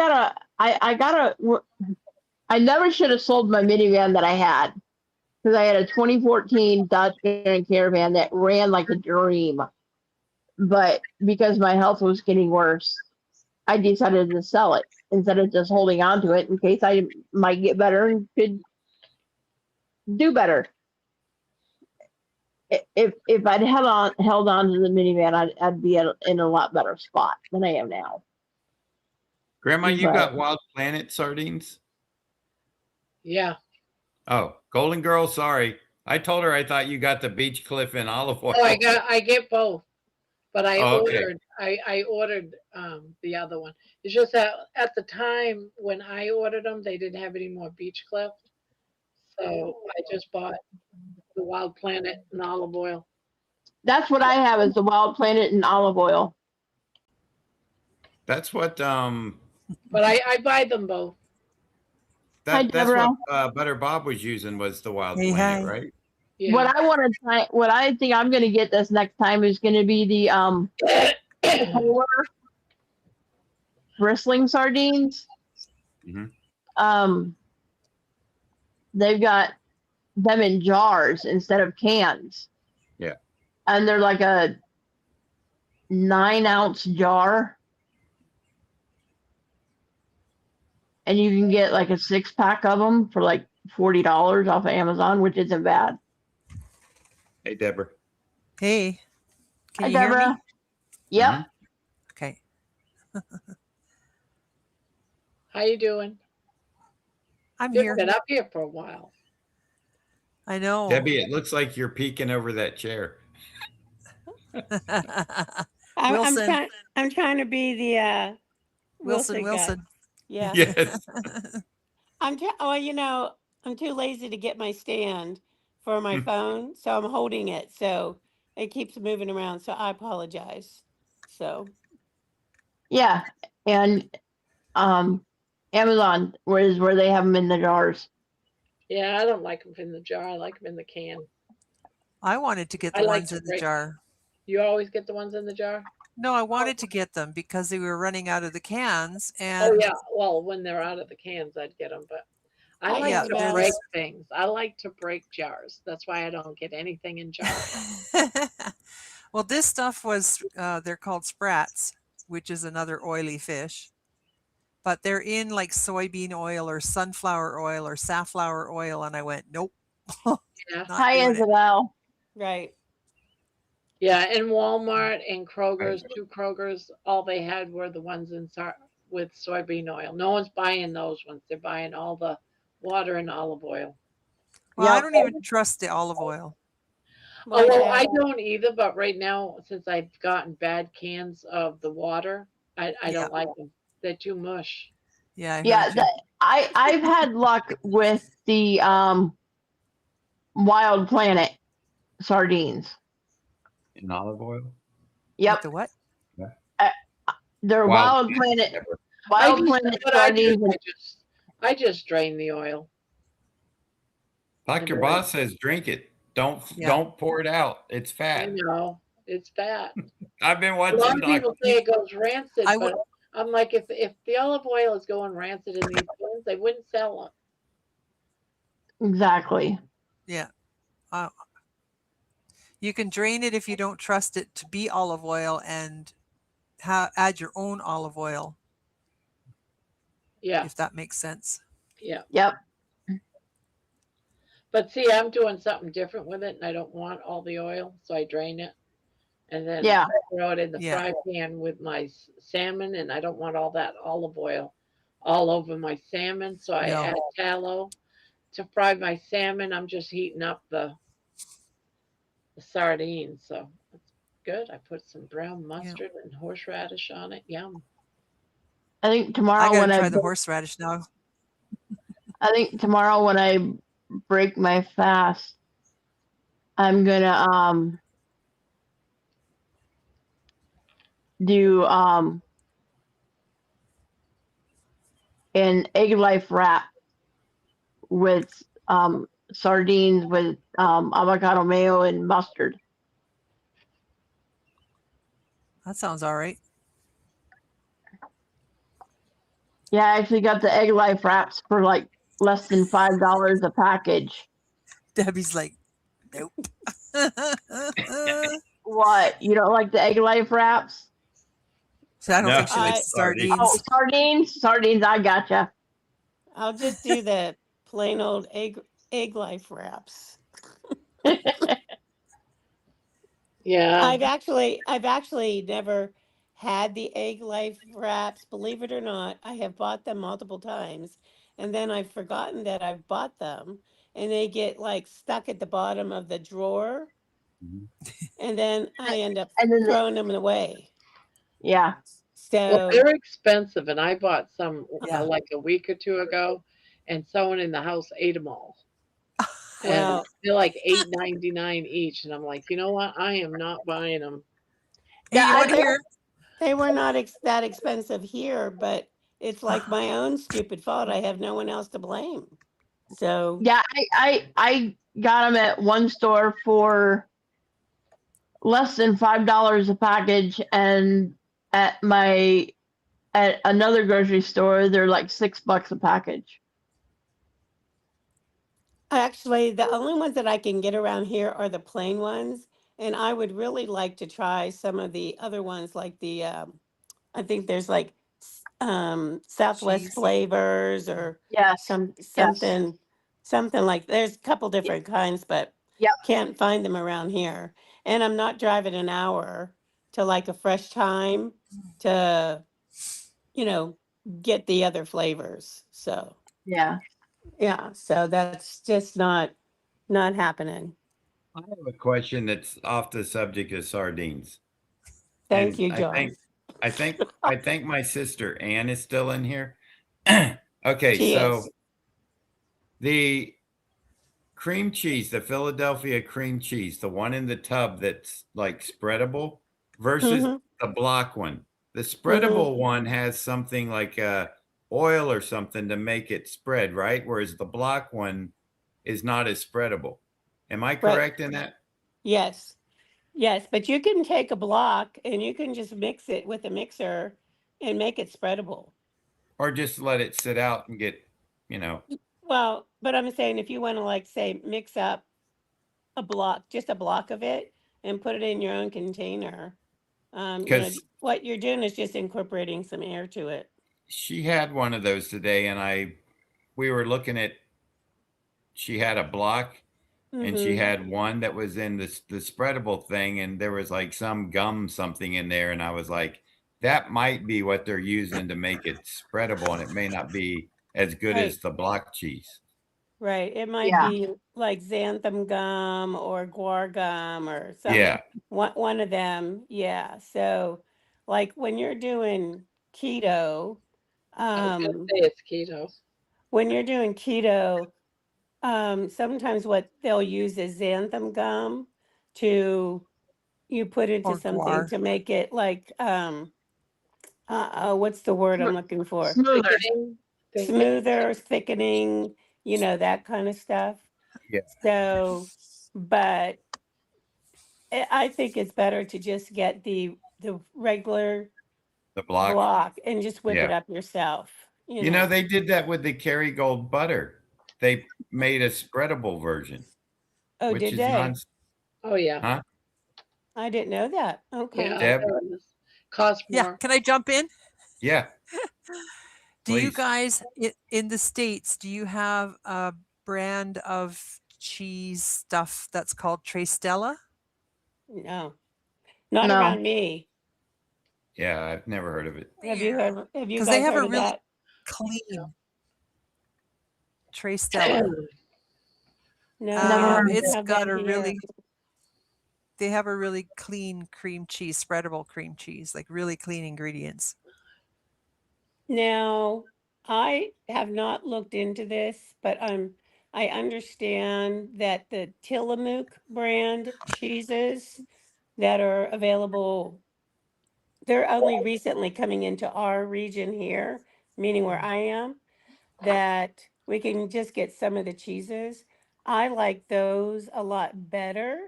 never should have sold my minivan that I had because I had a 2014 Dodge Grand Caravan that ran like a dream. But because my health was getting worse, I decided to sell it instead of just holding on to it in case I might get better and could do better. If I'd held on to the minivan, I'd be in a lot better spot than I am now. Grandma, you But- got Wild Planet sardines? Yeah. Oh, Golden Girl, sorry. I told her I thought you got the Beach Cliff and olive oil. Oh, I get both, but I okay. ordered the other one. It's just that at the time when I ordered them, they didn't have any more Beach Cliff, so I just bought the Wild Planet and olive oil. That's what I have is the Wild Planet and olive oil. That's what But I buy them both. Hi, that's Deborah. what Butter Bob was using, was the Wild Hey, Planet, hi. right? Yeah. What I want to try, what I think I'm going to get this next time is going to be the polar bristling sardines. Mhm. Um, they've got them in jars instead of cans. Yeah. And they're like a 9-ounce jar. And you can get like a 6-pack of them for like $40 off of Amazon, which isn't bad. Hey, Deborah. Hey, can Hi, you hear me? Deborah. Yep. Mhm. Okay. How you doing? I'm You've here. been up here for a while. I know. Debbie, it looks like you're peeking over that chair. Wilson. I'm trying to be the Wilson. guy. Yeah. Yes. I'm too lazy to get my stand for my phone, so I'm holding it. So it keeps moving around. So I apologize. So Yeah. And Amazon where they have them in the jars. Yeah, I don't like them in the jar. I like them in the can. I wanted to get I the like ones to in the break- jar. You always get the ones in the jar? No, I wanted to get them because they were running out of the cans, Oh and yeah. Well, when they're out of the cans, I'd get them. But I I like yeah, to there break was. things. I like to break jars. That's why I don't get anything in jars. Well, this stuff was they're called sprats, which is another oily fish, but they're in like soybean oil or sunflower oil or safflower oil, and I went, nope, Yeah. not Hi, doing it. Isabel. right. Yeah, in Walmart and Kroger's, 2 Kroger's, all they had were the ones with soybean oil. No one's buying those ones. They're buying all the water and olive oil. Well, I Yep. don't even trust the olive oil. Oh, well, I yeah. don't either, but right now, since I've gotten bad cans of the water, I Yeah. don't like them. They're too mush. Yeah, I heard Yeah, you. I've had luck with the Wild Planet sardines. In olive oil. With Yep. the what? They're Wild Planet Deborah. Wild Planet sardines. I just drain the oil. Dr. Boss says drink it. Don't pour it out. It's I fat. know it's fat. I've been A watching lot of people Dr. say it goes rancid, I but I'm like, if the olive oil is going rancid in these things, they wouldn't sell them. Exactly. Yeah. You can drain it if you don't trust it to be olive oil and add your own olive oil. Yeah. If that makes sense. Yeah. Yep. But see, I'm doing something different with it, and I don't want all the oil, so I drain it, and then Yeah. throw it in the Yeah. fry pan with my salmon, and I don't want all that olive oil all over my salmon, so I No. add tallow to fry my salmon. I'm just heating up the sardines, so it's good. I put some brown mustard and horseradish on it. Yum. I think I tomorrow gotta when try the horseradish now. I break my fast, I'm gonna do an egg life wrap with sardines with avocado mayo and mustard. That sounds all right. Yeah, I actually got the egg life wraps for like less than $5 a package. Debbie's like, nope. What? You don't like the egg life wraps? So I don't No. think she likes sardines. Oh, sardines! I gotcha. I'll just do the plain old egg life wraps. Yeah. I've actually never had the egg life wraps, believe it or not. I have bought them multiple times, and then I've forgotten that I've bought them, and they get like stuck at the bottom of the drawer, and then I end up And then throwing them away. yeah. Well, So they're expensive, and I bought some Yeah. like a week or 2 ago, and someone in the house ate them all. And well, they're like $8.99 each, and I'm like, you know what? I am not buying them. Hey, Yeah, you I want to think- hear? they were not that expensive here, but it's like my own stupid fault. I have no one else to blame. So Yeah, I got them at one store for less than $5 a package, and at another grocery store they're like $6 a package. actually, the only ones that I can get around here are the plain ones, and I would really like to try some of the other ones, like the I think there's like Southwest Cheese. flavors or Yes, yes, something like. There's a couple different kinds, but yep, can't find them around here. And I'm not driving an hour to like a Fresh Time to you know get the other flavors. So yeah. yeah, so that's just not happening. I have a question that's off the subject of sardines. Thank And you, John. I think my sister Ann is still in here. Okay, She so is. the cream cheese, the Philadelphia cream cheese, the one in the tub that's like spreadable versus Mm-hmm. the block one. The Mm-hmm. spreadable one has something like oil or something to make it spread, right? Whereas the block one is not as spreadable. Am I Right. correct in that? Yes. Yes, but you can take a block and you can just mix it with a mixer and make it spreadable. Or just let it sit out and get, you know, Well, but I'm saying if you want to like say mix up a block, just a block of it and put it in your own container, because what you're doing is just incorporating some air to it. she had one of those today and we were looking at, she had a block and she Mm-hmm. had one that was in the spreadable thing and there was like some gum something in there and I was like, that might be what they're using to make it spreadable and it may not be as good Right. as the block cheese. Right. It might Yeah. be like xanthan gum or guar gum or some Yeah, one of them. Yeah. So like when you're doing keto, I was gonna um, say it's keto. when you're doing keto, sometimes what they'll use is xanthan gum to you put into Or something guar. to make it like what's the word I'm looking for? Smoother. Thickening, thinking. Smoother, thickening, that kind of stuff. yeah, So, but I think it's better to just get the regular the block. block and just whip it Yeah. up yourself. You know, they did that with the Kerrygold butter. They made a spreadable version, Oh, which did is non, they? Oh yeah, huh? I didn't know that. Okay. yeah. Deb? There it is. Cost Yeah, more. can I jump in? Yeah, Do you please. guys in the States, do you have a brand of cheese stuff that's called Trestella? No, not No. around me. Yeah, I've never heard of it. Have you Because they guys have heard a of really that? clean Trestella. Never No, heard we of don't It's it. have got that a here. really they have a really clean cream cheese, spreadable cream cheese, like really clean ingredients. Now, I have not looked into this, but I understand that the Tillamook brand cheeses that are available, they're only recently coming into our region here, meaning where I am, that we can just get some of the cheeses. I like those a lot better.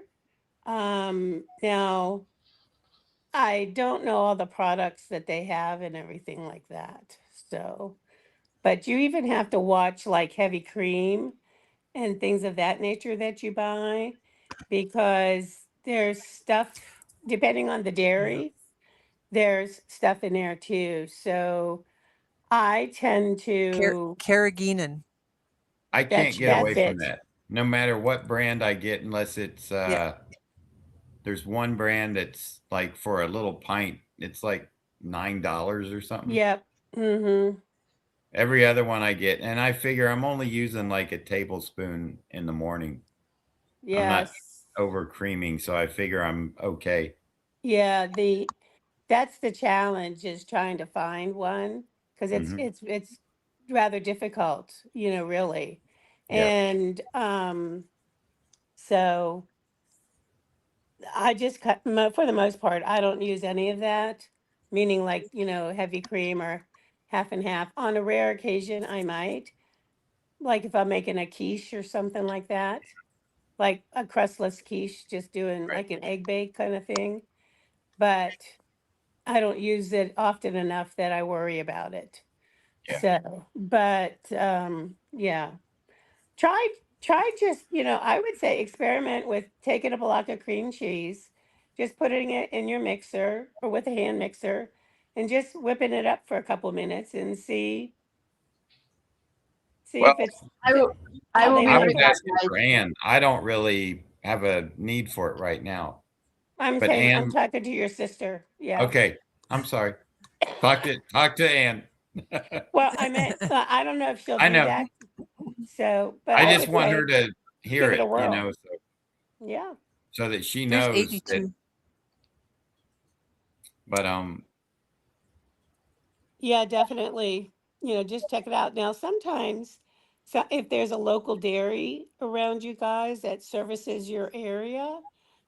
Now I don't know all the products that they have and everything like that. So, but you even have to watch like heavy cream and things of that nature that you buy because there's stuff, depending on the Yeah. dairy, there's stuff in there too. So I tend to, Carrageenan. I can't get that's away from it. that. No matter what brand I get, unless it's Yeah. there's one brand that's like for a little pint, it's like $9 or something. Yep. Mm-hmm. Every other one I get, and I figure I'm only using like a tablespoon in the morning. I'm not Yes. over creaming, so I figure I'm okay. Yeah. That's the challenge is trying to find one because it's Hmm. it's it's rather difficult, really. Yeah. And so I just cut for the most part, I don't use any of that, meaning like, heavy cream or half and half. On a rare occasion, I might, like if I'm making a quiche or something like that, like a crustless quiche, just doing Right. like an egg bake kind of thing. But I don't use it often enough that I worry about it. Yeah. So, but yeah, try just, I would say experiment with taking a block of cream cheese, just putting it in your mixer or with a hand mixer and just whipping it up for a couple minutes and see Well, if it's I will, I how will they be I right was like it. back, asking guys. for Ann. I don't really have a need for it right now. I'm But saying I'm Ann, talking to your sister. Yeah. okay. I'm sorry. Talk to Ann. Well, I meant I don't know if she'll I do know. that. So, but I I just would want her say to hear give it a it, whirl. so, Yeah. so that she There's knows that. 82. But Yeah, definitely. Just check it out. Now, sometimes, so if there's a local dairy around you guys that services your area,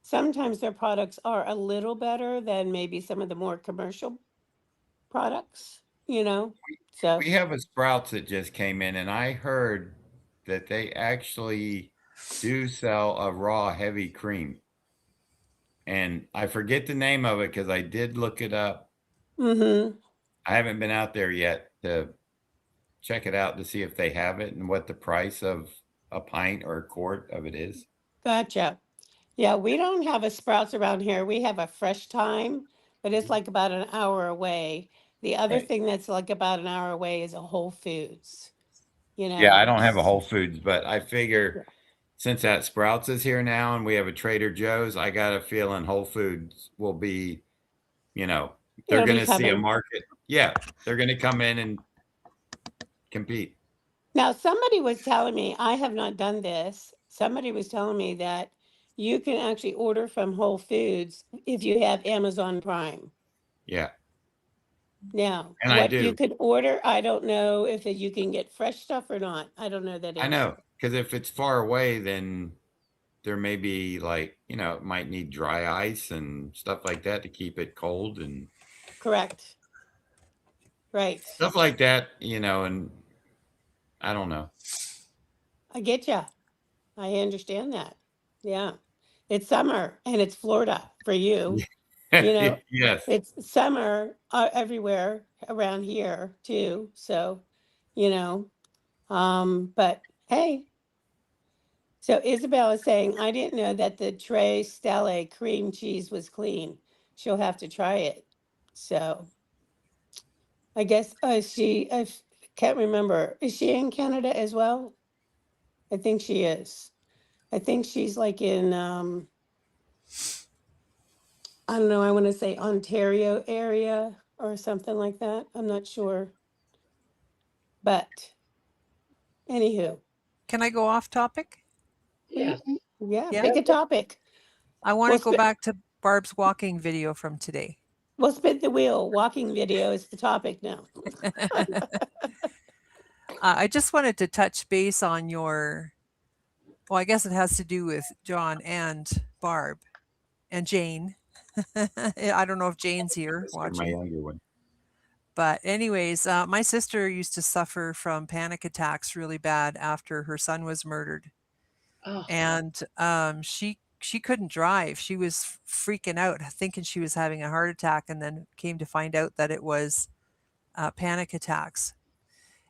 sometimes their products are a little better than maybe some of the more commercial products, So, we have a Sprouts that just came in, and I heard that they actually do sell a raw heavy cream. And I forget the name of it because I did look it up. mm-hmm. I haven't been out there yet to check it out to see if they have it and what the price of a pint or a quart of it is. Gotcha. Yeah, we don't have a Sprouts around here. We have a Fresh Time, but it's like about an hour away. The other Right. thing that's like about an hour away is a Whole Foods, you Yeah, I know. don't have a Whole Foods, but I figure Yeah. since that Sprouts is here now and we have a Trader Joe's, I got a feeling Whole Foods will be, you know, they're It'll going be to see a coming. market. Yeah, they're going to come in and compete. Now, somebody was telling me, I have not done this. Somebody was telling me that you can actually order from Whole Foods if you have Amazon Prime. Yeah, Now, and I what you do. could order, I don't know if you can get fresh stuff or not. I don't know that I know answer. because if it's far away, then there may be like, it might need dry ice and stuff like that to keep it cold and Correct. Right. stuff like that, and I don't know. I get you. I understand that. Yeah. It's summer and it's Florida for you. You know, Yes. it's summer everywhere around here too. So, but hey, so Isabel is saying, I didn't know that the Tre Stelle cream cheese was clean. She'll have to try it. So I guess I can't remember. Is she in Canada as well? I think she is. I think she's like in I don't know, I want to say Ontario area or something like that. I'm not sure. But anywho, Can I go off topic? Yes. yeah, Yeah. pick a topic. I want We'll to go spin, back to Barb's walking video from today. we'll spin the wheel. Walking video is the topic now. I just wanted to touch base on well, I guess it has to do with John and Barb and Jane. I don't know if Jane's here This is my watching. younger one. But anyways, my sister used to suffer from panic attacks really bad after her son was murdered. Oh, And she couldn't drive. She was freaking out, thinking she was having a heart attack, and then came to find out that it was panic attacks.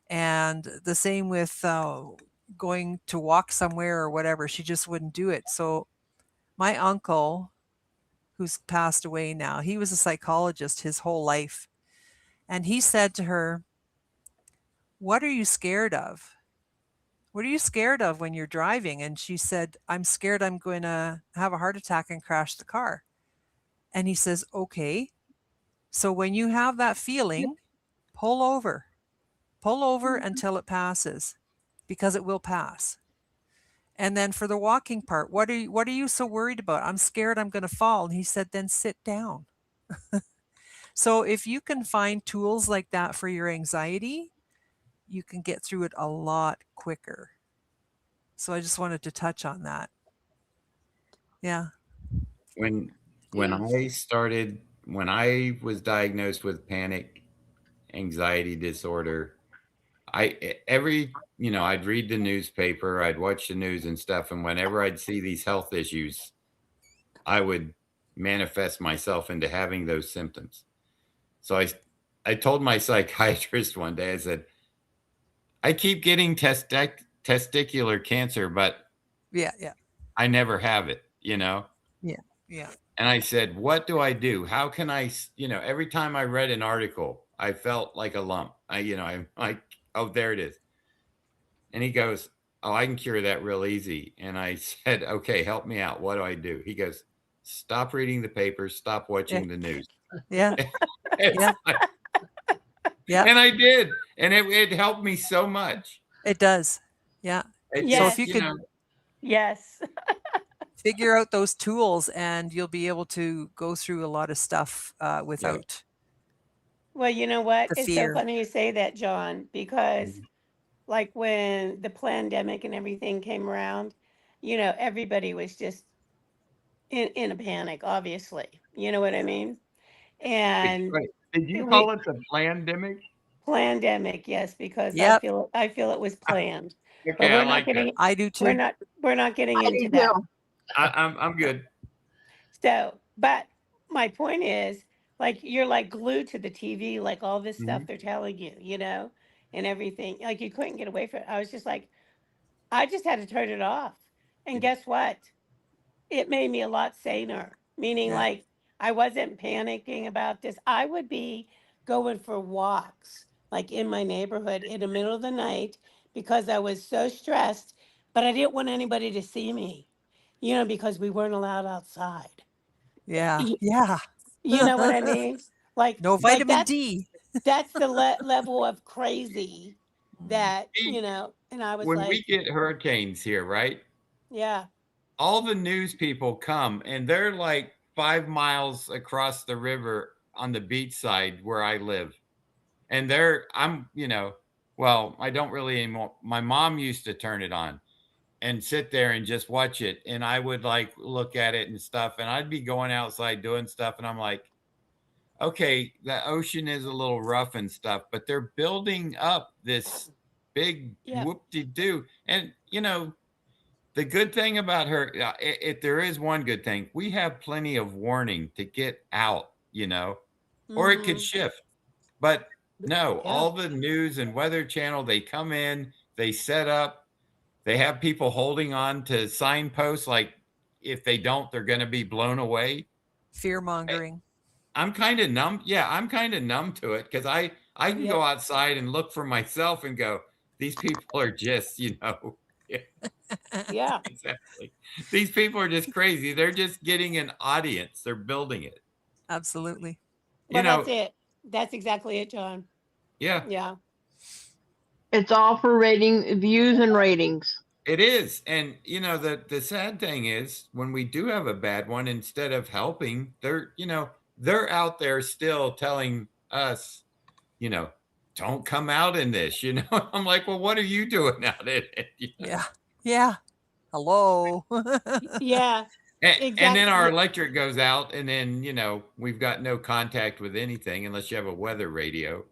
And the same with going to walk somewhere or whatever. She just wouldn't do it. So my uncle, who's passed away now, he was a psychologist his whole life. And he said to her, "What are you scared of? What are you scared of when you're driving?" And she said, "I'm scared I'm going to have a heart attack and crash the car." And he says, "Okay. So when you have that feeling, pull over. Pull over until it passes, because it will pass." And then for the walking part, what are you so worried about? "I'm scared I'm going to fall." And he said, "Then sit down." So if you can find tools like that for your anxiety, you can get through it a lot quicker. So I just wanted to touch on that. Yeah. When yes. when I was diagnosed with panic anxiety disorder, I'd read the newspaper, I'd watch the news and stuff, and whenever I'd see these health issues, I would manifest myself into having those symptoms. So I told my psychiatrist one day, I said, I keep getting testicular cancer, but Yeah. I never have it, Yeah. Yeah. And I said, what do I do? How can I, every time I read an article, I felt like a lump. I'm like, oh, there it is. And he goes, oh, I can cure that real easy. And I said, okay, help me out. What do I do? He goes, stop reading the papers, stop watching the news. Yeah. Yeah. Yeah. And I did. And it helped me so much. It does. Yeah. So if you could Yes. figure out those tools, and you'll be able to go through a lot of stuff without Well, you know what? the It's so fear. funny you say that, John, because like when the pandemic and everything came around, everybody was just in a panic, obviously. You know what I mean? And Wait, did you we call it the pandemic? pandemic, yes, because Yep. I feel it was planned. But Okay, I we're not like that. getting I do too. we're not getting I into do that. too. I'm good. So, but my point is, like, you're like glued to the TV, like all this stuff they're telling you, and everything. Like, you couldn't get away from it. I was just like, I just had to turn it off. And Yeah. guess what? It made me a lot saner, meaning Yeah. like I wasn't panicking about this. I would be going for walks, like in my neighborhood in the middle of the night because I was so stressed, but I didn't want anybody to see me, because we weren't allowed outside. Yeah. Y- Yeah. You know what I mean? Like, No like vitamin D. that's the level of crazy that, See, and I was when we like, get hurricanes here, right? yeah, All the news people come and they're like 5 miles across the river on the beach side where I live. And well, I don't really anymore. My mom used to turn it on and sit there and just watch it. And I would like look at it and stuff. And I'd be going outside doing stuff. And I'm like, okay, the ocean is a little rough and stuff, but they're building up this big yeah, whoop-de-doo. And, the good thing about her, if there is one good thing, we have plenty of warning to get out, or it could mm-hmm, shift. But no, yeah, all the news and weather channel, they come in, they set up, they have people holding on to signposts like if they don't, they're going to be blown away. Fear mongering. I'm kind of numb. Yeah, I'm kind of numb to it because I can yeah, go outside and look for myself and go, these people are just, yeah, yeah. exactly. These people are just crazy. They're just getting an audience. They're building it. Absolutely. You Well, that's know, it. That's exactly it, John. yeah, Yeah. It's all for views and ratings. it is. And the sad thing is when we do have a bad one, instead of helping, they're out there still telling us, don't come out in this, I'm like, well, what are you doing out in it? Yeah. Yeah. Hello. Yeah. And then Exactly. our electric goes out, and then we've got no contact with anything unless you have a weather radio.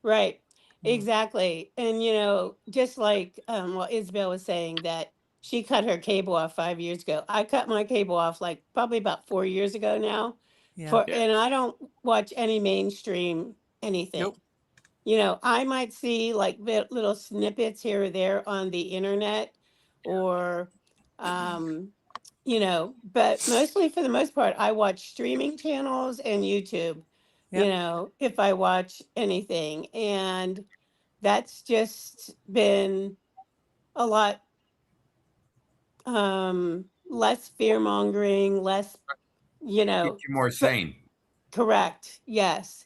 Right. Exactly. And just like what Isabel was saying that she cut her cable off 5 years ago. I cut my cable off like probably about 4 years ago now. Yeah. Yeah. And I don't watch any mainstream anything. Nope. I might see like little snippets here or there on the internet or but mostly for the most part, I watch streaming channels and YouTube, Yep. if I watch anything. And that's just been a lot less fear mongering, less, Keeps you more sane. correct. Yes.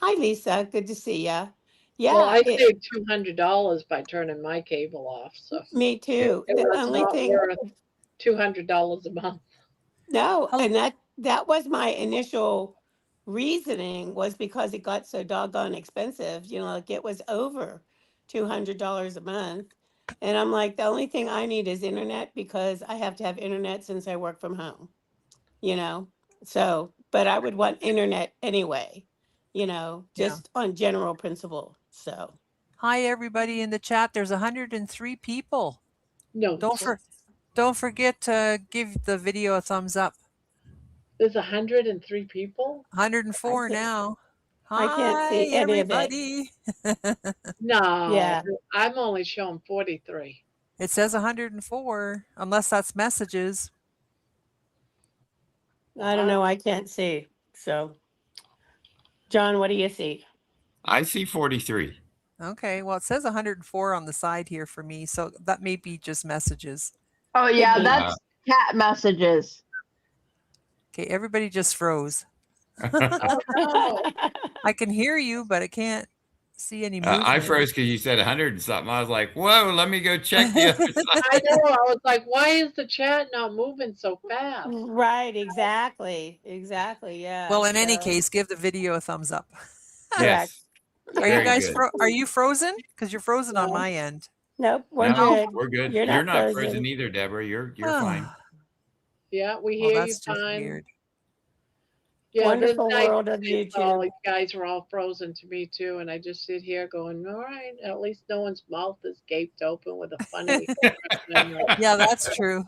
Hi, Lisa. Good to see ya. Well, Yeah, I saved $200 by turning my cable off, so me too. it The was only not thing, worth $200 a month. no, Hel- and that was my initial reasoning was because it got so doggone expensive. Like it was over $200 a month. And I'm like, the only thing I need is internet because I have to have internet since I work from home, you know? So, but I would want internet anyway, Yeah. just on general principle. So, Hi, everybody in the chat. There's 103 people. No, Don't forget to give the video a thumbs up. there's 103 people. 104 can't- now. I can't Hi, see any of it. everybody. No, Yeah. I'm only showing 43. It says 104, unless that's messages. I don't know. I can't see. So, John, what do you see? I see 43. Okay, well, it says 104 on the side here for me, so that may be just messages. Oh yeah, be. that's cat messages. Okay, everybody just froze. Oh no. I can hear you, but I can't see any movement. I froze because you said 100 and something. I was like, whoa, let me go check the other side. I know. I was like, why is the chat not moving so fast? Right, exactly. Exactly. Yeah. Well, in any so- case, give the video a thumbs up. Correct. Are you Very guys good. are you frozen? Because you're frozen on No. my end. Nope, we're No, good. we're good. You're You're not not frozen. frozen either, Deborah. You're fine. Yeah, we Well, hear you that's just fine. weird. Yeah, this Wonderful night, world of all YouTube. you guys are all frozen to me too, and I just sit here going, all right, at least no one's mouth is gaped open with a funny expression. Yeah, that's true.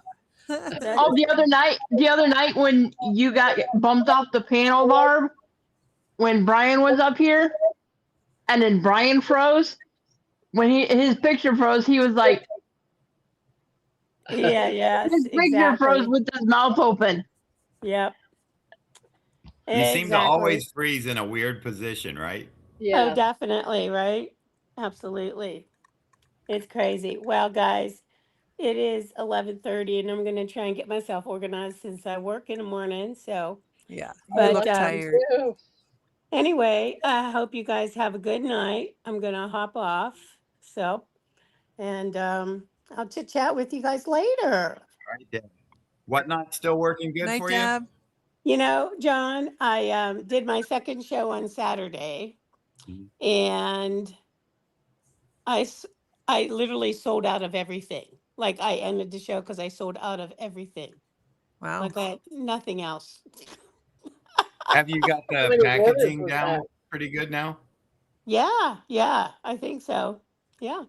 Oh, the other night when you got bumped off the panel, Barb, when Brian was up here, and then Brian froze. When his picture froze, he was like, Yeah, yes, his picture exactly. froze with his mouth open. Yep. You seem to Exactly. always freeze in a weird position, right? Yeah. Oh, definitely, right? Absolutely. It's crazy. Well, guys, it is 11:30 and I'm going to try and get myself organized since I work in the morning. So, Yeah, you But, look tired. Ew. anyway, I hope you guys have a good night. I'm going to hop off. So, and I'll chit chat with you guys later. All right, Deb. Whatnot still working good Night, for you? Deb. You know, John, I did my second show on Saturday, Mhm. and I literally sold out of everything. Like I ended the show because I sold out of everything. Wow. Like I had nothing else. Have you got How the many packaging orders was down that? pretty good now? Yeah, I think so. Yeah.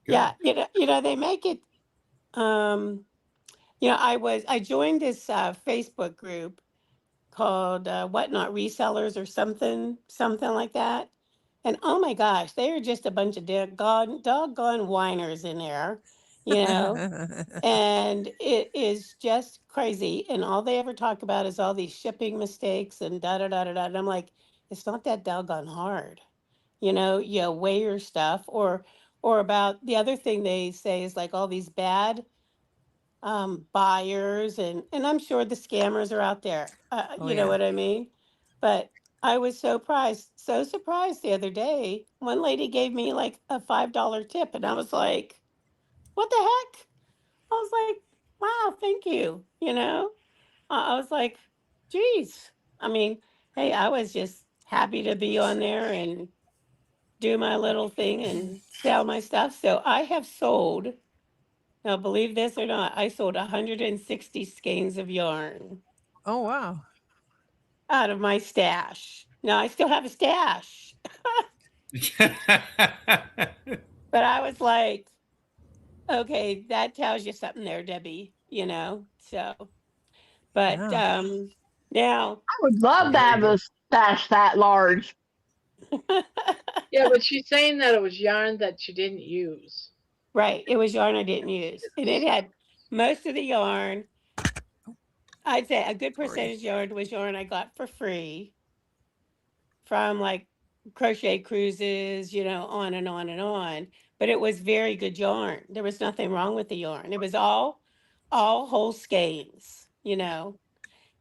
Good. Yeah, you know, they make it. You know, I joined this Facebook group called Whatnot Resellers or something like that. And oh my gosh, they are just a bunch of doggone whiners in there, you know. And it is just crazy. And all they ever talk about is all these shipping mistakes and da da da da da. And I'm like, it's not that doggone hard. You know, you weigh your stuff or about the other thing they say is like all these bad buyers and I'm sure the scammers are out there. Oh, You know yeah. what I mean? But I was so surprised the other day. One lady gave me like a $5 tip, and I was like, "What the heck?" I was like, "Wow, thank you." You know, I was like, "Geez." I mean, hey, I was just happy to be on there and do my little thing and sell my stuff. So I have sold. Now, believe this or not, I sold 160 skeins of yarn Oh, wow. out of my stash. Now, I still have a stash, but I was like, okay, that tells you something there, Debbie, you know? So, but Yeah. now, I would love to have a stash that large. Yeah, but she's saying that it was yarn that she didn't use. right, it was yarn I didn't use. And it had most of the yarn, I'd say a good Sorry. percentage yarn was yarn I got for free from like crochet cruises, you know, on and on and on. But it was very good yarn. There was nothing wrong with the yarn. It was all whole skeins, you know.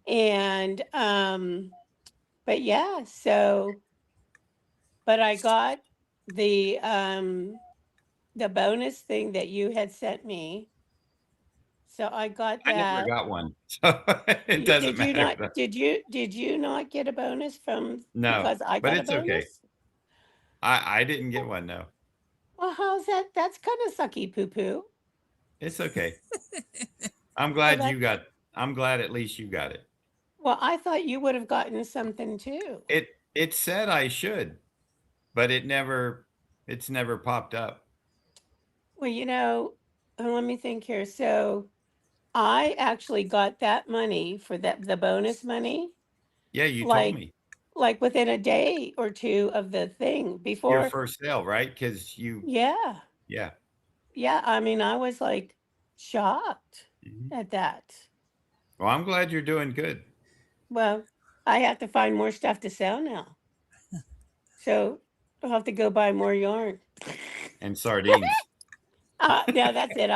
And but yeah, so but I got the bonus thing that you had sent me. So I got I never that. got one, so it doesn't Did you matter. not did you not get a bonus from No, because I but got a it's okay. bonus? I didn't get one. No, Well, how's that? That's kind of sucky poo poo. it's okay. I'm Well, glad you got. I'm glad at least you got it. well, I thought you would have gotten something too. It said I should, but it never It's never popped up. Well, let me think here. So I actually got that money for the bonus money, Yeah, you told like me like within a day or two of the thing your before. first sale, right? Because Yeah. yeah. Yeah. I mean, I was like shocked Mhm. at that. Well, I'm glad you're doing good. Well, I have to find more stuff to sell now. So I'll have to go buy more yarn. And sardines. No, that's it.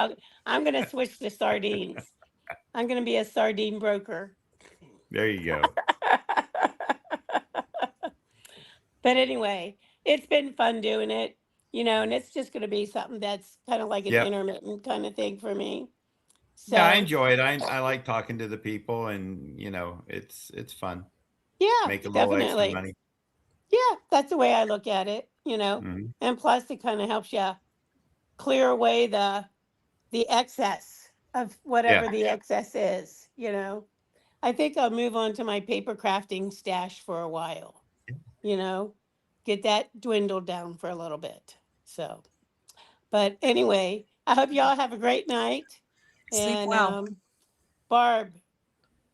I'm going to switch to sardines. I'm going to be a sardine broker. There you go. But anyway, it's been fun doing it, and it's just going to be something that's kind of like an Yep. intermittent kind of thing for me. Yeah, I So, enjoy it. I like talking to the people, and it's fun. yeah, Make a little extra definitely. money. Yeah, that's the way I look at it. Hmm. And plus, it kind of helps you clear away the excess of Yeah. whatever the excess is. I think I'll move on to my paper crafting stash for a while, you know, get that dwindled down for a little bit. So, but anyway, I hope y'all have a great night. Sleep And well. Barb,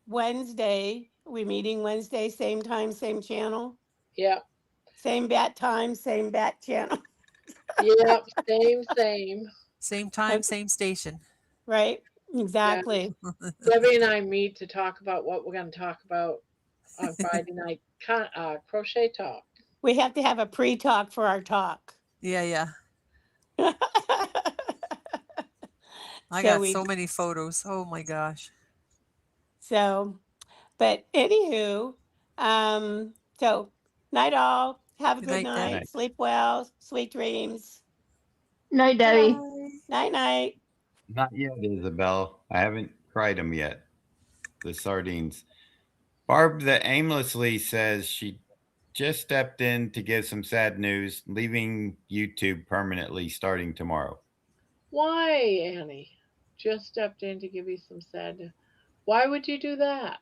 Wednesday, we meeting Wednesday, same time, same channel, Yep. same bat time, same bat channel. Yep. Same. Same time, Okay, same station. right? Yeah. Exactly. Debbie and I meet to talk about what we're going to talk about on Friday night crochet talk. We have to have a pre-talk for our talk. Yeah, yeah. I so got we so many photos. Oh my gosh. so but anywho, so night all. Have a Good good night, Deb. night. Night. Sleep well. Sweet dreams. Night, Bye Debbie. bye. Night night. Not yet, Isabel. I haven't cried them yet. The sardines. Barb the aimlessly says she just stepped in to give some sad news, leaving YouTube permanently starting tomorrow. Why, Annie? Just stepped in to give you some sad news. Why would you do that?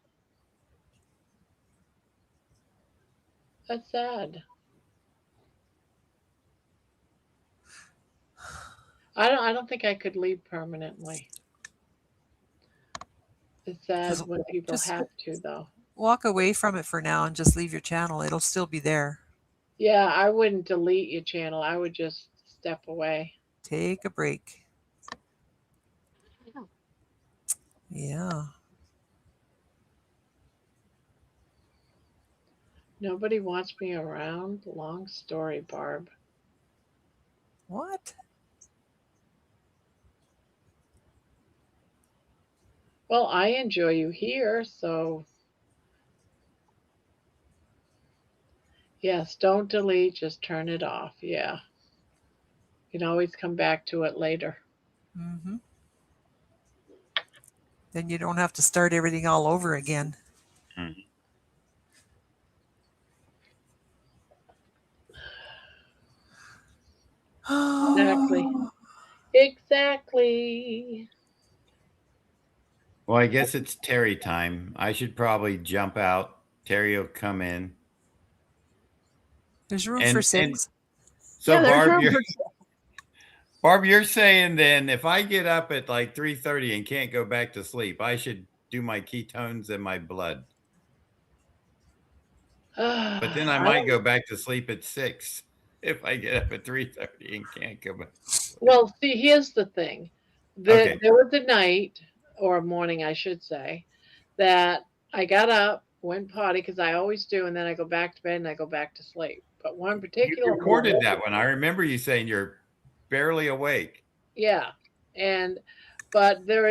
That's sad. I don't think I could leave permanently. It's sad Just when people just have to though. walk away from it for now and just leave your channel. It'll still be there. Yeah, I wouldn't delete your channel. I would just step away. Take a break. Yeah. Nobody wants me around. Long story, Barb. What? Well, I enjoy you here, so yes, don't delete, just turn it off. Yeah. You can always come back to it later. Mm-hmm. Then you don't have to start everything all over again. Mhm. Exactly. Exactly. Well, I guess it's Terry time. I should probably jump out. Terry will come in. There's room for And six. so Yeah, there's room for. Barb, you're saying then if I get up at like 3:30 and can't go back to sleep, I should do my ketones and my blood. But then I I might don't. go back to sleep at 6 if I get up at 3:30 and can't go back to sleep. Well, see, here's the thing. Okay. There was a night, or a morning, I should say, that I got up, went potty, because I always do, and then I go back to bed and I go back to sleep. But one You particular recorded morning, that one. I remember you saying you're barely awake. yeah, and but there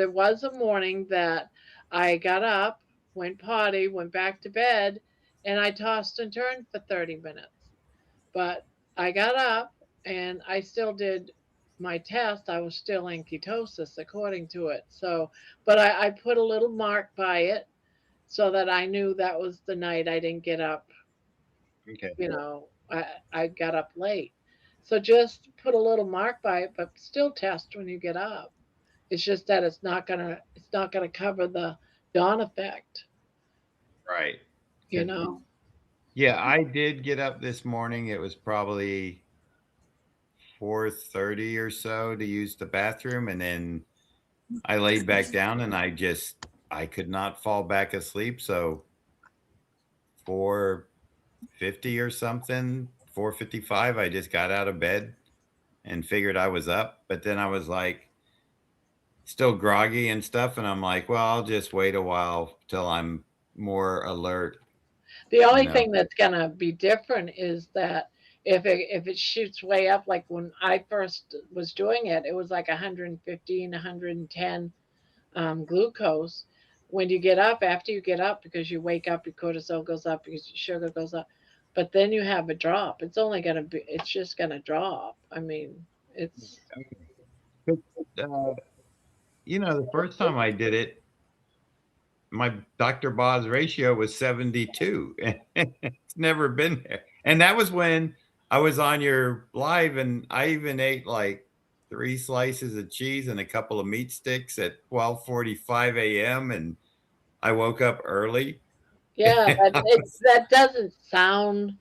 was a morning that I got up, went potty, went back to bed, and I tossed and turned for 30 minutes. But I got up and I still did my test. I was still in ketosis according to it. So, but I put a little mark by it so that I knew that was the night I didn't get up. Okay. I got up late. So just put a little mark by it, but still test when you get up. It's just that it's not gonna cover the dawn effect, Right. you know. Yeah, I did get up this morning. It was probably 4:30 or so to use the bathroom, and then I laid back down and I could not fall back asleep. So 4:50 or something, 4:55, I just got out of bed and figured I was up. But then I was like still groggy and stuff, and I'm like, well, I'll just wait a while till I'm more alert, The you only know. thing that's gonna be different is that if it shoots way up, like when I first was doing it, it was like 115, 110 glucose. When you get up, after you get up, because you wake up, your cortisol goes up, your sugar goes up, but then you have a drop. It's just gonna drop. I mean, it's But, uh, the first time I did it, my Dr. Boz ratio was 72. It's never been there. And that was when I was on your live, and I even ate like 3 slices of cheese and a couple of meat sticks at 12:45 a.m. and I woke up early. yeah, I was that doesn't sound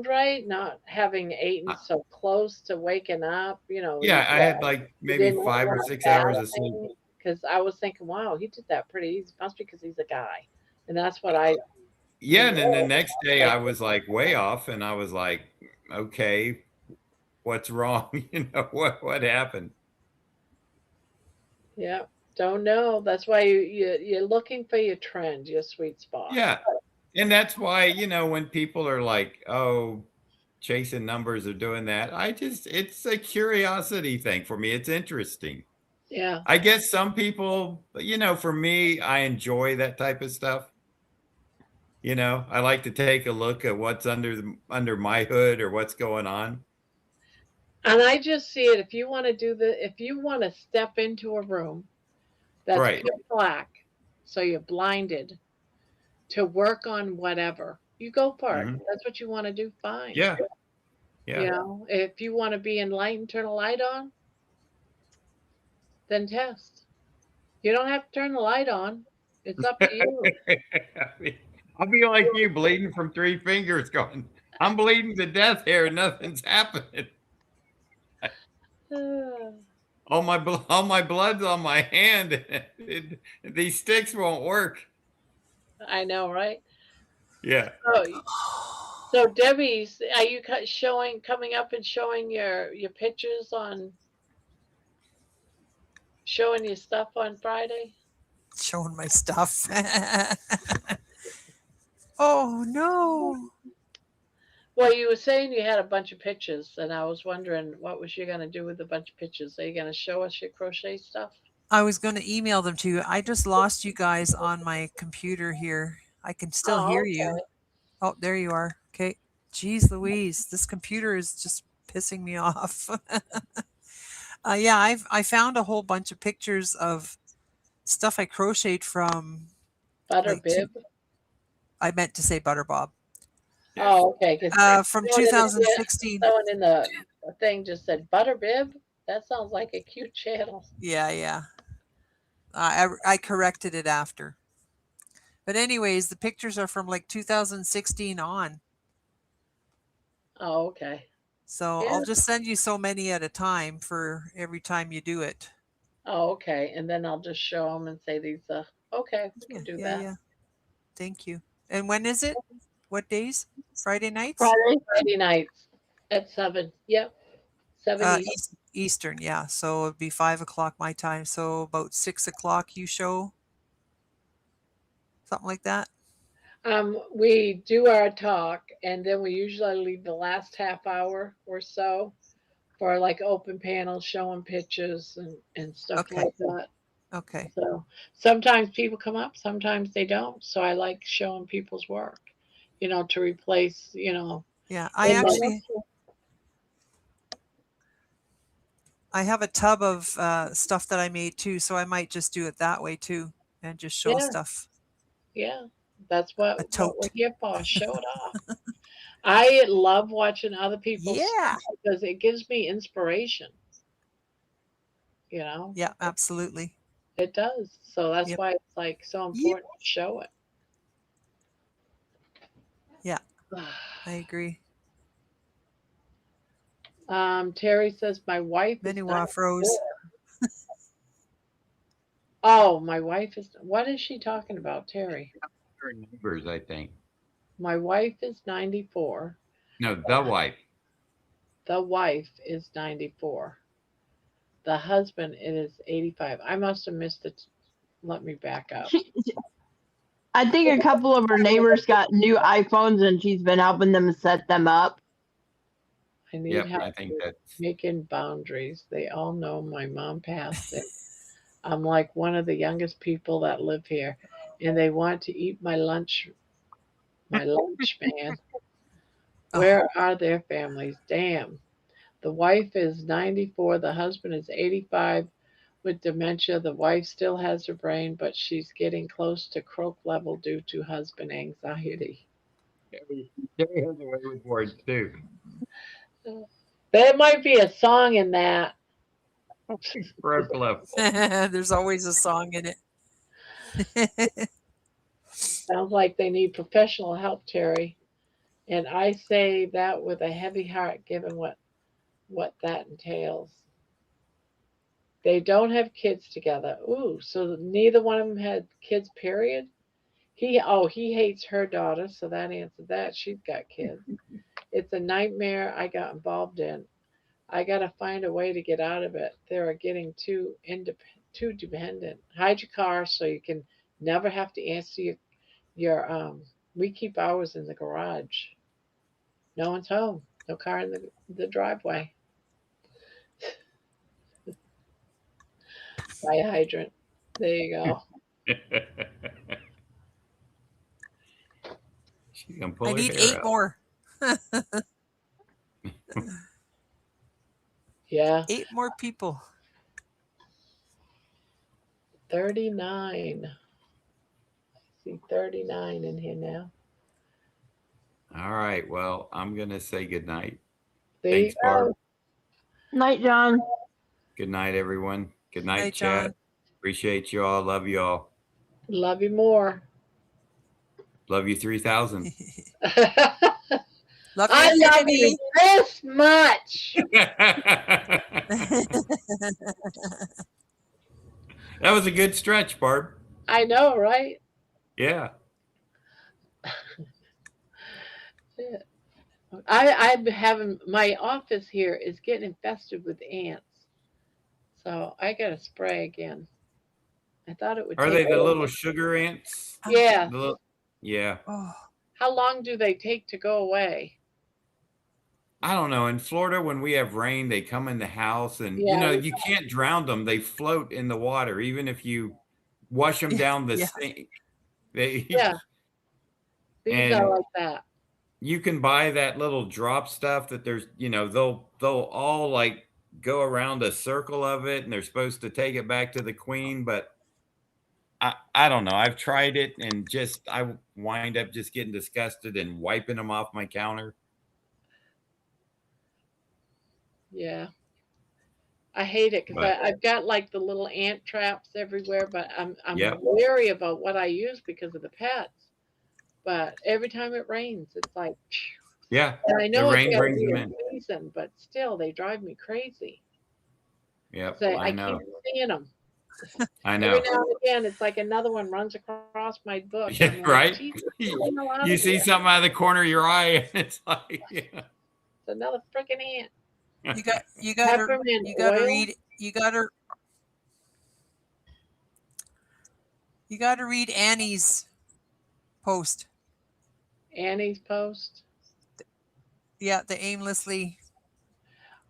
right. Not having eaten so close to waking up, yeah, I had like you maybe didn't eat 5 or while 6 hours of sleep. fasting. Because I was thinking, wow, he did that pretty easy. Must be because he's a guy, and that's what I Yeah, and then the enjoy. next day I was like way off and I was like, okay, what's wrong? What happened? Yeah, don't know. That's why you're looking for your trend, your sweet spot. Yeah. And that's why, when people are like, oh, chasing numbers or doing that, it's a curiosity thing for me. It's interesting. Yeah, I guess some people, for me, I enjoy that type of stuff. I like to take a look at what's under my hood or what's going on. and I just see it. If you want to step into a room that's Right. pitch black, so you're blinded to work on whatever, you go for it. Hmm. That's what you want to do. Fine. Yeah. Yeah. If you want to be enlightened, turn a light on, then test. You don't have to turn the light on. It's up to you. I'll be like you, bleeding from 3 fingers, going, I'm bleeding to death here, and nothing's happening. All my blood's on my hand. These sticks won't work. I know, right? Yeah. So Debbie's, are you coming up and showing your pictures showing your stuff on Friday? Showing my stuff. Oh no. Well, you were saying you had a bunch of pictures, and I was wondering what was you going to do with a bunch of pictures? Are you going to show us your crochet stuff? I was going to email them to you. I just lost you guys on my computer here. I can still Oh, hear okay. you. Oh, there you are. Okay. Jeez Louise, this computer is just pissing me off. Yeah, I found a whole bunch of pictures of stuff I crocheted from Butter like two, bib. I meant to say Butter Bob. Oh, okay. Because From someone in 2016. someone in the thing just said butter bib. That sounds like a cute channel. Yeah, yeah. I corrected it after. But anyways, the pictures are from like 2016 on. Oh, okay. So Yeah. I'll just send you so many at a time for every time you do it. Oh, okay. And then I'll just show them and say these. Okay, we Yeah, can do yeah, that. yeah. Thank you. And when is it? What days? Friday nights? Friday nights at 7. Yep, 7 East. Eastern, yeah. So it'd be 5 o'clock my time. So about 6 o'clock you show? Something like that? We do our talk, and then we usually leave the last half hour or so for like open panels showing pictures and stuff Okay. like that. Okay. So sometimes people come up, sometimes they don't. So I like showing people's work, to replace, Yeah. in I have a tub of stuff that I made too, so I might just do it that way too and just show yeah, stuff. yeah. That's A what we're tote. here for. Show it off. I love watching other people's Yeah. stuff because it gives me inspiration. You know, Yeah, absolutely. it does. So that's Yep. why it's like so Yep. important to show it. Yeah, I agree. Terry says my wife is Miniwa froze. Oh, my wife is. What is she talking about, Terry? Her neighbors, I think. My wife is 94. No, the wife. The wife is 94. The husband is 85. I must have missed it. Let me back up. I think a couple of her neighbors got new iPhones and she's been helping them set them up. I need Yep, help I think that's making boundaries. They all know my mom passed it. I'm like one of the youngest people that live here, and they want to eat my lunch, man. Oh, Where are their families? Damn. The wife is 94, the husband is 85 with dementia. The wife still has her brain, but she's getting close to croak level due to husband anxiety. Terry has a way with words too. There might be a song in that. Croak level. there's always a song in it. Sounds like they need professional help, Terry. And I say that with a heavy heart, given what that entails. They don't have kids together. Ooh, so neither one of them had kids, period? He hates her daughter, so that answered that. She's got kids. It's a nightmare I got involved in. I gotta find a way to get out of it. They are getting too dependent. Hide your car so you can never have to answer your we keep ours in the garage. No one's home. No car in the driveway. Fire hydrant. There you go. She's gonna pull I her need hair 8 out. more. Yeah, 8 more people. 39. See 39 in here now. All right. Well, I'm gonna say good night. There Thanks, you go. Barb. Night, John. Good night, everyone. Good night, Night, chat. John. Appreciate you all. Love you all. Love you more. Love you 3,000. Love you, I love infinity. you this much. That was a good stretch, Barb. I know, right? Yeah. I'm having my office here is getting infested with ants, so I got to spray again. I thought it would Are take. they the little sugar ants? Yeah. Yeah. Oh, How long do they take to go away? I don't know. In Florida, when we have rain, they come in the house and, Yeah. you can't drown them. They float in the water. Even if you wash them down the yeah. sink. They, Yeah. These are and like that. you can buy that little drop stuff that there's, they'll all like go around a circle of it and they're supposed to take it back to the queen. But I don't know. I've tried it and I wind up just getting disgusted and wiping them off my counter. Yeah. I hate it because But I've got like the little ant traps everywhere, but I'm Yep. wary about what I use because of the pets. But every time it rains, it's like, yeah, and I the know it's rain got to brings be them a in. season, but still, they drive me crazy. Yep, So I I know. keep seeing them. I Every know. now and again, it's like another one runs across my book. Yeah, I'm like, right? Jesus, get the hell out You of see here. something out of the corner of your eye, and it's like, yeah. It's another freaking ant. You got to Peppermint oil. you got to read Annie's post. Annie's post. Yeah, the aimlessly.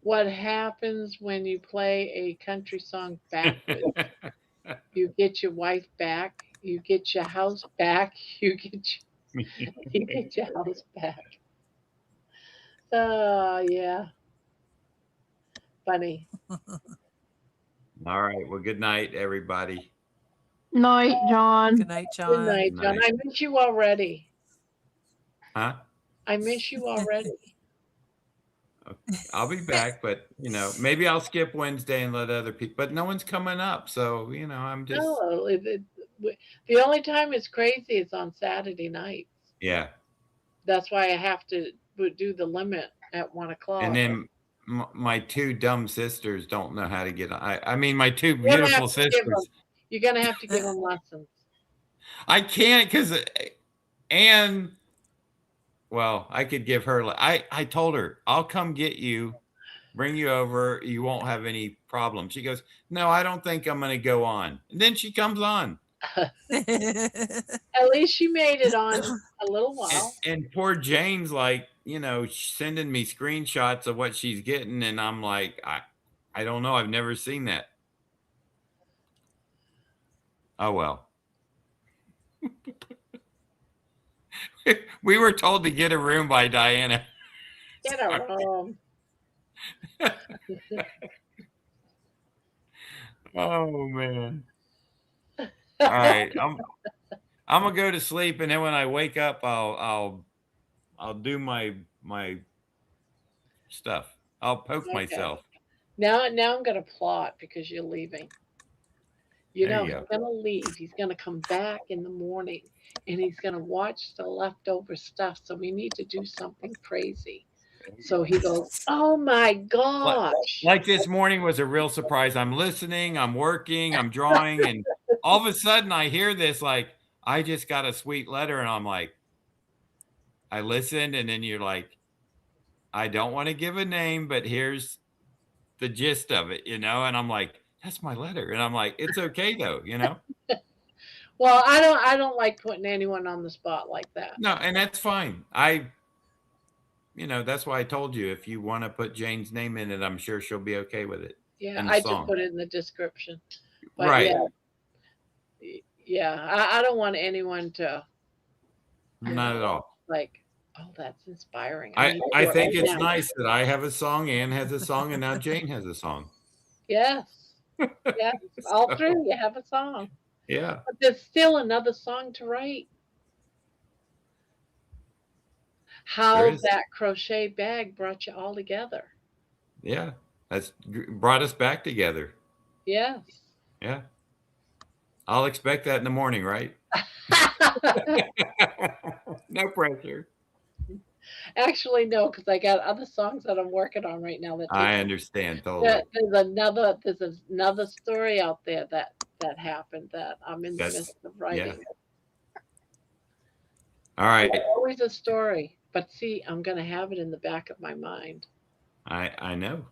What happens when you play a country song backwards? You get your wife back. You get your house back. You get your house back. Oh yeah, funny. All right. Well, good night, everybody. Night, John. Good night, John. Good night, Good John. night. I miss you already. Huh? I miss you already. I'll be back, but maybe I'll skip Wednesday and let other people. But no one's coming up, so I'm just. No, the only time it's crazy is on Saturday nights. Yeah. That's why I have to do the limit at 1 o'clock. And then my two dumb sisters don't know how to get. I mean, my two You're gonna have beautiful to give them. sisters. You're gonna have to give them lessons. I can't because Anne. Well, I could give her. I told her I'll come get you, bring you over. You won't have any problem. She goes, no, I don't think I'm going to go on. And then she comes on. At least she made it on a little And, while. and poor Jane's like, sending me screenshots of what she's getting, and I'm like, I don't know. I've never seen that. Oh well. We were told to get a room by Diana. Get a room. Oh man. All right. I'm gonna go to sleep, and then when I wake up, I'll do my stuff. I'll poke myself. Now I'm gonna plot because you're leaving. You There know, you he's gonna leave. He's gonna come back in the morning and he's gonna watch the leftover stuff. So we need to do something crazy. So he goes, oh my gosh. Like this morning was a real surprise. I'm listening, I'm working, I'm drawing, and all of a sudden I hear this like, I just got a sweet letter, and I'm like, I listened, and then you're like, I don't want to give a name, but here's the gist of it, and I'm like, that's my letter. And I'm like, it's okay though, Well, I don't like putting anyone on the spot like that. No, and that's fine. That's why I told you if you want to put Jane's name in it, I'm sure she'll be okay with it. Yeah, I just put it in the description. But right. Yeah, I don't want anyone to. Not at all. Like, oh, that's inspiring. I think it's nice that I have a song, Anne has a song, and now Jane has a song. Yes. Yes. All three you have a song. Yeah. But there's still another song to write. How that crochet bag brought you all together. Yeah. That's brought us back together. Yes. Yeah. I'll expect that in the morning, right? No pressure. Actually, no, because I got other songs that I'm working on right now. I understand totally. There's another story out there that happened that I'm in the midst of writing. Yeah. All right. There's always a story, but see, I'm going to have it in the back of my mind. I know,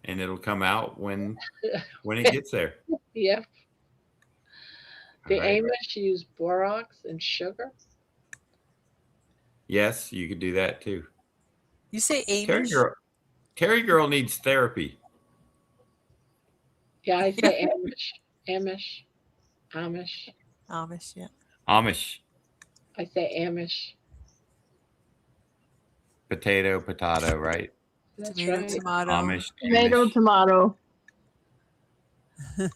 and it'll come out when it gets there. Yep. The Amish use borax and sugar. Yes, you could do that too. You say Amish? Carrie girl needs therapy. Yeah, I say Amish. Amish, yeah. Amish. I say Amish. Potato, right? That's tomato, right. tomato. Amish. Tomato, tomato. All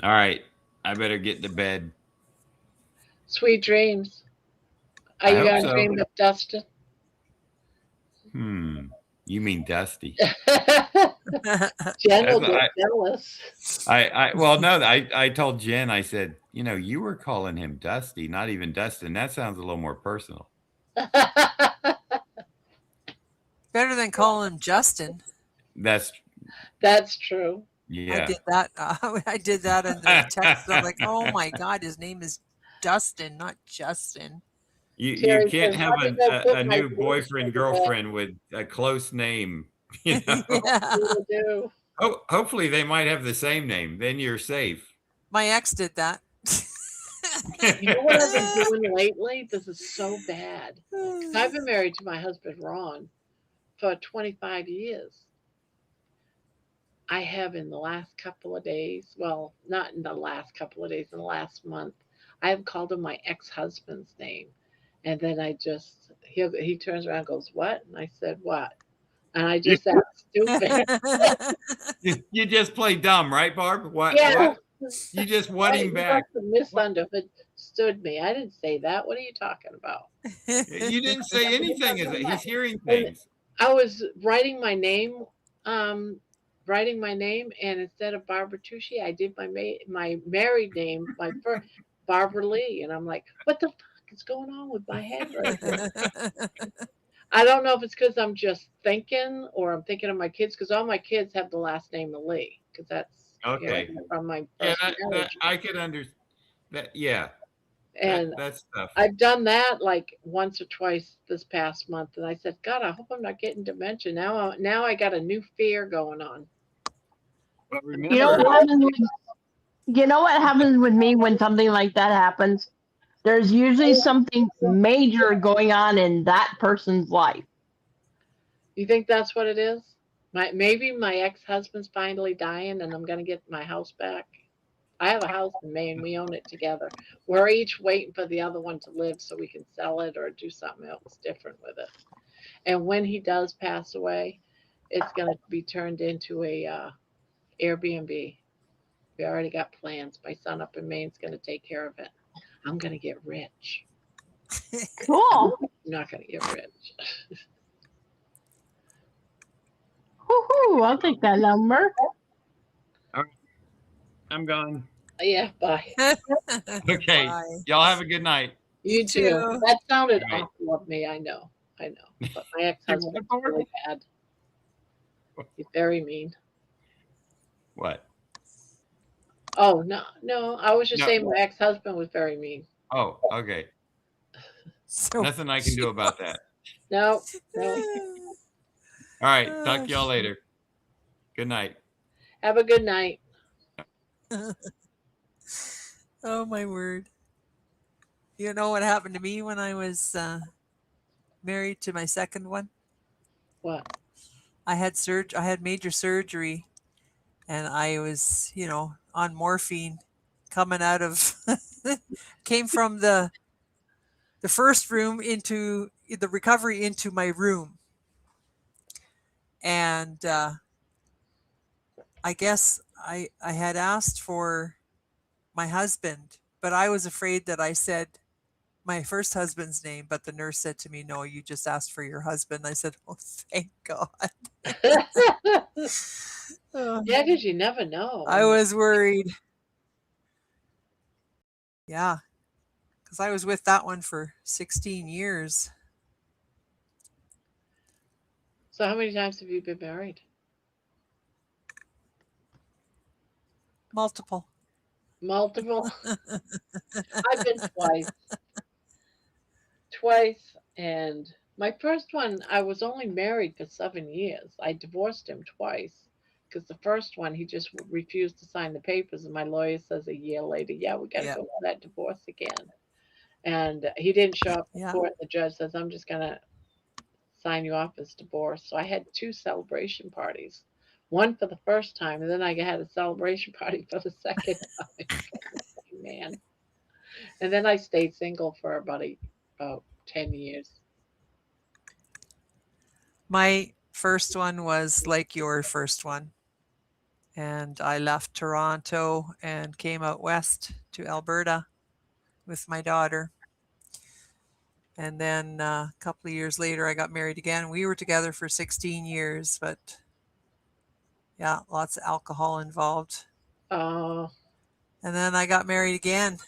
right. I better get to bed. Sweet dreams. Are you going to dream of Dustin? You mean Dusty? Jen will get jealous. I told Jen, I said, you were calling him Dusty, not even Dustin. That sounds a little more personal. Better than calling him Justin. That's true. Yeah. I did that. I did that in the text. I'm like, oh my God, his name is Dustin, not Justin. You can't have a new boyfriend, girlfriend with a close name. Yeah. Oh, hopefully they might have the same name. Then you're safe. My ex did that. You know what I've been doing lately? This is so bad. I've been married to my husband, Ron, for 25 years. I have in the last couple of days, well, not in the last couple of days, in the last month, I have called him my ex-husband's name. And then he turns around and goes, what? And I said, what? And I just act stupid. You just play dumb, right, Barb? What? Yeah. What? You just what him back. You misunderstood me. I didn't say that. What are you talking about? You didn't say anything. He's hearing things. I was writing my name, and instead of Barbara Tucci, I did my married name, my first Barbara Lee, and I'm like, what the fuck is going on with my head right now? I don't know if it's because I'm just thinking or I'm thinking of my kids because all my kids have the last name of Lee because that's Okay. from my Yeah, first that marriage. I could understand that. Yeah, And that's tough. I've done that like once or twice this past month, and I said, God, I hope I'm not getting dementia. Now I got a new fear going on. But You know remember, what happens? You know what happens with me when something like that happens? There's usually something major going on in that person's life. You think that's what it is? Maybe my ex-husband's finally dying, and I'm gonna get my house back. I have a house in Maine. We own it together. We're each waiting for the other one to live so we can sell it or do something else different with it. And when he does pass away, it's going to be turned into a Airbnb. We already got plans. My son up in Maine's going to take care of it. I'm going to get rich. Cool. I'm not going to get rich. Woohoo! I'll take that number. all right, I'm gone. Yeah, bye. Okay, Bye. y'all have a good night. You You too. too. That sounded All right. awful of me. I know. But my ex-husband's What for? really bad. He's very mean. What? Oh, no. I was just No. saying my ex-husband was very mean. Oh, okay. So Nothing I can do about that. No. All right, talk to y'all later. Good night. Have a good night. Oh my word. You know what happened to me when I was married to my second one? What? I had major surgery, and I was, on morphine coming out of came from the first room into the recovery into my room. And I guess I had asked for my husband, but I was afraid that I said my first husband's name, but the nurse said to me, "No, you just asked for your husband." I said, "Oh, thank God." Oh, Yeah, because you never know. I was worried. Yeah, because I was with that one for 16 years. So how many times have you been married? Multiple. Multiple? I've been twice. Twice. And my first one, I was only married for 7 years. I divorced him twice because the first one, he just refused to sign the papers. And my lawyer says a year later, yeah, we got to Yeah. go for that divorce again. And he didn't show up in Yeah. court. The judge says, I'm just going to sign you off as divorced. So I had two celebration parties. One for the first time, and then I had a celebration party for the second time. Man. And then I stayed single for about 10 years. My first one was like your first one. And I left Toronto and came out west to Alberta with my daughter. And then a couple of years later, I got married again. We were together for 16 years, but yeah, lots of alcohol involved. Oh, And then I got married again.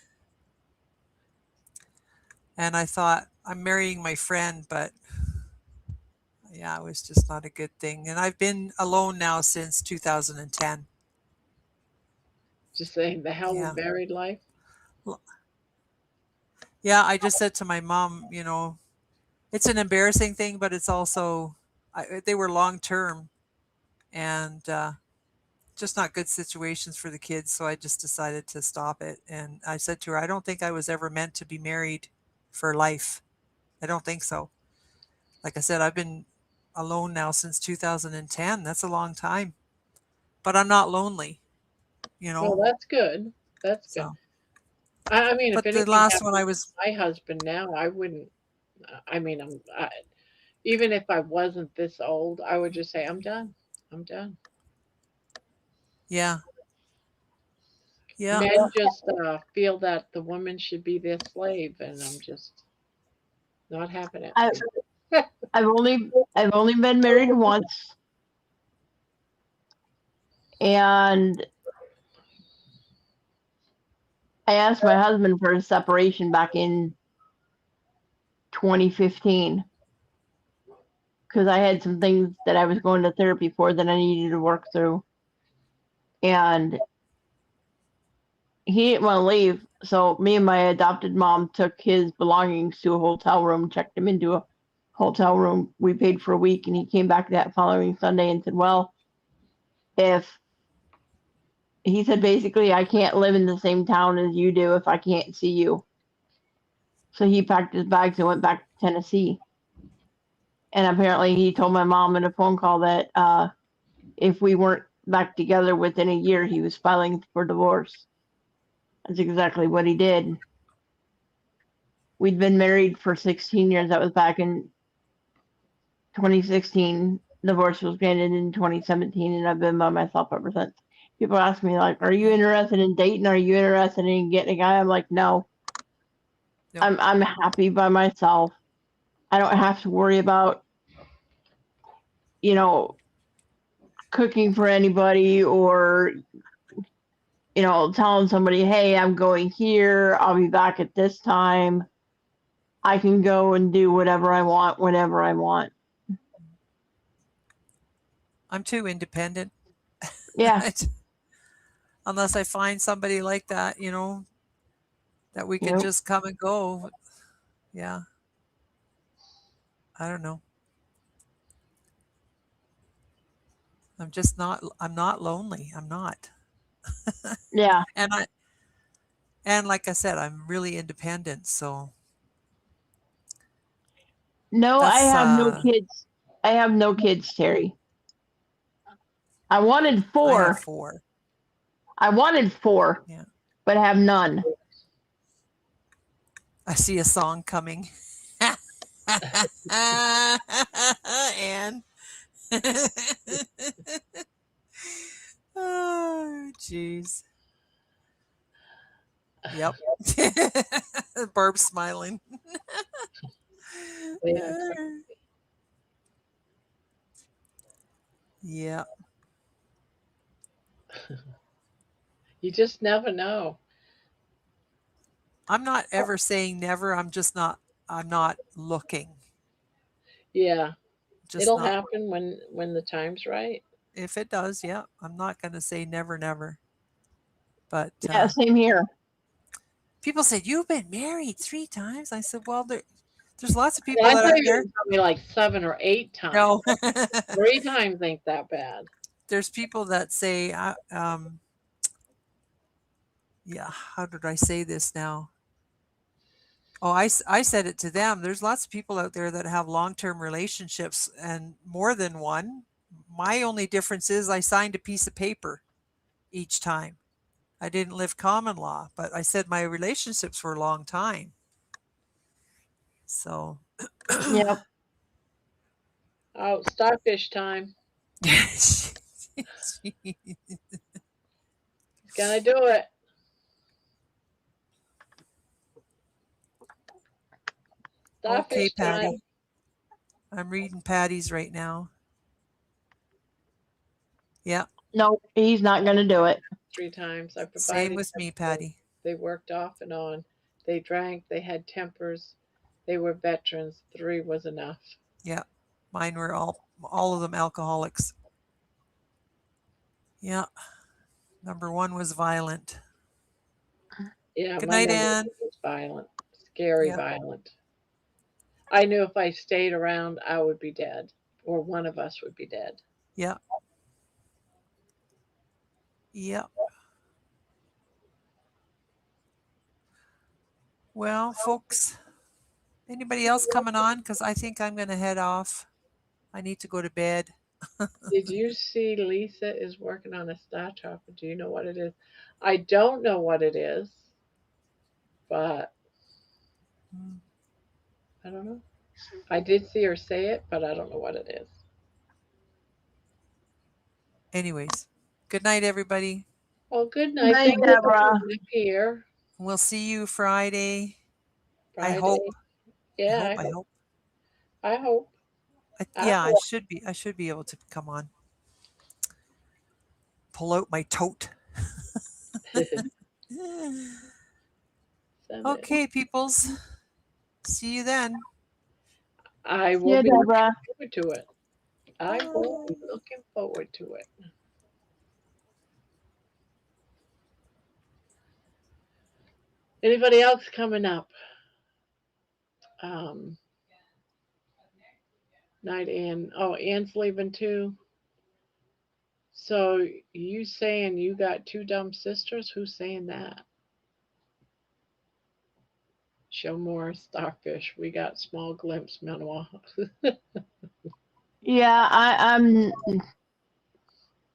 And I thought, I'm marrying my friend, but yeah, it was just not a good thing. And I've been alone now since 2010. just saying the hell Yeah. with married life. Yeah, I just said to my mom, it's an embarrassing thing, but it's also, they were long term and just not good situations for the kids. So I just decided to stop it. And I said to her, I don't think I was ever meant to be married for life. I don't think so. Like I said, I've been alone now since 2010. That's a long time, but I'm not lonely, Well, that's good. That's good. So, I mean, if but the anything last one happened I to was, my husband now, I wouldn't. I mean, even if I wasn't this old, I would just say, I'm done. I'm done. yeah, yeah. Men just feel that the woman should be their slave, and I'm just not having it. I, I've only been married once, and I asked my husband for a separation back in 2015. because I had some things that I was going to therapy for that I needed to work through. And he didn't want to leave. So me and my adopted mom took his belongings to a hotel room, checked him into a hotel room. We paid for a week, and he came back that following Sunday and said, well, if he said basically, I can't live in the same town as you do if I can't see you. So he packed his bags and went back to Tennessee. And apparently he told my mom in a phone call that if we weren't back together within a year, he was filing for divorce. That's exactly what he did. We'd been married for 16 years. That was back in 2016. Divorce was granted in 2017, and I've been by myself ever since. People ask me, like, are you interested in dating? Are you interested in getting a guy? I'm like, no. Nope. I'm happy by myself. I don't have to worry about, you know, cooking for anybody or, you know, telling somebody, hey, I'm going here. I'll be back at this time. I can go and do whatever I want, whenever I want. I'm too independent. Yeah. Unless I find somebody like that, you know, that we can Yep. just come and go. Yeah. I don't know. I'm not lonely. I'm not. Yeah. And like I said, I'm really independent, so No, I that's have no kids. I have no kids, Terry. I wanted I have 4. 4. I wanted 4, Yeah. but have none. I see a song coming. And oh, jeez. Yep. Barb's smiling. Yeah. Yeah. You just never know. I'm not ever saying never. I'm not looking. Yeah. Just It'll not. happen when the time's right. If it does, yeah. I'm not going to say never, never. But Yeah, same here. people said, you've been married 3 times. I said, well, there's lots of Well, people I that thought out you were there. gonna tell me like 7 or 8 times. No. 3 times ain't that bad. There's people that say, yeah, how did I say this now? Oh, I said it to them. There's lots of people out there that have long-term relationships and more than one. My only difference is I signed a piece of paper each time. I didn't live common law, but I said my relationships were a long time. So, Yep. Oh, starfish time. Gonna do it. Okay, Starfish time. Patty. I'm reading Patty's right now. Yeah, No, he's not going to do it. 3 times. I same provided with them me, for- Patty. They worked off and on. They drank. They had tempers. They were veterans. 3 was enough. Yeah, mine were all of them alcoholics. Yeah, number 1 was violent. Yeah, Good my night, number Ann. was violent. Scary Yeah, violent. I knew if I stayed around, I would be dead, or one of us would be dead. yeah, yeah. Well, folks, anybody else coming on? Because I think I'm going to head off. I need to go to bed. Did you see Lisa is working on a star topper? Do you know what it is? I don't know what it is, but Mm. I don't know. I did see her say it, but I don't know what it is. Anyways, good night, everybody. Well, good Good night. night, Thank you for Deborah. coming up here We'll see you Friday. I Friday. hope. I Yeah, hope. I hope. I hope. I Yeah, I hope. should be. I should be able to come on. Pull out my tote. Send it. Okay, peoples. See you then. I will Yeah, be looking Deborah. forward to it. I will be looking forward to it. Anybody else coming up? Um, Night Ann. Oh, Ann's leaving too. So you saying you got two dumb sisters? Who's saying that? Show more starfish. We got small glimpse, Manoa. Yeah, I'm.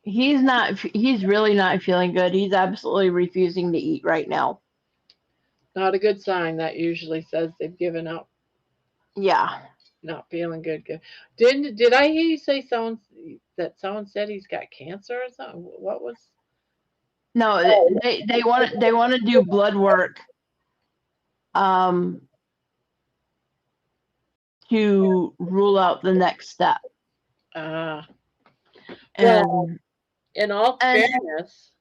He's not. He's really not feeling good. He's absolutely refusing to eat right now. Not a good sign. That usually says they've given up, Yeah. not feeling good. Good. Did I hear you say someone said he's got cancer or something? What was? No, they want to do blood work. Um, to rule out the next step. Well, And in all and fairness,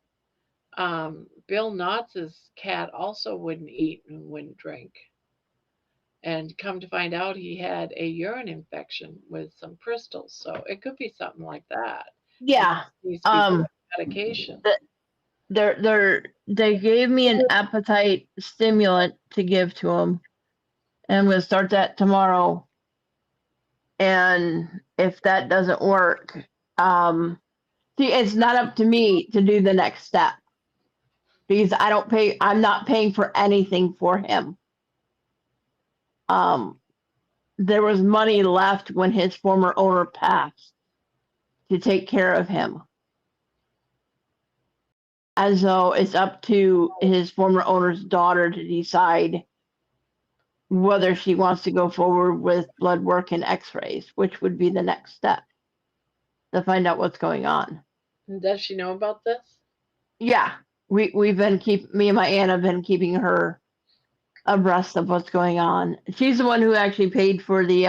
Bill Knotz's cat also wouldn't eat and wouldn't drink. And come to find out, he had a urine infection with some crystals. So it could be something like that. yeah, Needs to be put on medication. they gave me an appetite stimulant to give to him, and I'm gonna start that tomorrow. And if that doesn't work, see, it's not up to me to do the next step because I'm not paying for anything for him. There was money left when his former owner passed to take care of him. And so it's up to his former owner's daughter to decide whether she wants to go forward with blood work and x-rays, which would be the next step to find out what's going on. Does she know about this? Yeah, we've been me and my aunt have been keeping her abreast of what's going on. She's the one who actually paid for the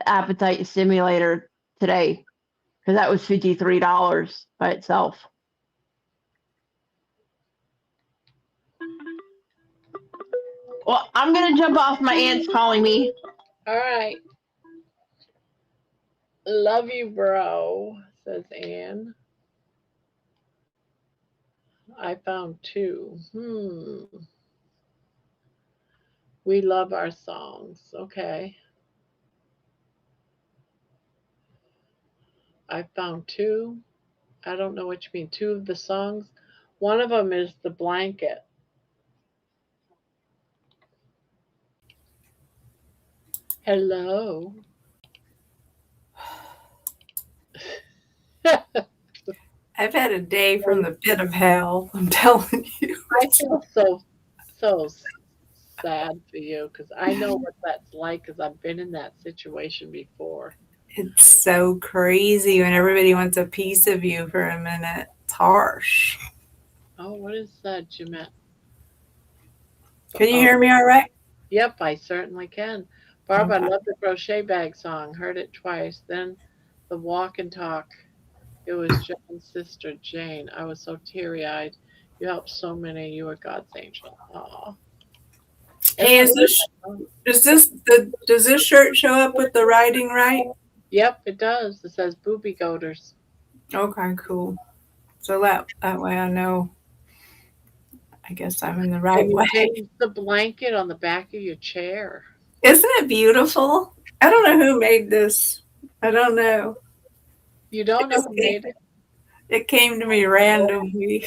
appetite stimulator today because that was $53 by itself. Well, I'm gonna jump off. My aunt's calling me. All right. Love you, bro, says Anne. I found two. We love our songs. Okay. I found two. I don't know what you mean. Two of the songs. One of them is The Blanket. Hello. I've had a day from the pit of hell. I'm telling you. I feel so sad for you because I know what that's like because I've been in that situation before. It's so crazy when everybody wants a piece of you for a minute. It's harsh. Oh, what is that, Jeanette? Can you hear me all right? Yep, I certainly can. Barb, I Okay. love the crochet bag song. Heard it twice. Then the walk and talk. It was John's sister, Jane. I was so teary-eyed. You helped so many. You were God's angel. Aw. Hey, does this shirt show up with the writing right? Yep, it does. It says booby goaters. Okay, cool. So that way I know. I guess I'm in the right And you way. changed the blanket on the back of your chair. Isn't it beautiful? I don't know who made this. I don't know. You don't know who made it? It came to me randomly.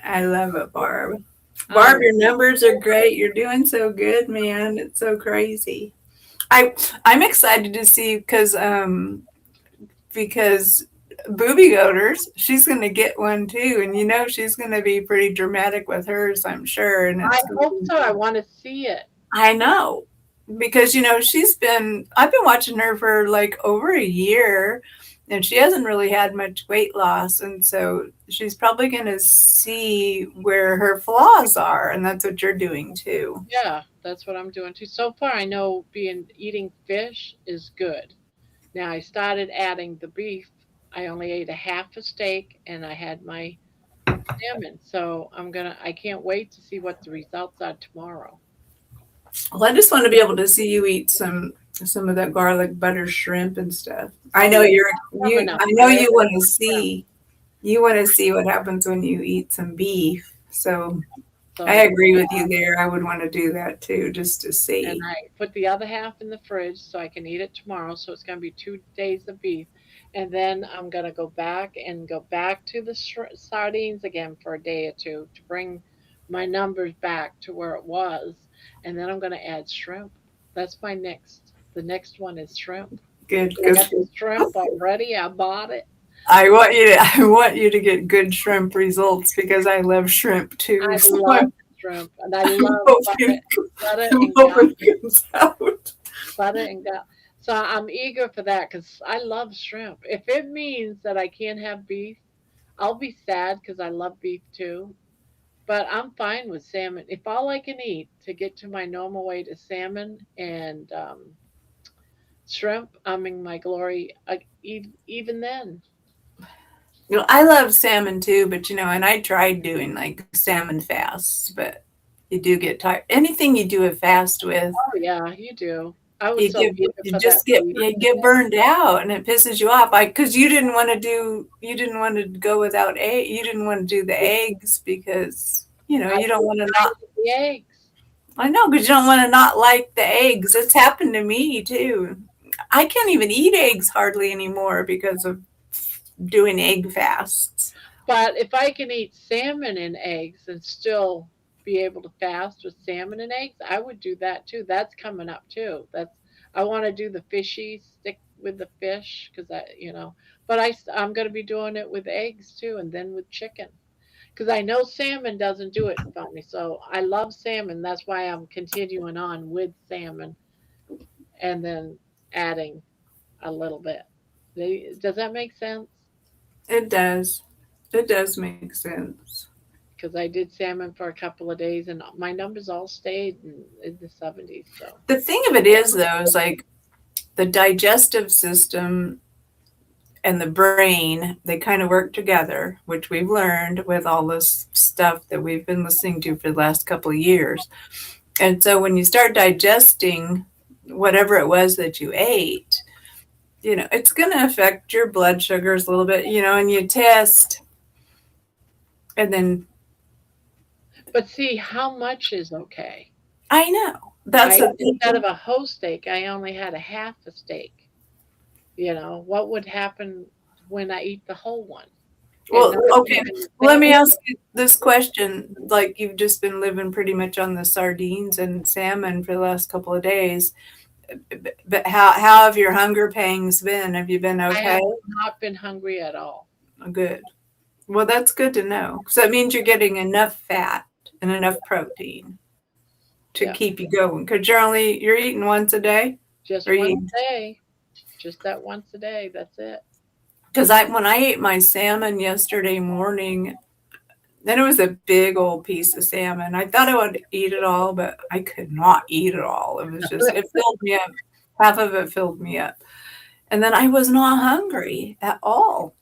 I love it, Barb. Barb, your numbers are great. You're doing so good, man. It's so crazy. I'm excited to see because Booby Goaters, she's gonna get one too, and you know she's gonna be pretty dramatic with hers, I'm sure. And I hope so. I want to see it. I know, because you know I've been watching her for like over a year, and she hasn't really had much weight loss, and so she's probably gonna see where her flaws are, and that's what you're doing too. Yeah, that's what I'm doing too. So far, I know eating fish is good. Now I started adding the beef. I only ate a half a steak, and I had my salmon. So I can't wait to see what the results are tomorrow. Well, I just want to be able to see you eat some of that garlic butter shrimp and stuff. I Oh know yeah, you coming up. I know Very you want to see what happens when you eat some beef. So I so agree with you there. I would want to do that too, just to and see. I put the other half in the fridge so I can eat it tomorrow. So it's going to be 2 days of beef, and then I'm going to go back to the sardines again for a day or two to bring my numbers back to where it was, and then I'm going to add shrimp. That's my next. The next one is shrimp. Good, I good. got the shrimp already. I bought it. I want you to get good shrimp results because I love shrimp too. I So love shrimp, and I I'm love hoping, butter I'm and hoping it comes out. butter and garlic. So I'm eager for that because I love shrimp. If it means that I can't have beef, I'll be sad because I love beef too. But I'm fine with salmon. If all I can eat to get to my normal weight is salmon and shrimp, I'm in my glory. Even then, I love salmon too, but and I tried doing like salmon fasts, but you do get tired. Anything you do a fast with, oh yeah, you do. I was so eager you for that just get beef. you get burned out, and it pisses you off. Because you didn't want to go without egg. You didn't want to do the eggs because I you don't was want to fine not. with the eggs. I know, because you don't want to not like the eggs. It's happened to me too. I can't even eat eggs hardly anymore because of doing egg fasts. But if I can eat salmon and eggs and still be able to fast with salmon and eggs, I would do that too. That's coming up too. I want to do the fishy, stick with the fish because but I'm going to be doing it with eggs too, and then with chicken because I know salmon doesn't do it for me. So I love salmon. That's why I'm continuing on with salmon and then adding a little bit. Does that make sense? It does. It does make sense. Because I did salmon for a couple of days and my numbers all stayed in the 70s. So The thing of it is, though, is like the digestive system and the brain, they kind of work together, which we've learned with all this stuff that we've been listening to for the last couple of years. And so when you start digesting whatever it was that you ate, it's going to affect your blood sugars a little bit, and you test and then but see, how much is okay? I know that's I a instead of a whole steak, I only had a half a steak. What would happen when I eat the whole one? And well, not okay. even the Let me salmon. ask you this question. Like you've just been living pretty much on the sardines and salmon for the last couple of days. But how have your hunger pangs been? Have you been I okay? have not been hungry at all. Good. Well, that's good to know. Because that means you're getting enough fat and enough protein to Yeah, keep you going. Because you're eating once a day. just Or once you a day. Just that once a day. That's it. because when I ate my salmon yesterday morning, then it was a big old piece of salmon. I thought I would eat it all, but I could not eat it all. It filled me up. Half of it filled me up. And then I was not hungry at all,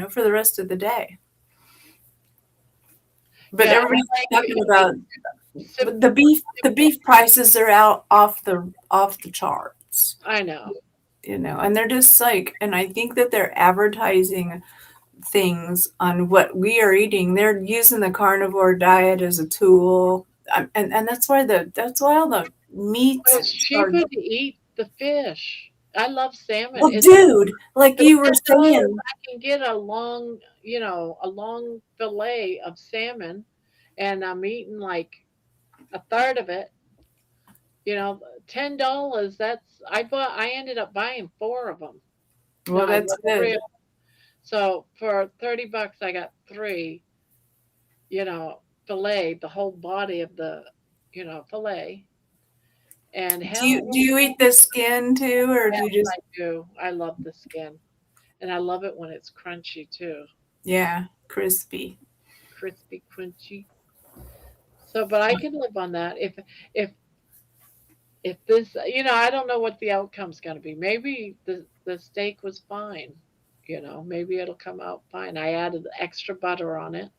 for the rest of the day. But Yeah, everybody's talking about sip, the beef prices are out off the charts, I know. and they're just like, and I think that they're advertising things on what we are eating. They're using the carnivore diet as a tool, and that's why all the But meats it's are. cheaper to eat the fish. I love salmon. Well, It's dude, like for you were $10, saying, I can get a long fillet of salmon, and I'm eating like a third of it. $10. I ended up buying four of them. No, well, I that's bought three good. of them. So for $30, I got three. Fillet the whole body of the, fillet. And hell, Do you eat the skin too, or do yes, you just? I do. I love the skin, and I love it when it's crunchy too, Yeah, crispy. crispy, crunchy. So, but I can live on that if if this, I don't know what the outcome's going to be. Maybe the steak was fine. Maybe it'll come out fine. I added extra butter on it,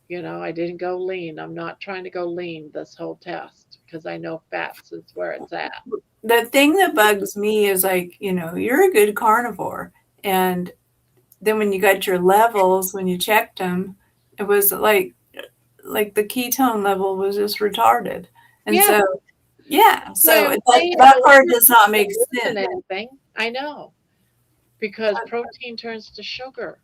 You know, I didn't go lean. I'm not trying to go lean this whole test because I know fats is where it's at. The thing that bugs me is like, you're a good carnivore. And then when you got your levels, when you checked them, it was like the ketone level was just retarded. And Yeah, so, yeah, why so I'm that, saying that the part liver does not make isn't sense. anything. I know because protein turns to sugar,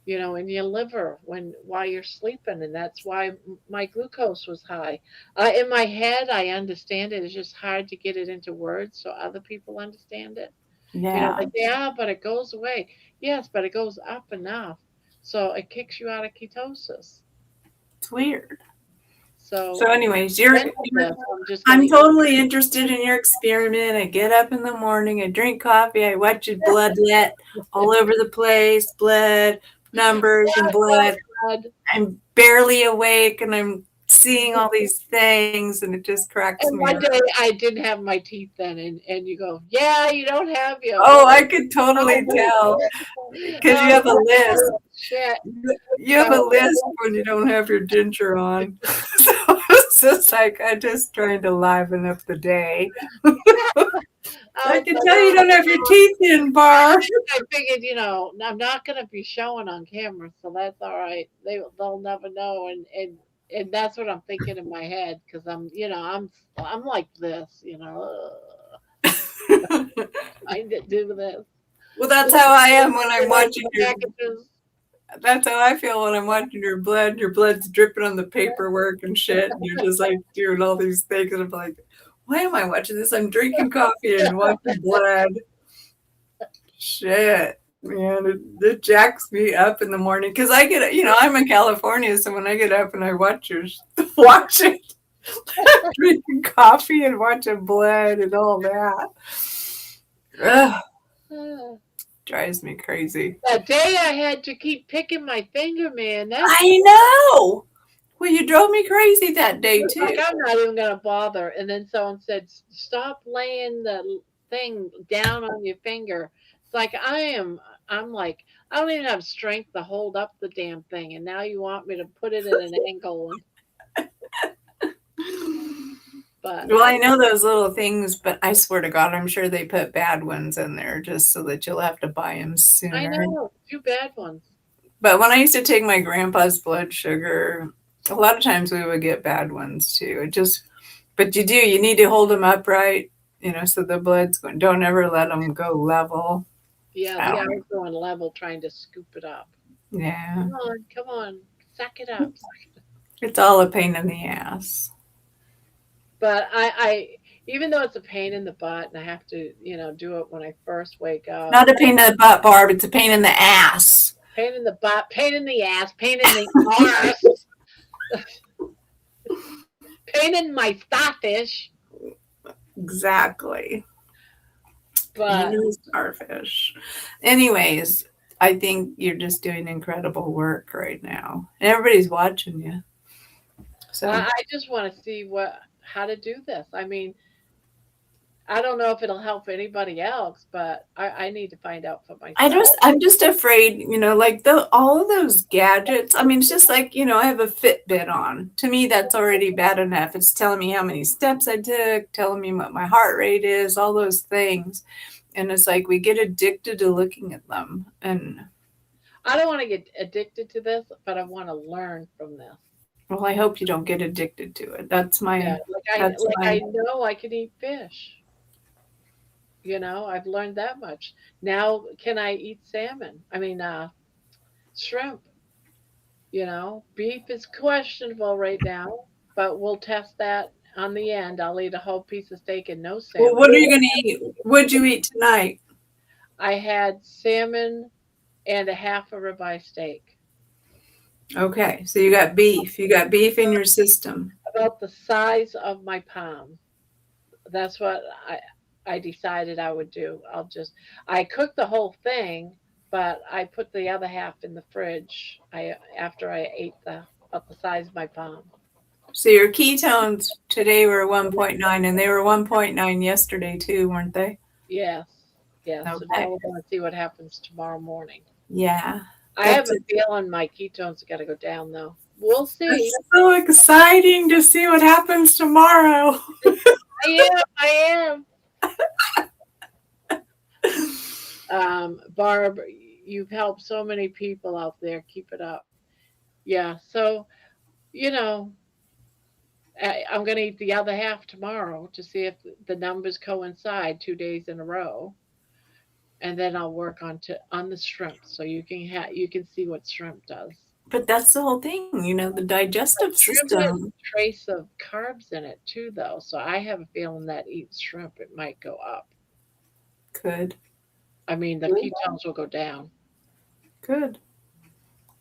you know, in your liver while you're sleeping, and that's why my glucose was high. In my head, I understand it. It's just hard to get it into words so other people understand it. You know, Yeah, like, yeah, but it goes away. Yes, but it goes up enough, so it kicks you out of ketosis. it's weird. So, So anyways, end of this, I'm just gonna I'm eat. totally interested in your experiment. I get up in the morning, I drink coffee, I watch your bloodlet all over the place, blood, numbers, and blood. Blood. I'm barely awake and I'm seeing all these things and it just cracks And me one up. day I didn't have my teeth then, and you go, yeah, you don't have your. Oh, I could totally tell because you have a list. Shit. You have a list when you don't have your denture on. So it's just like I'm just trying to liven up the day. I can tell you don't have your teeth in, Bar. I figured, you know, I'm not gonna be showing on camera, so that's all right. They'll never know, and that's what I'm thinking in my head because I'm like this, you know. I do this. Well, that's how I am when I'm watching your. Packages. That's how I feel when I'm watching your blood. Your blood's dripping on the paperwork and shit, and you're just like doing all these things. And I'm like, why am I watching this? I'm drinking coffee and watching blood. Shit, man, it jacks me up in the morning because I get, I'm in California, so when I get up and I watch it, drinking coffee and watching blood and all that. Ugh, drives me crazy. That day I had to keep picking my finger, man. I know. Well, you drove me crazy that day too. Like, I'm not even gonna bother. And then someone said, "Stop laying the thing down on your finger." It's like I'm like, I don't even have strength to hold up the damn thing, and now you want me to put it at an angle. But well, I know those little things, but I swear to God, I'm sure they put bad ones in there just so that you'll have to buy them sooner. I know, 2 bad ones. But when I used to take my grandpa's blood sugar, a lot of times we would get bad ones too. But you need to hold them upright, so the blood's going. Don't ever let them go level. Yeah, I was going level trying to scoop it up. Yeah. Come on, suck it up. It's all a pain in the ass. But I even though it's a pain in the butt and I have to, do it when I first wake up. Not a pain in the butt, Barb. It's a pain in the ass. Pain in the butt, pain in the ass, pain in the arse. Pain in my starfish. Exactly. But pain in the starfish. Anyways, I think you're just doing incredible work right now. And everybody's watching you. So I just want to see how to do this. I mean, I don't know if it'll help anybody else, but I need to find out for myself. I'm just afraid, like all of those gadgets. I mean, it's just like, I have a Fitbit on. To me, that's already bad enough. It's telling me how many steps I took, telling me what my heart rate is, all those things. And it's like we get addicted to looking at them. And I don't want to get addicted to this, but I want to learn from this. well, I hope you don't get addicted to it. That's my. I know I can eat fish. I've learned that much. Now, can I eat salmon? I mean, shrimp. Beef is questionable right now, but we'll test that on the end. I'll eat a whole piece of steak and no salmon. Well, what are you going to eat? What'd you eat tonight? I had salmon and a half a ribeye steak. Okay, so you got beef. You got beef in your system. About the size of my palm. That's what I decided I would do. I cooked the whole thing, but I put the other half in the fridge after I ate about the size of my palm. So your ketones today were 1.9 and they were 1.9 yesterday too, weren't they? Yes. Okay. So now we're going to see what happens tomorrow morning. Yeah. I have a feeling my ketones got to go down though. we'll see. It's so exciting to see what happens tomorrow. I am. Barb, you've helped so many people out there. Keep it up. Yeah. So, you know, I'm going to eat the other half tomorrow to see if the numbers coincide 2 days in a row, and then I'll work on the shrimp so you can see what shrimp does. But that's the whole thing, the digestive Shrimp has system. a trace of carbs in it too, though. So I have a feeling that eating shrimp it might go up. Good. I mean, the ketones will go down, Good.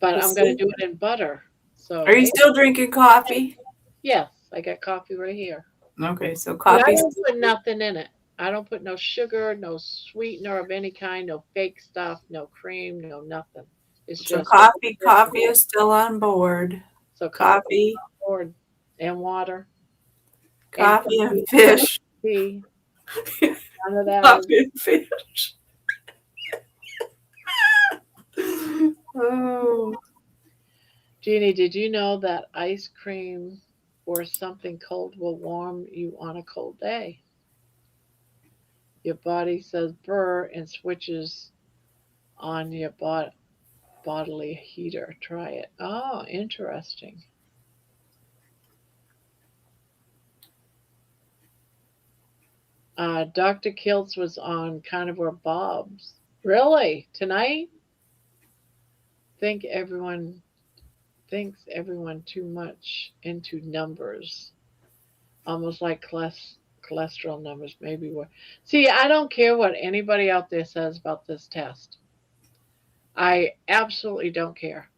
but We'll I'm going see. to do it in butter. So Are you maybe still drinking coffee? yes, I got coffee right here. Okay, so But I coffee's don't put nothing in it. I don't put no sugar, no sweetener of any kind, no fake stuff, no cream, no nothing. It's so just coffee is still on board. so Coffee, or and water and coffee and fish. tea. None of that is. Coffee and fish. Oh, Jeannie, did you know that ice cream or something cold will warm you on a cold day? Your body says burr and switches on your bodily heater. Try it. Oh, interesting. Dr. Kiltz was on Carnivore Bob's. Really? Tonight? Think everyone thinks everyone too much into numbers. Almost like cholesterol numbers, maybe. See, I don't care what anybody out there says about this test. I absolutely don't care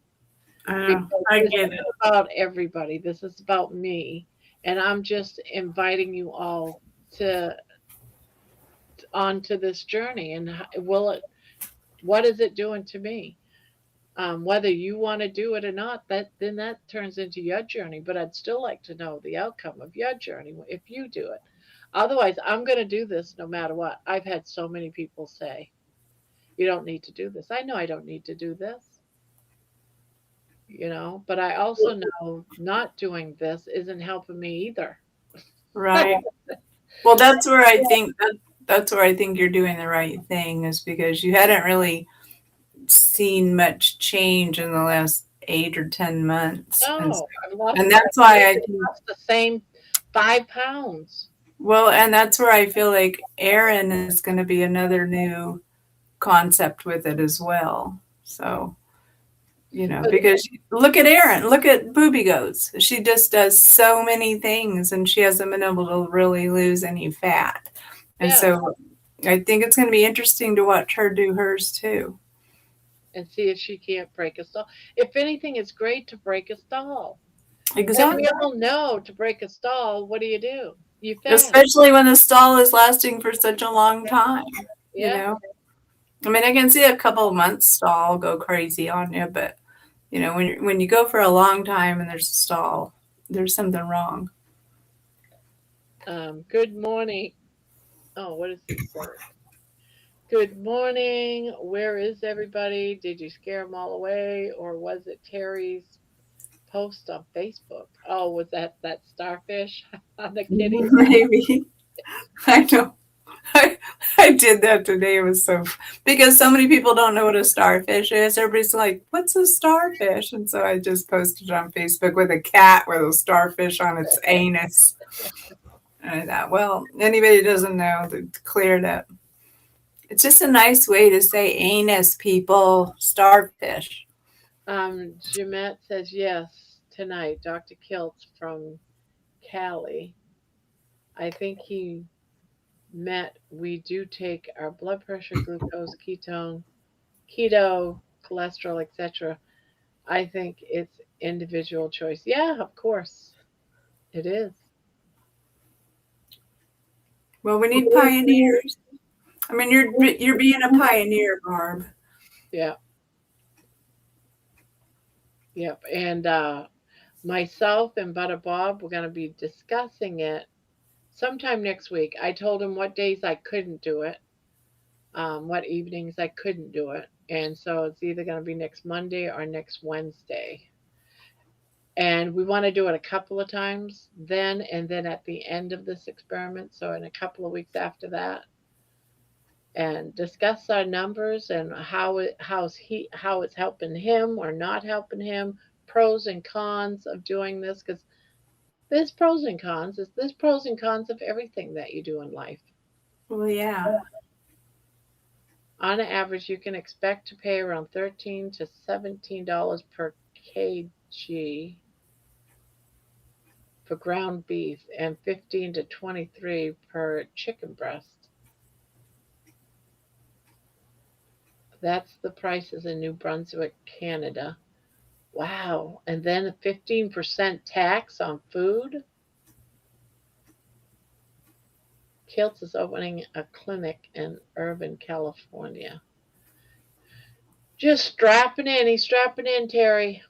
because I this get is it. about everybody. This is about me, and I'm just inviting you all to onto this journey. And will it? What is it doing to me? Whether you want to do it or not, that turns into your journey. But I'd still like to know the outcome of your journey if you do it. Otherwise, I'm going to do this no matter what. I've had so many people say, "You don't need to do this." I know I don't need to do this, but I also know not doing this isn't helping me either. Right. Well, that's where I think you're doing the right thing is because you hadn't really seen much change in the last 8 or 10 months, No, I've lost. and that's why I I've think. lost the same 5 pounds. Well, and that's where I feel like Aaron is going to be another new concept with it as well. So, But because look at Aaron, look at Booby Goats. She just does so many things and she hasn't been able to really lose any fat. And yeah, so I think it's going to be interesting to watch her do hers too. and see if she can't break a stall. If anything, it's great to break a stall. And Exactly. we all know to break a stall, what do? You fast. Especially when the stall is lasting for such a long time, Yeah. I mean, I can see a couple of months stall go crazy on you, but when you go for a long time and there's a stall, there's something wrong. Good morning. Oh, what is this say? Good morning. Where is everybody? Did you scare them all away, or was it Terry's post on Facebook? Oh, was that starfish on the kitty? Maybe. I know. I did that today. It was because so many people don't know what a starfish is. Everybody's like, "What's a starfish?" And so I just posted on Facebook with a cat with a starfish on its anus. And I thought, well, anybody who doesn't know, to clear it up. It's just a nice way to say anus, people. Starfish. Jeanette says yes tonight. Dr. Kiltz from Cali. I think he met. We do take our blood pressure, glucose, keto, cholesterol, etc. I think it's individual choice. Yeah, of course, it is. Well, we need pioneers. I mean, you're being a pioneer, Barb. Yeah, yep. And myself and Butter Bob, we're going to be discussing it sometime next week. I told him what days I couldn't do it, what evenings I couldn't do it. And so it's either going to be next Monday or next Wednesday. And we want to do it a couple of times then, and then at the end of this experiment, so in a couple of weeks after that, and discuss our numbers and how it's helping him or not helping him, pros and cons of doing this, because there's pros and cons. There's pros and cons of everything that you do in life. Well, yeah. On average, you can expect to pay around $13 to $17 per kg for ground beef and 15 to 23 per chicken breast. That's the prices in New Brunswick, Canada. Wow. And then a 15% tax on food. Kiltz is opening a clinic in Irvine, California. Just strapping in. He's strapping in, Terry.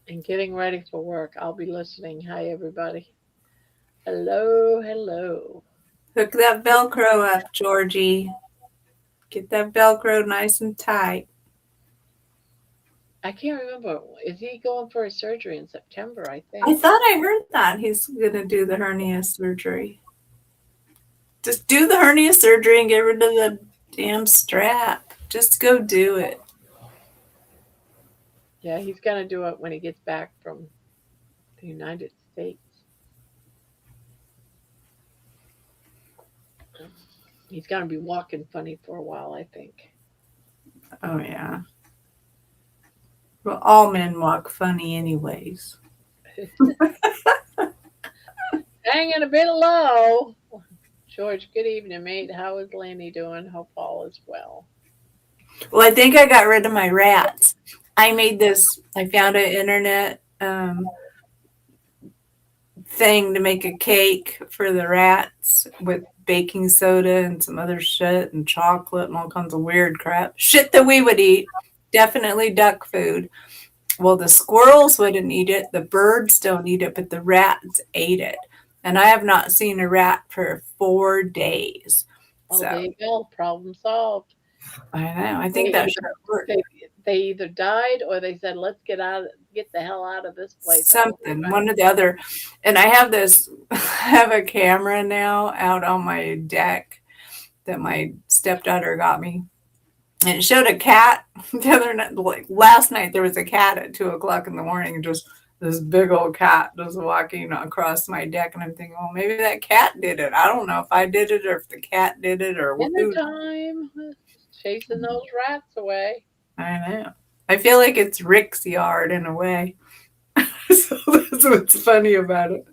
And getting ready for work. I'll be listening. Hi, everybody. Hello, hello. Hook that Velcro up, Georgie. Get that Velcro nice and tight. I can't remember. Is he going for a surgery in September, I think? I thought I heard that he's going to do the hernia surgery. Just do the hernia surgery and get rid of the damn strap. Just go do it. Yeah, he's going to do it when he gets back from the United States. He's going to be walking funny for a while, I think. Oh, yeah. Well, all men walk funny anyways. Hanging a bit low. George, good evening, mate. How is Lanny doing? Hope all is well. Well, I think I got rid of my rats. I made this, I found an internet thing to make a cake for the rats with baking soda and some other shit and chocolate and all kinds of weird crap. Shit that we would eat. Definitely duck food. Well, the squirrels wouldn't eat it. The birds don't eat it, but the rats ate it. And I have not seen a rat for 4 days. Oh, there you go. Problem solved. I know. I think that should work. They either died or they said, let's get the hell out of this place. Something, one or the other. And I have a camera now out on my deck that my stepdaughter got me. And it showed a cat the other night, like last night, there was a cat at 2:00 in the morning, just this big old cat just walking across my deck. And I'm thinking, well, maybe that cat did it. I don't know if I did it or if the cat did it or what. Dinner time, chasing those rats away. I know. I feel like it's Rick's yard in a way. So that's what's funny about it.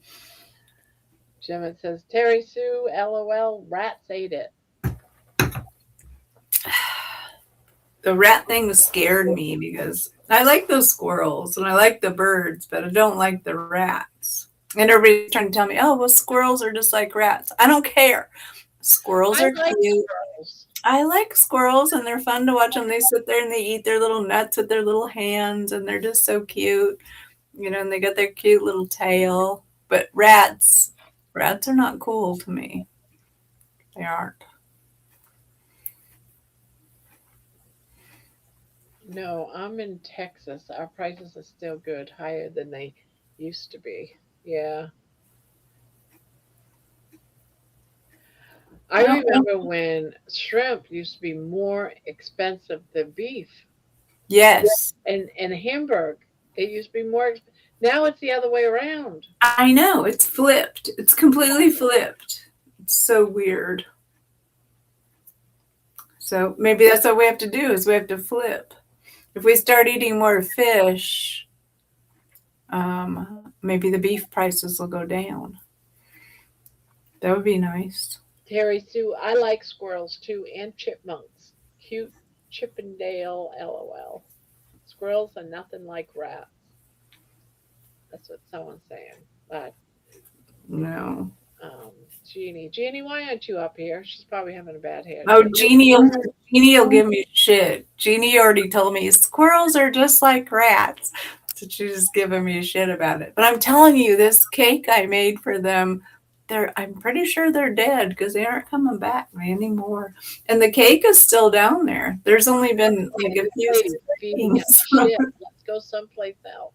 Jim, it says, Terry Sue, LOL, rats ate it. The rat thing scared me because I like those squirrels and I like the birds, but I don't like the rats. And everybody's trying to tell me, oh, well, squirrels are just like rats. I don't care. Squirrels are cute. I like squirrels and they're fun to watch them. They sit there and they eat their little nuts with their little hands and they're just so cute. You know, and they got their cute little tail. But rats are not cool to me. They aren't. No, I'm in Texas. Our prices are still good, higher than they used to be. Yeah. I remember when shrimp used to be more expensive than beef. Yes. And Hamburg, it used to be more expensive. Now it's the other way around. I know. It's flipped. It's completely flipped. It's so weird. So maybe that's what we have to do is we have to flip. If we start eating more fish, maybe the beef prices will go down. That would be nice. Terry Sue, I like squirrels too and chipmunks. Cute Chippendale, LOL. Squirrels are nothing like rats. That's what someone's saying. But no. Jeannie, why aren't you up here? She's probably having a bad head. Oh, Jeannie will give me shit. Jeannie already told me squirrels are just like rats. So she's just giving me shit about it. But I'm telling you, this cake I made for them, I'm pretty sure they're dead because they aren't coming back anymore. And the cake is still down there. There's only been like a few things. Let's go someplace else.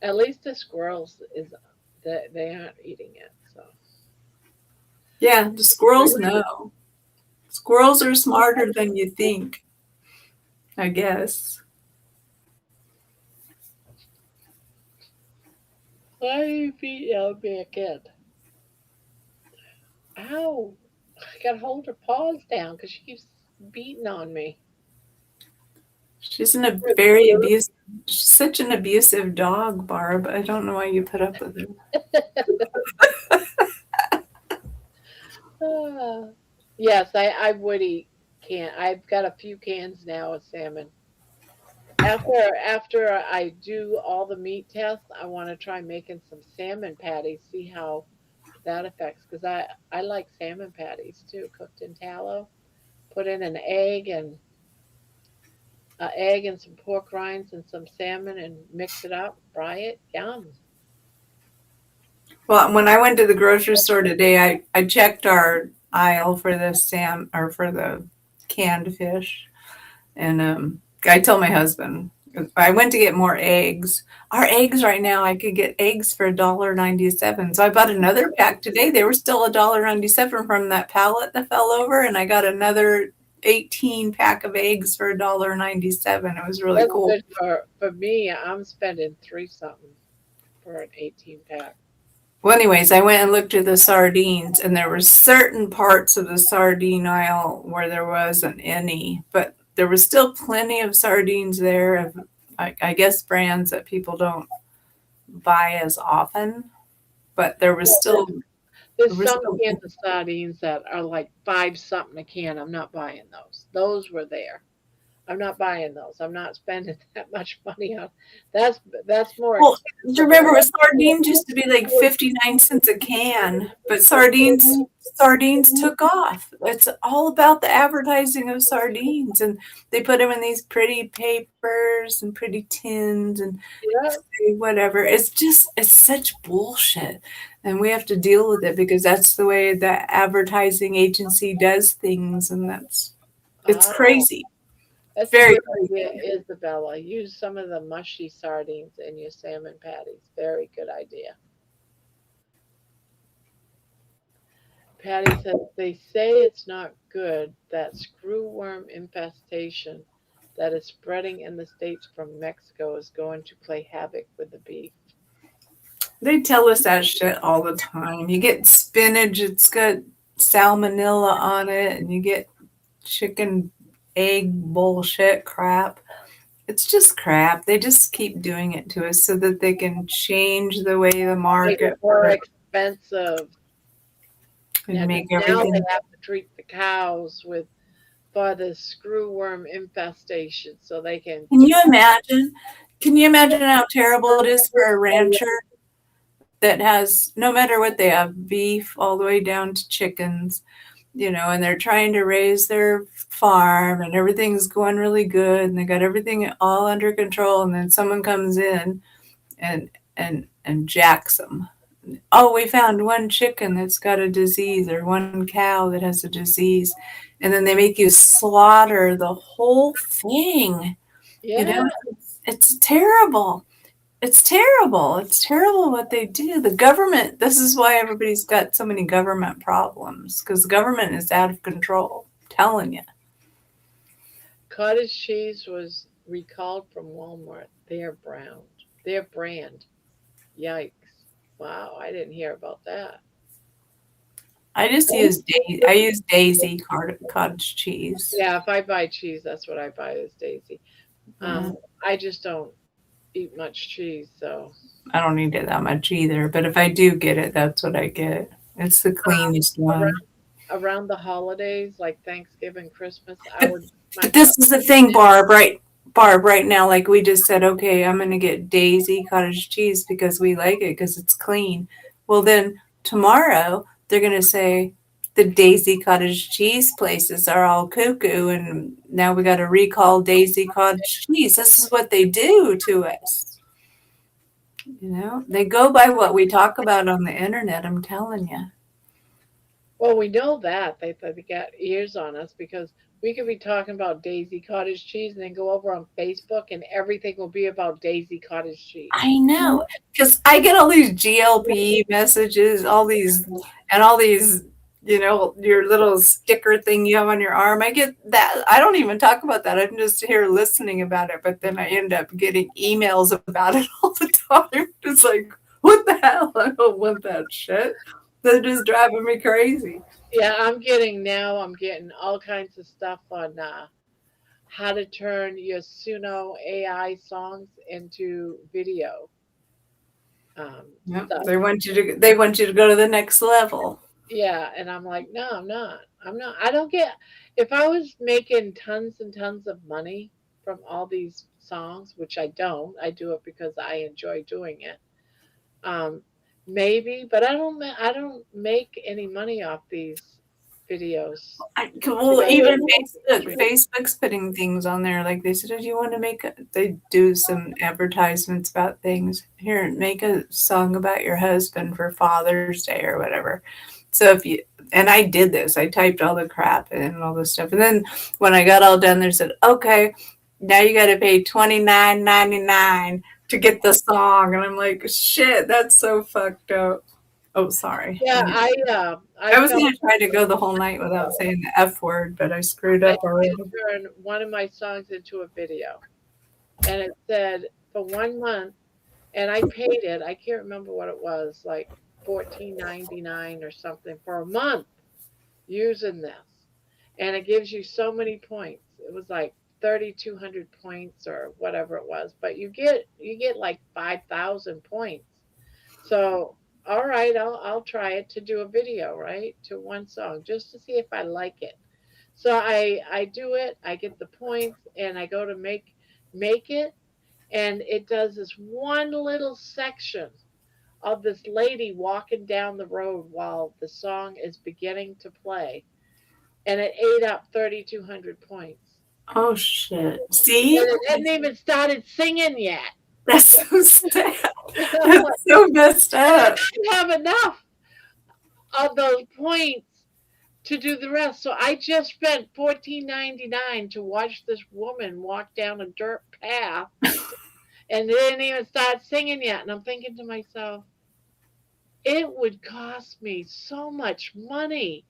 At least the squirrels is that they aren't eating it. So Yeah, the squirrels know. Squirrels are smarter than you think, I guess. why are you beating on me again? Ow! I gotta hold her paws down because she keeps beating on me. She's a very abusive. She's such an abusive dog, Barb. I don't know why you put up with her. Yes, I would eat can. I've got a few cans now of salmon. After I do all the meat tests, I want to try making some salmon patties. See how that affects because I like salmon patties too, cooked in tallow. Put in an egg and some pork rinds and some salmon and mix it up. Fry it. Yum. Well, when I went to the grocery store today, I checked our aisle for the or for the canned fish, and I told my husband I went to get more eggs. Our eggs right now, I could get eggs for $1.97. So I bought another pack today. They were still $1.97 from that pallet that fell over, and I got another 18 pack of eggs for $1.97. It was really That's cool. good for me. I'm spending three something for an 18 pack. Well, anyways, I went and looked at the sardines, and there were certain parts of the sardine aisle where there wasn't any, but there was still plenty of sardines there of, I guess, brands that people don't buy as often. But there was still There's some cans of sardines that are like five something a can. I'm not buying those. Those were there. I'm not buying those. I'm not spending that much money on. That's more. Well, do you remember with sardines used to be like 59 cents a can, but sardines took off. It's all about the advertising of sardines, and they put them in these pretty papers and pretty tins and Yeah. whatever. It's such bullshit, and we have to deal with it because that's the way the advertising agency does things, and it's crazy. That's Very a good idea, Isabella. Use some of the mushy sardines in your salmon patties. Very good idea. Patty says they say it's not good that screwworm infestation that is spreading in the states from Mexico is going to play havoc with the beef. They tell us that shit all the time. You get spinach, it's got salmonella on it, and you get chicken egg bullshit crap. It's just crap. They just keep doing it to us so that they can change the way the Make market it more works expensive. and make Now everything. they have to treat the cows with for the screwworm infestation so they can. Can you imagine? Can you imagine how terrible it is for a rancher that has, no matter what they have, beef all the way down to chickens, and they're trying to raise their farm and everything's going really good and they got everything all under control, and then someone comes in and jacks them. Oh, we found one chicken that's got a disease or one cow that has a disease, and then they make you slaughter the whole thing. Yeah. It's terrible. It's terrible. It's terrible what they do. The government, this is why everybody's got so many government problems, because the government is out of control. I'm telling you. Cottage cheese was recalled from Walmart. Their brand. Yikes. Wow, I didn't hear about that. I use Daisy cottage cheese. Yeah, if I buy cheese, that's what I buy is Daisy. I just don't eat much cheese, so. I don't eat it that much either, but if I do get it, that's what I get. It's the cleanest one. Around the holidays, like Thanksgiving, Christmas, But this is the thing, Barb, right now, like we just said, okay, I'm going to get Daisy cottage cheese because we like it because it's clean. Well, then tomorrow they're going to say the Daisy cottage cheese places are all cuckoo, and now we got to recall Daisy cottage cheese. This is what they do to us. They go by what we talk about on the internet, I'm telling you. Well, we know that they got ears on us because we could be talking about Daisy Cottage cheese and then go over on Facebook and everything will be about Daisy Cottage cheese. I know, because I get all these GLP messages, all these, and all these, your little sticker thing you have on your arm. I get that. I don't even talk about that. I'm just here listening about it, but then I end up getting emails about it all the time. It's like, what the hell? I don't want that shit. They're just driving me crazy. Yeah, I'm getting all kinds of stuff on how to turn your Suno AI songs into video Yep. stuff. They want you to go to the next level. Yeah, and I'm like, no, I'm not. I'm not. I don't get. If I was making tons and tons of money from all these songs, which I don't, I do it because I enjoy doing it. Um, maybe, but I don't make any money off these videos. Well, even Facebook's putting things on there. Like they said, if you want to they do some advertisements about things. Here, make a song about your husband for Father's Day or whatever. So and I did this, I typed all the crap in and all this stuff. And then when I got all done, they said, okay, now you got to pay $29.99 to get the song. And I'm like, shit, that's so fucked up. Oh, sorry. Yeah, I was going to try to go the whole night without saying the F word, but I screwed up already. I turned one of my songs into a video, and it said for 1 month, and I paid it. I can't remember what it was, like $14.99 or something for a month using this, and it gives you so many points. It was like 3,200 points or whatever it was, but you get like 5,000 points. So all right, I'll try it to do a video, right, to one song just to see if I like it. So I do it, I get the points, and I go to make it, and it does this one little section of this lady walking down the road while the song is beginning to play, and it ate up 3,200 points. Oh shit! See, and it hadn't even started singing yet. That's so sad. That's so messed up. I didn't have enough of those points to do the rest. So I just spent $14.99 to watch this woman walk down a dirt path and didn't even start singing yet. And I'm thinking to myself, it would cost me so much money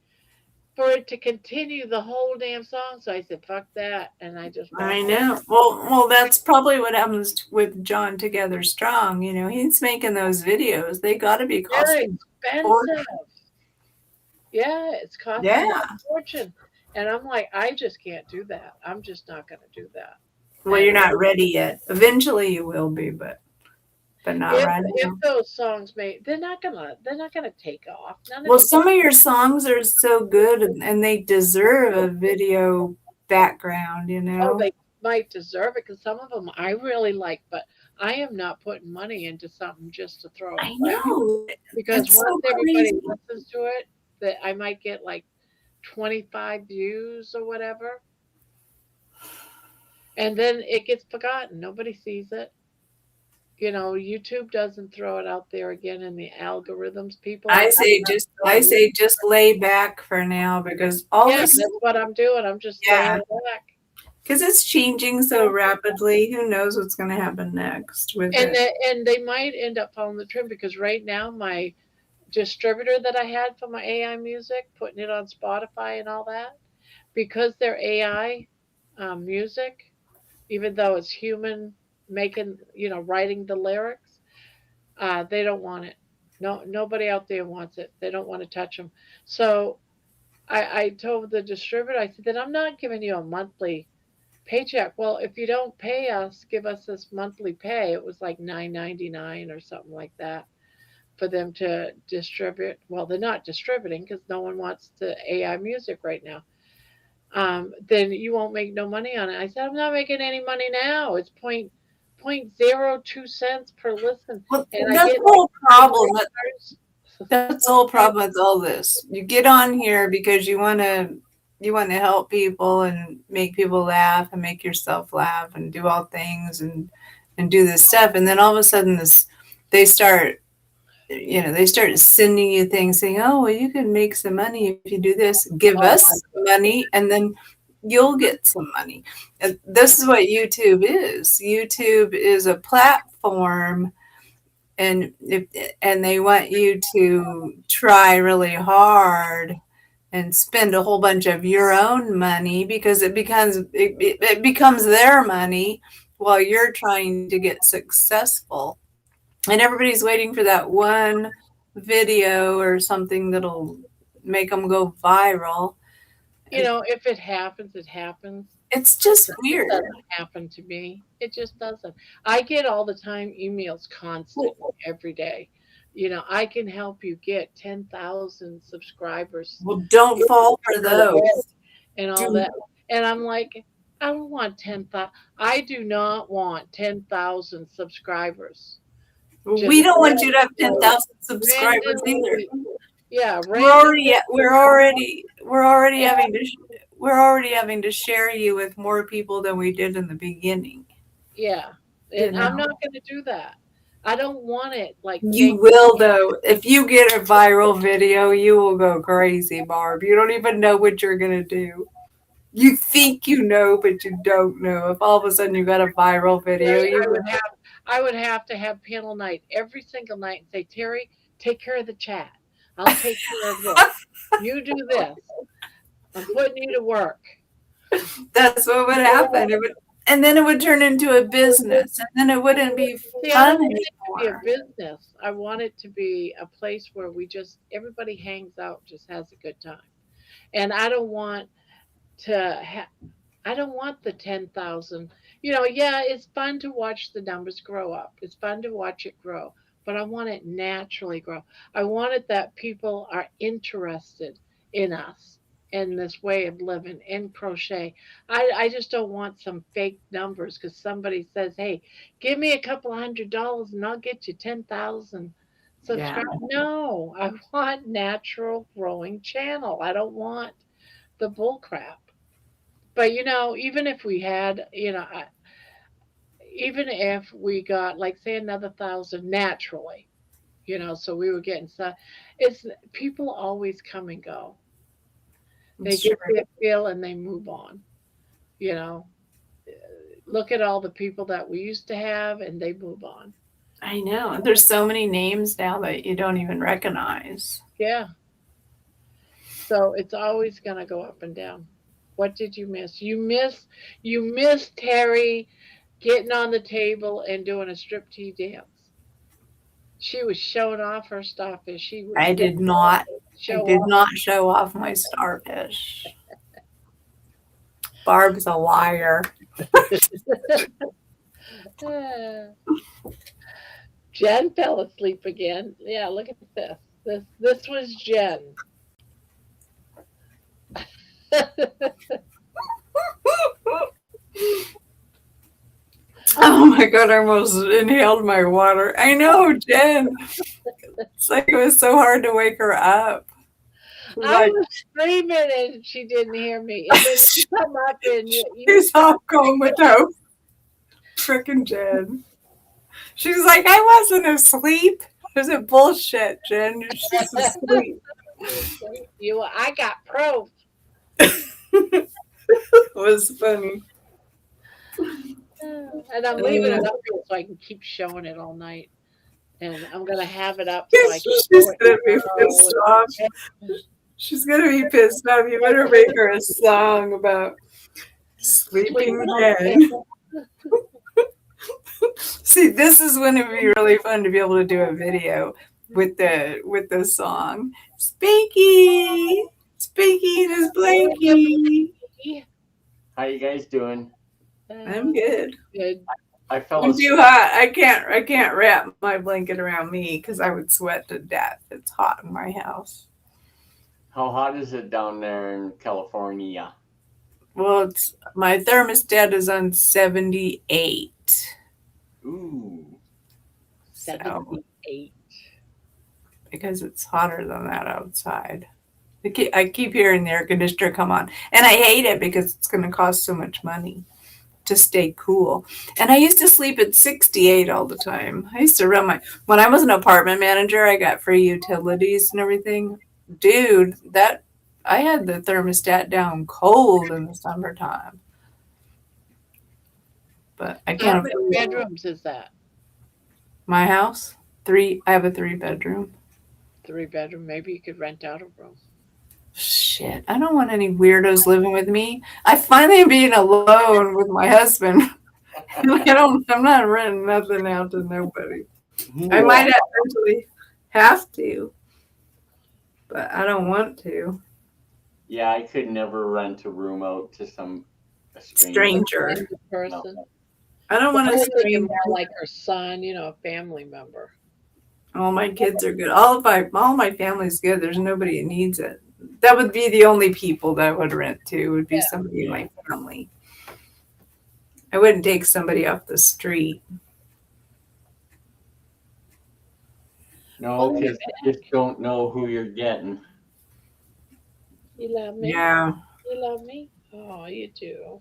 for it to continue the whole damn song. So I said, fuck that. And I just I know. Well, that's probably what happens with John Together Strong. He's making those videos. They got to be costing expensive. Yeah, it's costing a fortune. And I'm like, I just can't do that. I'm just not going to do that. Well, you're not ready yet. Eventually you will be, but not right now. If those songs they're not gonna take off. Well, some of your songs are so good and they deserve a video background, Oh, they might deserve it because some of them I really like, but I am not putting money into something just to throw it. I know. Because once everybody listens to it, that I might get like 25 views or whatever. And then it gets forgotten. Nobody sees it. YouTube doesn't throw it out there again in the algorithms. I say just lay back for now because that's what I'm doing. I'm just laying back. Because it's changing so rapidly. Who knows what's going to happen next with it. And they might end up following the trend because right now my distributor that I had for my AI music, putting it on Spotify and all that, because they're AI music, even though it's human making, writing the lyrics, they don't want it. Nobody out there wants it. They don't want to touch them. So I told the distributor, I said that I'm not giving you a monthly paycheck. Well, if you don't pay us, give us this monthly pay. It was like $9.99 or something like that for them to distribute. Well, they're not distributing because no one wants the AI music right now. Then you won't make no money on it. I said, I'm not making any money now. It's 0.02 cents per listen. Well, and that's the whole problem. That's the whole problem with all this. You get on here because you want to help people and make people laugh and make yourself laugh and do all things and do this stuff. And then all of a sudden they start they started sending you things saying, oh, well, you can make some money if you do this. Give Oh, us money, and then you'll get some money. And this is what YouTube is. YouTube is a platform, and they want you to try really hard and spend a whole bunch of your own money, because it becomes their money while you're trying to get successful. And everybody's waiting for that one video or something that'll make them go viral. If it happens, it happens. It's just It weird. doesn't happen to me. It just doesn't. I get all the time emails constantly every day. I can help you get 10,000 subscribers Well, don't fall for those. and all that. And I'm like, I don't want 10,000. I do not want 10,000 subscribers. We don't want you to have 10,000 subscribers either. Yeah, we're already having to share you with more people than we did in the beginning. Yeah, and I'm not going to do that. I don't want it like you will though. If you get a viral video, you will go crazy, Barb. You don't even know what you're going to do. You think you know, but you don't know. If all of a sudden you got a viral video, I would have to have panel night every single night and say, Terry, take care of the chat. I'll take care of this. You do this. I'm putting you to work. That's what would happen. And then it would turn into a business, and then it wouldn't be fun anymore. Be a business. I want it to be a place where everybody hangs out, just has a good time. And I don't want the 10,000. Yeah, it's fun to watch the numbers grow up. It's fun to watch it grow, but I want it naturally grow. I want it that people are interested in us, in this way of living, in crochet. I just don't want some fake numbers because somebody says, hey, give me a couple $100 and I'll get you 10,000 subscribers. Yeah. No, I want natural growing channel. I don't want the bull crap. But even if we had, even if we got, like, say, another 1,000 naturally, so we were getting stuff. It's people always come and go. They get their feel and they move on. Look at all the people that we used to have, and they move on. I know. There's so many names now that you don't even recognize. Yeah. So it's always going to go up and down. What did you miss? You missed Terry getting on the table and doing a striptease dance. She was showing off her starfish. I did not show off my starfish. Barb's a liar. Jen fell asleep again. Yeah, look at this. This was Jen. Oh my God, I almost inhaled my water. I know, Jen. It's like it was so hard to wake her up. I was screaming and she didn't hear me. And then she come up and she's all comatose. Frickin' Jen. She's like, I wasn't asleep. It was a bullshit, Jen. She's asleep. I got proof. It was funny. And I'm leaving it up here so I can keep showing it all night. And I'm going to have it up so I can She's going to be pissed off. She's going to be pissed off. You better make her a song about sleeping Jen. See, this is when it would be really fun to be able to do a video with the song. Spanky! Spanky is Blanky! How you guys doing? I'm good. Good. I fell asleep. Too hot. I can't wrap my blanket around me because I would sweat to death. It's hot in my house. How hot is it down there in California? Well, my thermostat is on 78. Ooh. 78. Because it's hotter than that outside. I keep hearing the air conditioner come on. And I hate it because it's going to cost so much money to stay cool. And I used to sleep at 68 all the time. I used to run when I was an apartment manager, I got free utilities and everything. Dude, I had the thermostat down cold in the summertime. But I So how can't many afford bedrooms is that? my house. I have a 3-bedroom. 3 bedroom. Maybe you could rent out a room. Shit, I don't want any weirdos living with me. I finally am being alone with my husband. I'm not renting nothing out to nobody. I might eventually have to, but I don't want to. Yeah, I could never rent a room out to a stranger. Stranger. Person. No. I don't Well, want I a was thinking stranger. more like her son, a family member. All my kids are good. All my family's good. There's nobody that needs it. That would be the only people that I would rent to. Would be somebody in my family. I wouldn't take somebody off the street. No, because you just don't know who you're getting. You love me? Yeah. You love me? Oh, you do.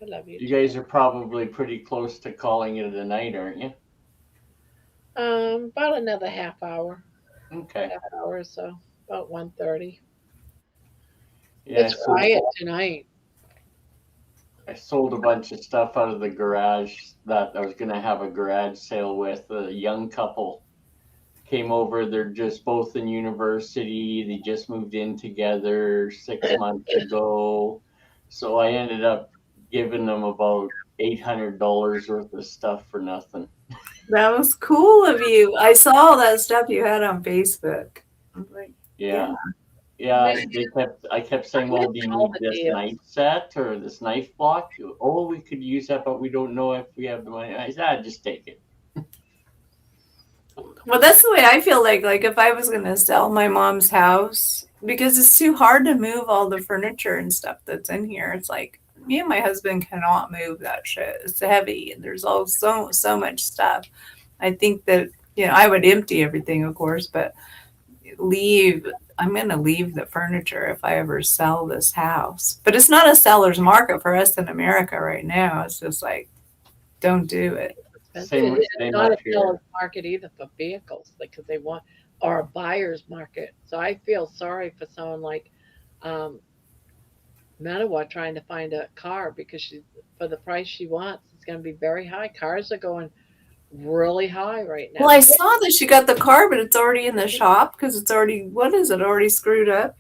I love you You too. guys are probably pretty close to calling it a night, aren't you? About another half hour. Okay. Half hour or so. About 1:30. Yeah, It's quiet tonight. I sold a bunch of stuff out of the garage that I was gonna have a garage sale with. A young couple came over. They're just both in university. They just moved in together 6 months ago. So I ended up giving them about $800 worth of stuff for nothing. That was cool of you. I saw all that stuff you had on Facebook. I was like, Yeah. I kept saying, well, do you need this knife set or this knife block? Oh, we could use that, but we don't know if we have the money. I said, just take it. well, that's the way I feel like if I was going to sell my mom's house, because it's too hard to move all the furniture and stuff that's in here. It's like me and my husband cannot move that shit. It's heavy and there's all so much stuff. I think that, I would empty everything, of course, but I'm going to leave the furniture if I ever sell this house. But it's not a seller's market for us in America right now. It's just like, don't do it. Same It's not a up here. seller's market either for vehicles because they want, or a buyer's market. So I feel sorry for someone like Manawa trying to find a car because for the price she wants, it's going to be very high. Cars are going really high right now. Well, I saw that she got the car, but it's already in the shop because it's already, what is it, already screwed up?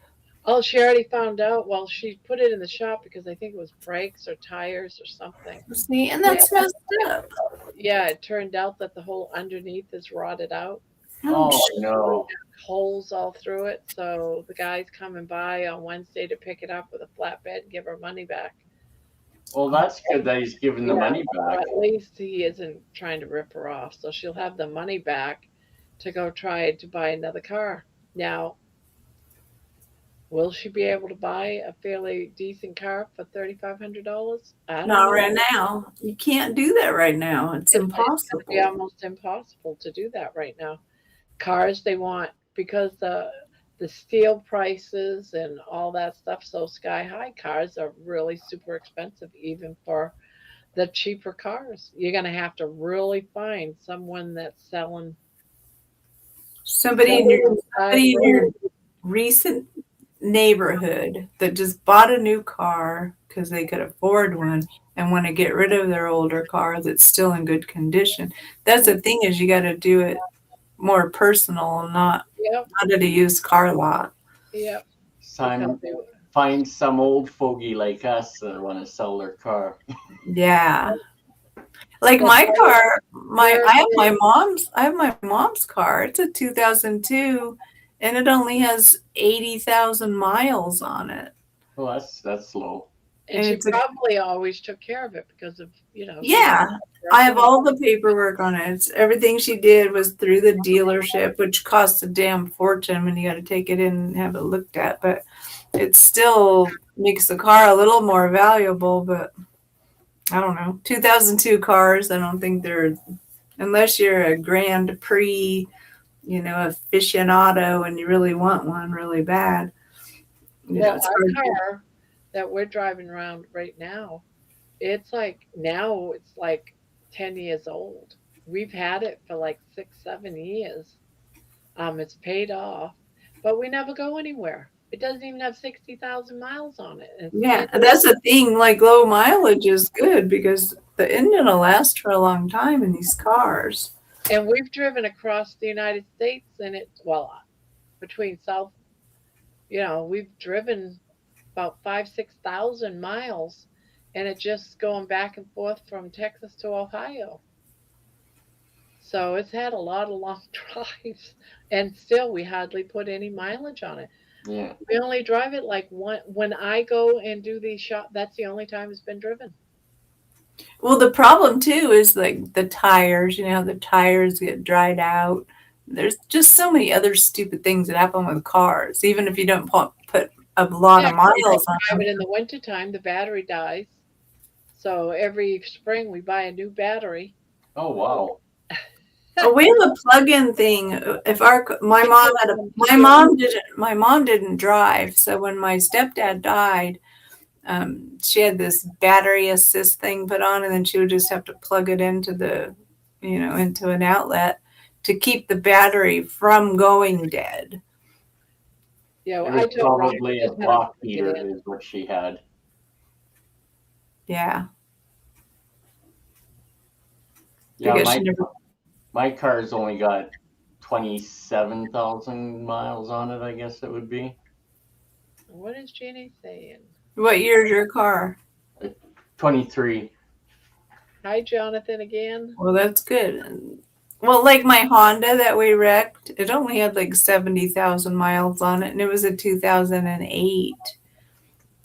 Oh, she already found out. Well, she put it in the shop because I think it was brakes or tires or something. See, and that's messed up. Yeah, it turned out that the whole underneath is rotted out. Oh, no. Holes all through it. So the guy's coming by on Wednesday to pick it up with a flatbed and give her money back. Well, that's good that he's giving the money back. At least he isn't trying to rip her off. So she'll have the money back to go try to buy another car. Now, will she be able to buy a fairly decent car for $3,500? Not right now. You can't do that right now. It's impossible. It's gonna be almost impossible to do that right now. Cars they want because the steel prices and all that stuff so sky high. Cars are really super expensive even for the cheaper cars. You're gonna have to really find someone that's selling Somebody in your recent neighborhood that just bought a new car because they could afford one and want to get rid of their older car that's still in good condition. That's the thing is you got to do it more personal and not at a used car lot. Yep. Find some old fogey like us that want to sell their car. Yeah. Like my car, I have my mom's car. It's a 2002 and it only has 80,000 miles on it. Oh, that's low. And she probably always took care of it because of, Yeah. I have all the paperwork on it. Everything she did was through the dealership, which costs a damn fortune when you got to take it in and have it looked at. But it still makes the car a little more valuable. But I don't know. 2002 cars, I don't think they're, unless you're a Grand Prix, aficionado and you really want one really bad. Well, our car that we're driving around right now it's like now it's like 10 years old. We've had it for like 6, 7 years. It's paid off, but we never go anywhere. It doesn't even have 60,000 miles on it. It's Yeah, that's the thing. Like low mileage is good because the engine will last for a long time in these cars. and we've driven across the United States, and it's well between South. We've driven about 5, 6,000 miles, and it just going back and forth from Texas to Ohio. So it's had a lot of long drives, and still we hardly put any mileage on it. Yeah. We only drive it like one when I go and do these shop. That's the only time it's been driven. Well, the problem too is like the tires, the tires get dried out. There's just so many other stupid things that happen with cars, even if you don't put a lot of miles on Drive them. it in the wintertime, the battery dies. So every spring we buy a new battery. Oh wow. Oh, we have a plug-in thing. If my mom didn't drive, so when my stepdad died, she had this battery assist thing put on, and then she would just have to plug it into into an outlet to keep the battery from going dead. Yeah, It well, I was told Ron probably just a had to block plug it heater in. is what she had. Yeah. Yeah, Because she never. my car's only got 27,000 miles on it, I guess it would be. What is Jeannie saying? What year's your car? 23. Hi, Jonathan, again. Well, that's good. Well, like my Honda that we wrecked, it only had like 70,000 miles on it, and it was a 2008.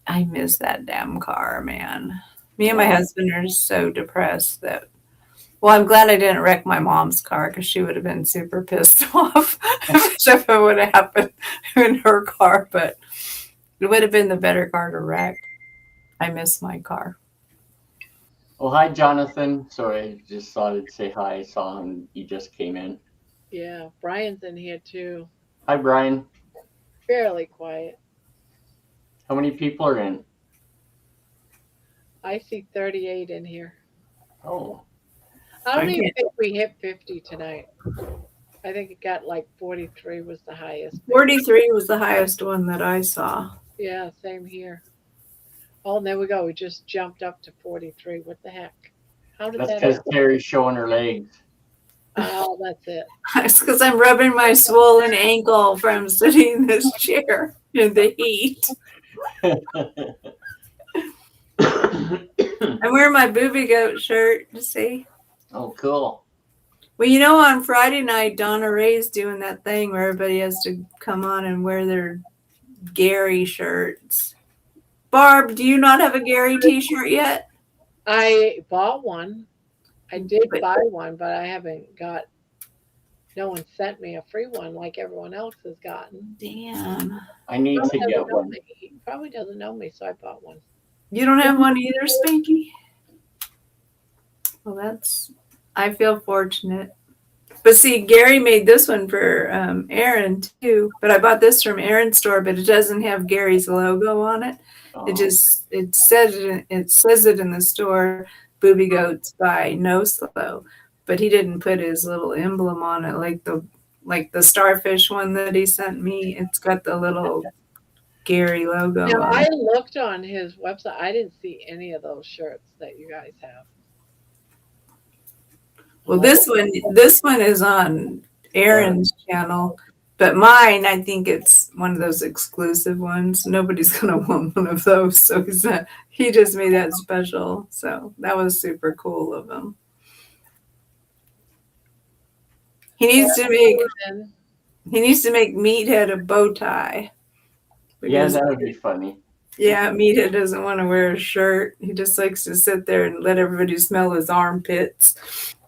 I miss that damn car, man. Me and my husband are so depressed that. Well, I'm glad I didn't wreck my mom's car because she would have been super pissed off if it would have happened in her car. But it would have been the better car to wreck. I miss my car. Oh, hi, Jonathan. Sorry, I just thought I'd say hi. I saw him. He just came in. Yeah, Brian's in here too. Hi, Brian. Fairly quiet. How many people are in? I see 38 in here. Oh. I don't even think we hit 50 tonight. I think it got like 43 was the highest. 43 was the highest one that I saw. Yeah, same here. Oh, and there we go. We just jumped up to 43. What the heck? How did That's that because happen? Terry's showing her legs. Oh, that's it. It's because I'm rubbing my swollen ankle from sitting in this chair in the heat. I'm wearing my booby goat shirt, you see? Oh, cool. Well, on Friday night, Donna Ray's doing that thing where everybody has to come on and wear their Gary shirts. Barb, do you not have a Gary t-shirt yet? I bought one. I did buy one, but I haven't got. No one sent me a free one like everyone else has gotten. Damn. I need to get one. He probably doesn't know me, so I bought one. You don't have one either, Spanky? Well, I feel fortunate. But see, Gary made this one for Aaron too. But I bought this from Aaron's store, but it doesn't have Gary's logo on it. It says it in the store, Booby Goats by No Slow. But he didn't put his little emblem on it like the starfish one that he sent me. It's got the little Gary logo Now, on I it. looked on his website. I didn't see any of those shirts that you guys have. Well, this one is on Aaron's channel, but mine, I think it's one of those exclusive ones. Nobody's gonna want one of those, so he just made that special. So that was super cool of him. He needs to make Meathead a bow tie. Yeah, that would be funny. Yeah, Meathead doesn't want to wear a shirt. He just likes to sit there and let everybody smell his armpits.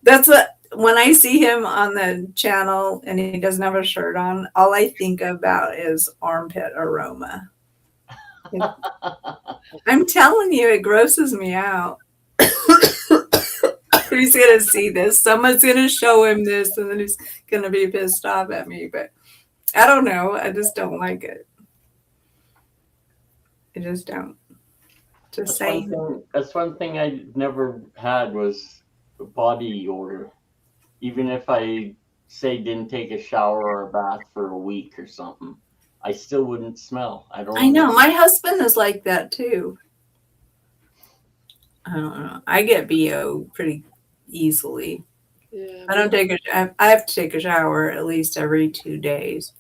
That's when I see him on the channel and he doesn't have a shirt on, all I think about is armpit aroma. I'm telling you, it grosses me out. He's going to see this. Someone's going to show him this, and then he's going to be pissed off at me. But I don't know. I just don't like it. I just don't. Just That's one saying. thing. That's one thing I never had was body odor. Even if I say didn't take a shower or a bath for a week or something, I still wouldn't smell. I don't I know. know. My husband is like that too. I don't know. I get BO pretty easily. Yeah, I don't me. take I have to take a shower at least every 2 days.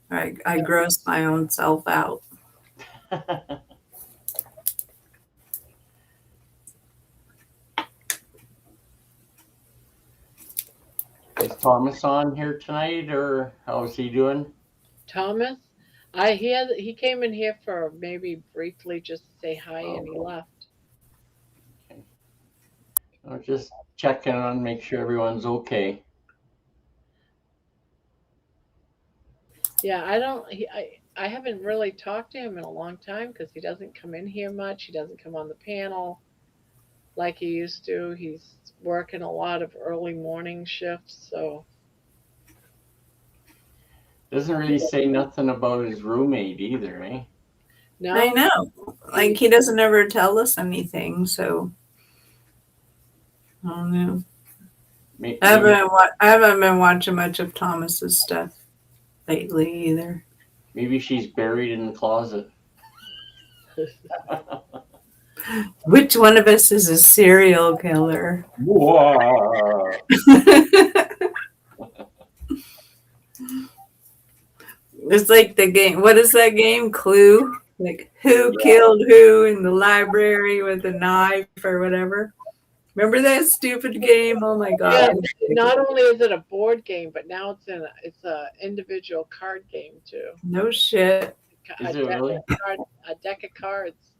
I gross my own self out. Is Thomas on here tonight, or how's he doing? Thomas, he came in here for maybe briefly just to say hi and he left. Okay. I'll just check in on, make sure everyone's okay. Yeah, I don't. I haven't really talked to him in a long time because he doesn't come in here much. He doesn't come on the panel like he used to. He's working a lot of early morning shifts, so Doesn't really say nothing about his roommate either, eh? I no. know. Like he doesn't ever tell us anything, so I don't know. Maybe, I haven't been watching much of Thomas's stuff lately either. maybe she's buried in the closet. Which one of us is a serial killer? Whoa. It's like the game. What is that game? Clue? Like who Yeah. killed who in the library with a knife or whatever? Remember that stupid game? Oh my Yeah, god! not only is it a board game, but now it's a individual card game too. No shit. A Is it deck really? of a deck of cards,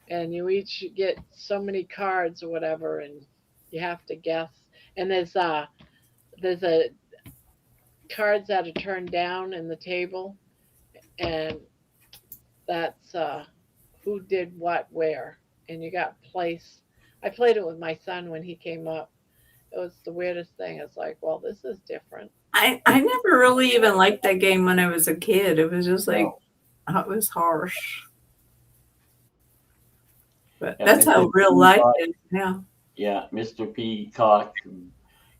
and you each get so many cards or whatever, and you have to guess. And there's a cards that are turned down in the table, and that's who did what where, and you got place. I played it with my son when he came up. It was the weirdest thing. It's like, well, this is different. I never really even liked that game when I was a kid. It was just like No. it was harsh. But Yeah, that's how Mr. real life Peabody. is now. Yeah, Mr. Peacock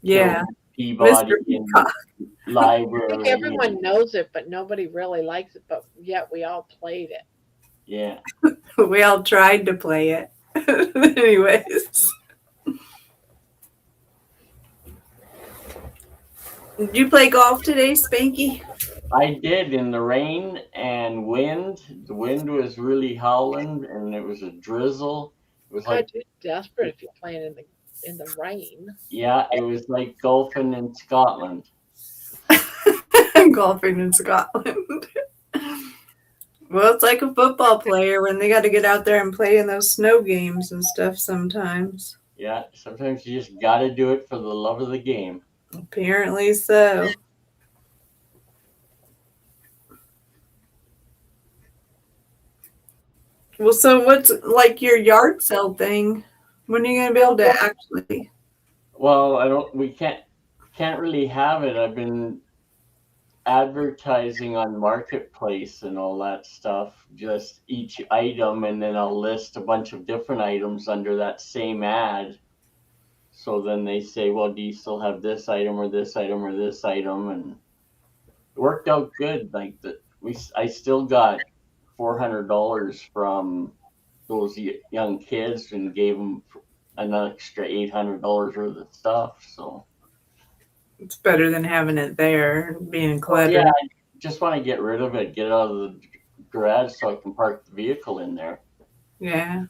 Yeah, killed Peabody Mr. in Peacock. the I think library. everyone knows it, but nobody really likes it. But yet we all played it. Yeah. We all tried to play it. Anyways. Did you play golf today, Spanky? I did in the rain and wind. The wind was really howling and it was a drizzle. It was God, like, you're desperate if you're playing in the rain. yeah, it was like golfing in Scotland. Golfing in Scotland. Well, it's like a football player when they got to get out there and play in those snow games and stuff sometimes. Yeah, sometimes you just got to do it for the love of the game. Apparently so. Well, so what's like your yard sale thing? When are you gonna be able to actually? Well, we can't really have it. I've been advertising on Marketplace and all that stuff, just each item, and then I'll list a bunch of different items under that same ad. So then they say, well, do you still have this item or this item or this item? And it worked out good. Like I still got $400 from those young kids and gave them an extra $800 worth of stuff. So It's better than having it there being cluttered. yeah, I just want to get rid of it, get it out of the garage so I can park the vehicle in there. Yeah.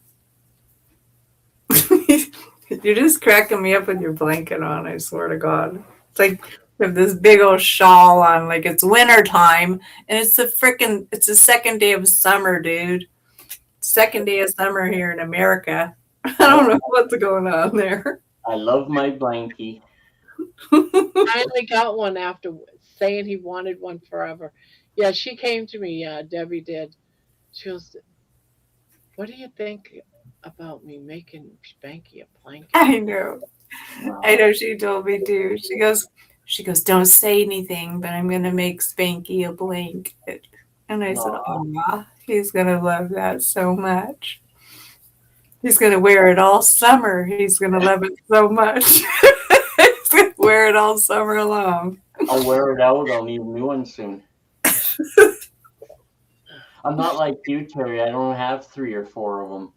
You're just cracking me up with your blanket on, I swear to God. It's like you have this big old shawl on, like it's winter time, and it's the second day of summer, dude. Second day of summer here in America. I don't know what's going on there. I love my blankie. Finally got one after saying he wanted one forever. Yeah, she came to me, Debbie did. She was, what do you think about me making Spanky a blanket? I know. I know she told me too. She goes, don't say anything, but I'm gonna make Spanky a blanket. And I said, aw, He's gonna love that so much. He's gonna wear it all summer. He's gonna love it so much. He's gonna wear it all summer long. I'll wear it out. I'll need a new one soon. I'm not like you, Terry. I don't have 3 or 4 of them.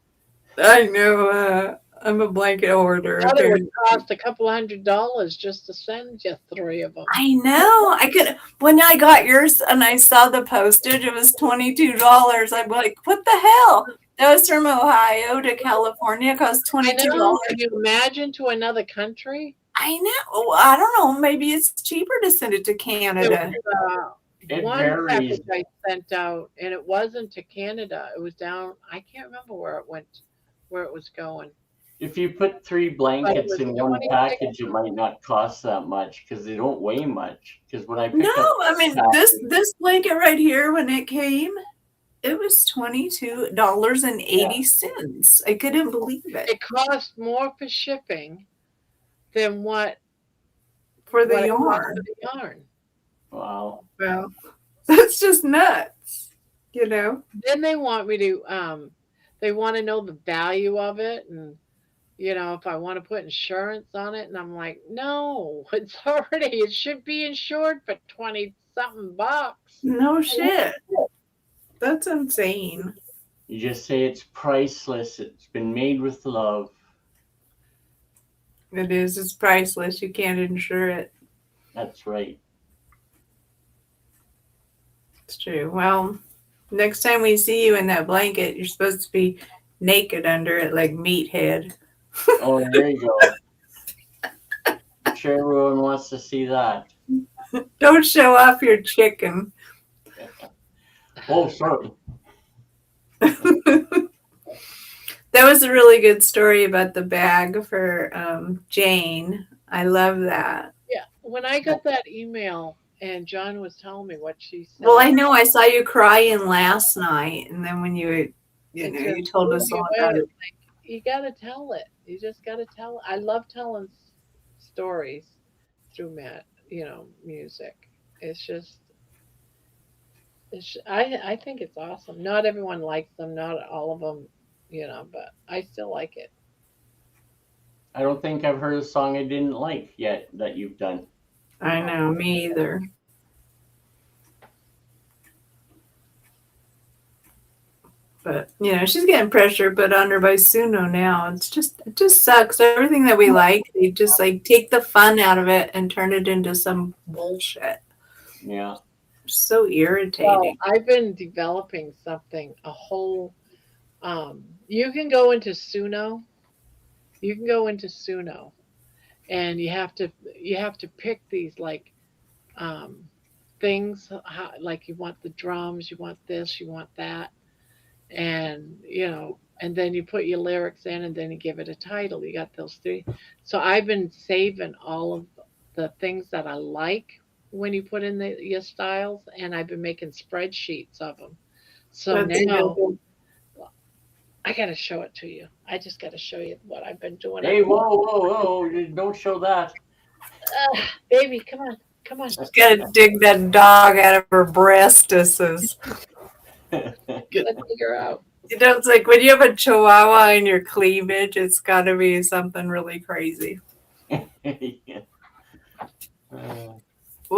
I know. I'm a blanket hoarder. I thought it would Apparently. cost a couple $100 just to send you 3 of them. I know. I could when I got yours and I saw the postage, it was $22. I'm like, what the hell? That was from Ohio to California. It cost I $22. know. Can you imagine to another country? I know. I don't know. Maybe it's cheaper to send it to There Canada. was It one varies. package I sent out, and it wasn't to Canada. It was down. I can't remember where it went, where it was going. If you put 3 But it blankets was in one 26. package, it might not cost that much because they don't weigh much. Because when I pick No, up I mean this blanket right here when it came, it was $22.80. I couldn't believe it It cost more for shipping than what for the it cost yarn. for the yarn. wow, Well, that's just nuts, you know. Then they want me to. They want to know the value of it, and if I want to put insurance on it, and I'm like, no, it's already. It should be insured for 20 something bucks. No shit. That's insane. you just say it's priceless. It's been made with love. It is. It's priceless. You can't insure it. That's right. It's true. Well, next time we see you in that blanket, you're supposed to be naked under it like Meathead. Oh, there you go. I'm sure everyone wants to see that. Don't show off your chicken. Oh, sorry. That was a really good story about the bag for Jane. I love that. Yeah, when I got that email and John was telling me what she said. Well, I know I saw you crying last night, and then when you it know, just you told blew us me all away. about it. It's like, you got to tell it. You just got to tell it. I love telling stories through music. It's just, I think it's awesome. Not everyone likes them, not all of them, but I still like it. I don't think I've heard a song I didn't like yet that you've done. I know, me either. But she's getting pressure put on her by Suno now. It just sucks. Everything that we like, they just like take the fun out of it and turn it into some bullshit. Yeah. So Well, irritating. I've been developing something, a whole, you can go into Suno. You can go into Suno, and you have to pick these um, things, like you want the drums, you want this, you want that, and and then you put your lyrics in, and then you give it a title. You got those 3. So I've been saving all of the things that I like when you put in your styles, and I've been making spreadsheets of them. So That's now good. I got to show it to you. I just got to show you what I've been doing. Hey, whoa. Don't show that. Baby, come on. Come on. Gotta dig that dog out of her breastises. Let's figure out. It's like when you have a chihuahua in your cleavage, it's gotta be something really crazy. Well,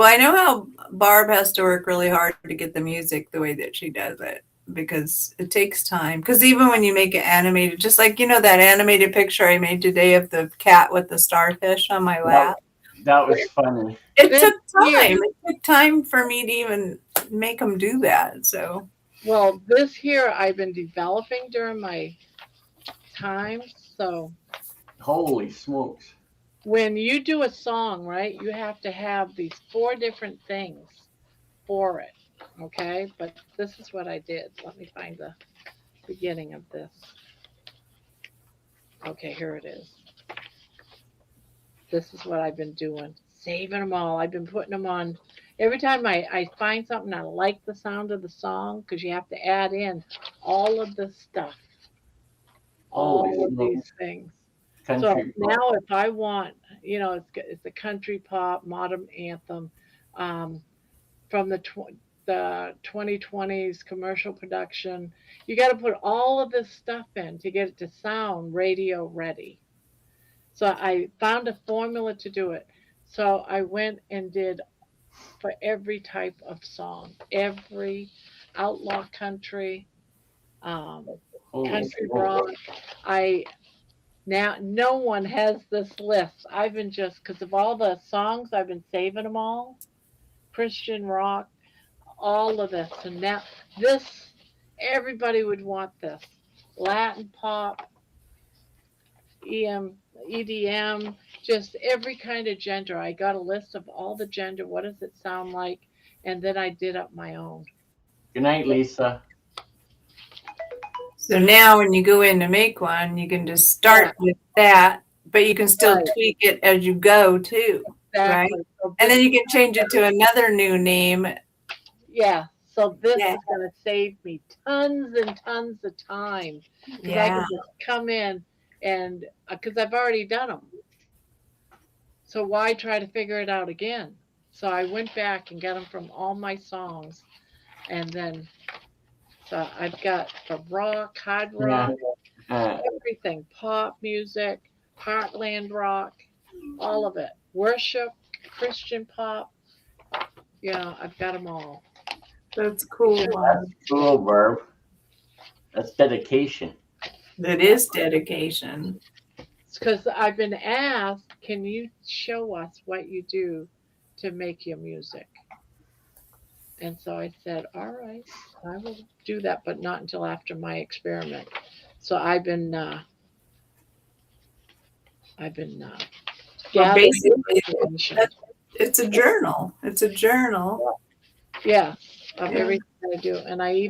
I know how Barb has to work really hard to get the music the way that she does it because it takes time. Because even when you make it animated, just like that animated picture I made today of the cat with the starfish on my lap. That was funny. It took time. It took time for me to even make them do that. So. Well, this here I've been developing during my time. So Holy smokes. when you do a song, right, you have to have these 4 different things for it. Okay? But this is what I did. Let me find the beginning of this. Okay, here it is. This is what I've been doing. Saving them all. I've been putting them on. Every time I find something I like the sound of the song, because you have to add in all of this stuff. All of these things. So now if I want, it's a country pop, modern anthem, from the the 2020s commercial production. You got to put all of this stuff in to get it to sound radio ready. So I found a formula to do it. So I went and did for every type of song, every outlaw country, um, Holy country smoke. rock. I now no one has this list. I've been just because of all the songs I've been saving them all. Christian rock, all of this, and now this everybody would want this. Latin pop, EDM, just every kind of gender. I got a list of all the gender. What does it sound like? And then I did up my own. Good night, Lisa. So now when you go in to make one, you can just start with that, but you can still Right. tweak it as you go too, right? Exactly. So And then this, you can change it to another new name. yeah. So this Yeah. is going to save me tons and tons of time because I Yeah. can just come in and because I've already done them. So why try to figure it out again? So I went back and got them from all my songs, and then so I've got the rock, hard rock, everything, pop music, heartland rock, all of it, worship, Christian pop. You know, I've got them all. That's cool. That's cool, Barb. That's dedication. It is dedication. Because I've been asked, can you show us what you do to make your music? And so I said, all right, I will do that, but not until after my experiment. So I've been Well, gathering basically, information. it's a journal. It's a journal. Yeah, of Yeah. everything I do. And I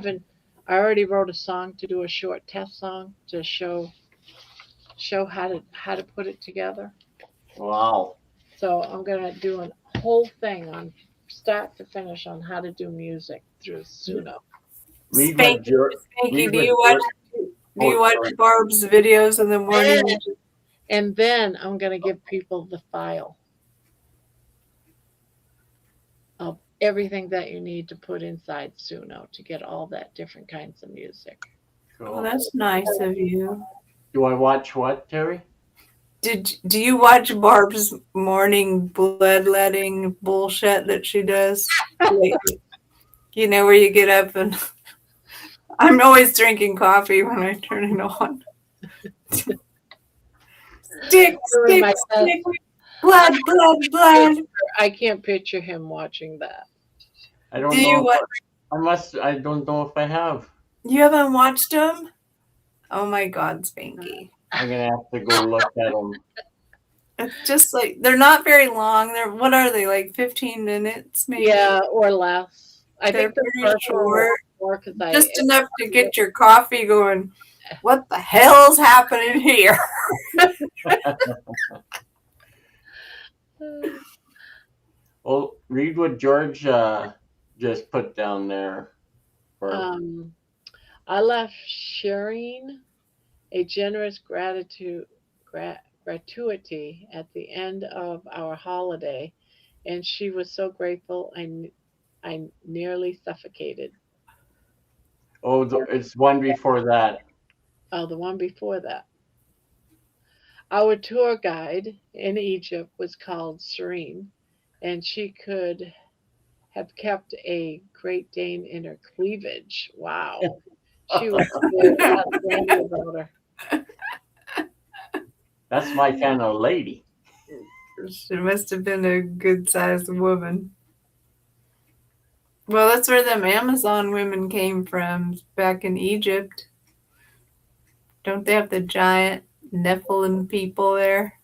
already wrote a song to do a short test song to show how to put it together. Wow. So I'm gonna do a whole thing on start to finish on how to do music through Suno. Read what Spanky, do you watch Barb's videos in the morning? And then I'm gonna give people the file of everything that you need to put inside Suno to get all that different kinds of music. Oh, that's nice of you. Do I watch what, Terry? Do you watch Barb's morning bloodletting bullshit that she does? You know, where you get up and I'm always drinking coffee when I turn it on. Stick, blood. I can't picture him watching that. I don't know. I don't know if I have. You haven't watched them? Oh my God, Spanky. I'm gonna have to go look at them. It's just like they're not very long. What are they, like 15 minutes maybe? Yeah, or less. I They're think the pretty first one was short. more because Just enough to get your coffee going. What the hell's happening here? Well, read what George just put down there. I left sharing a generous gratuity at the end of our holiday, and she was so grateful. I nearly suffocated. Oh, it's one before that. Oh, the one before that. Our tour guide in Egypt was called Serene, and she could have kept a Great Dane in her cleavage. Wow. She was very outstanding about her. That's my kind of lady. She must have been a good sized woman. Well, that's where them Amazon women came from, back in Egypt. Don't they have the giant Nephilim people there?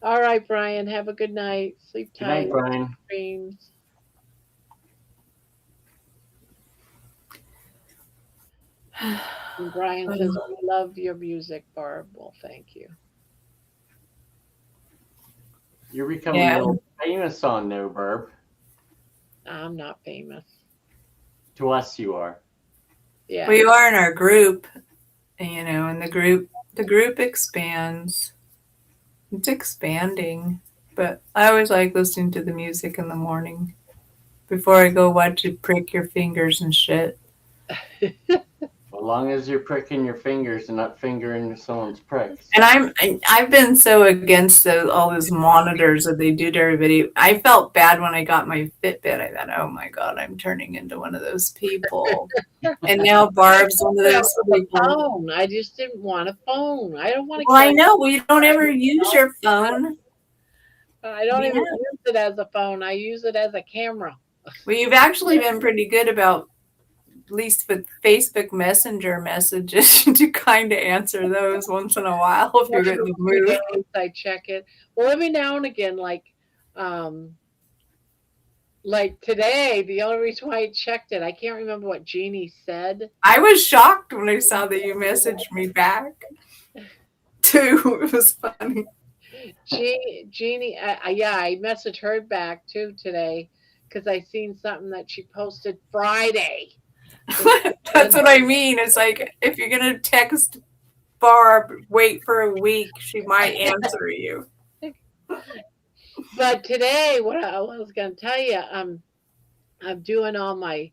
All right, Brian. Have a good night. Sleep tight. Good night, Brian. Dreams. And Brian says, we love your music, Barb. Well, thank you. You're becoming a little famous on there, Barb. I'm not famous. To us, you are. Yeah. We are in our group, you know, and the group expands. It's expanding, but I always like listening to the music in the morning. before I go watch you prick your fingers and shit. As long as you're pricking your fingers and not fingering someone's pricks. And I've been so against all those monitors that they do to everybody. I felt bad when I got my Fitbit. I thought, oh my God, I'm turning into one of those people. And now Barb's one of those people. Phone. I just didn't want a phone. I don't want to. Well, I know. Well, you don't ever use your phone. I don't even use it as a phone. I use it as a camera. Well, you've actually been pretty good about, at least with Facebook Messenger messages, to kind of answer those once in a while if you're in the mood. I check it. Well, every now and again, like today, the only reason why I checked it, I can't remember what Jeannie said. I was shocked when I saw that you messaged me back, too. It was funny. Jeannie, I messaged her back, too, today because I seen something that she posted Friday. That's what I mean. It's like, if you're going to text Barb, wait for a week. She might answer you. But today, what I was going to tell you, I'm doing all my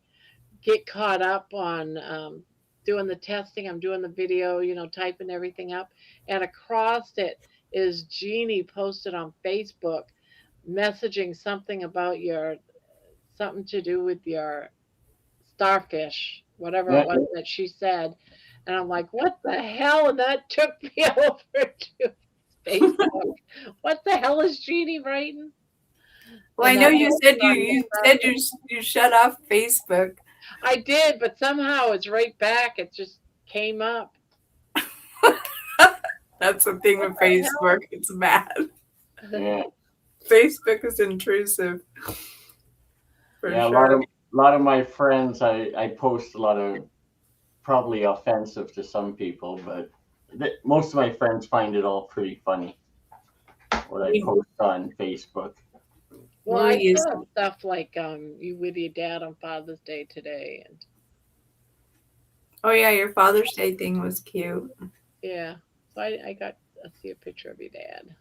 get caught up on doing the testing. I'm doing the video, typing everything up. And across it is Jeannie posted on Facebook messaging something about something to do with your starfish, whatever it was that she said. And I'm like, what the hell? And that took me over to Facebook. What the hell is Jeannie writing? Well, I know you said you shut off Facebook. I did, but somehow it's right back. It just came up. That's the thing with Facebook. It's bad. Yeah. Facebook is intrusive. For yeah, sure. A lot of my friends, I post a lot of probably offensive to some people, but most of my friends find it all pretty funny what I post on Facebook. Well, I saw stuff like you with your dad on Father's Day today, and oh yeah, your Father's Day thing was cute. Yeah, so I got to see a picture of your dad.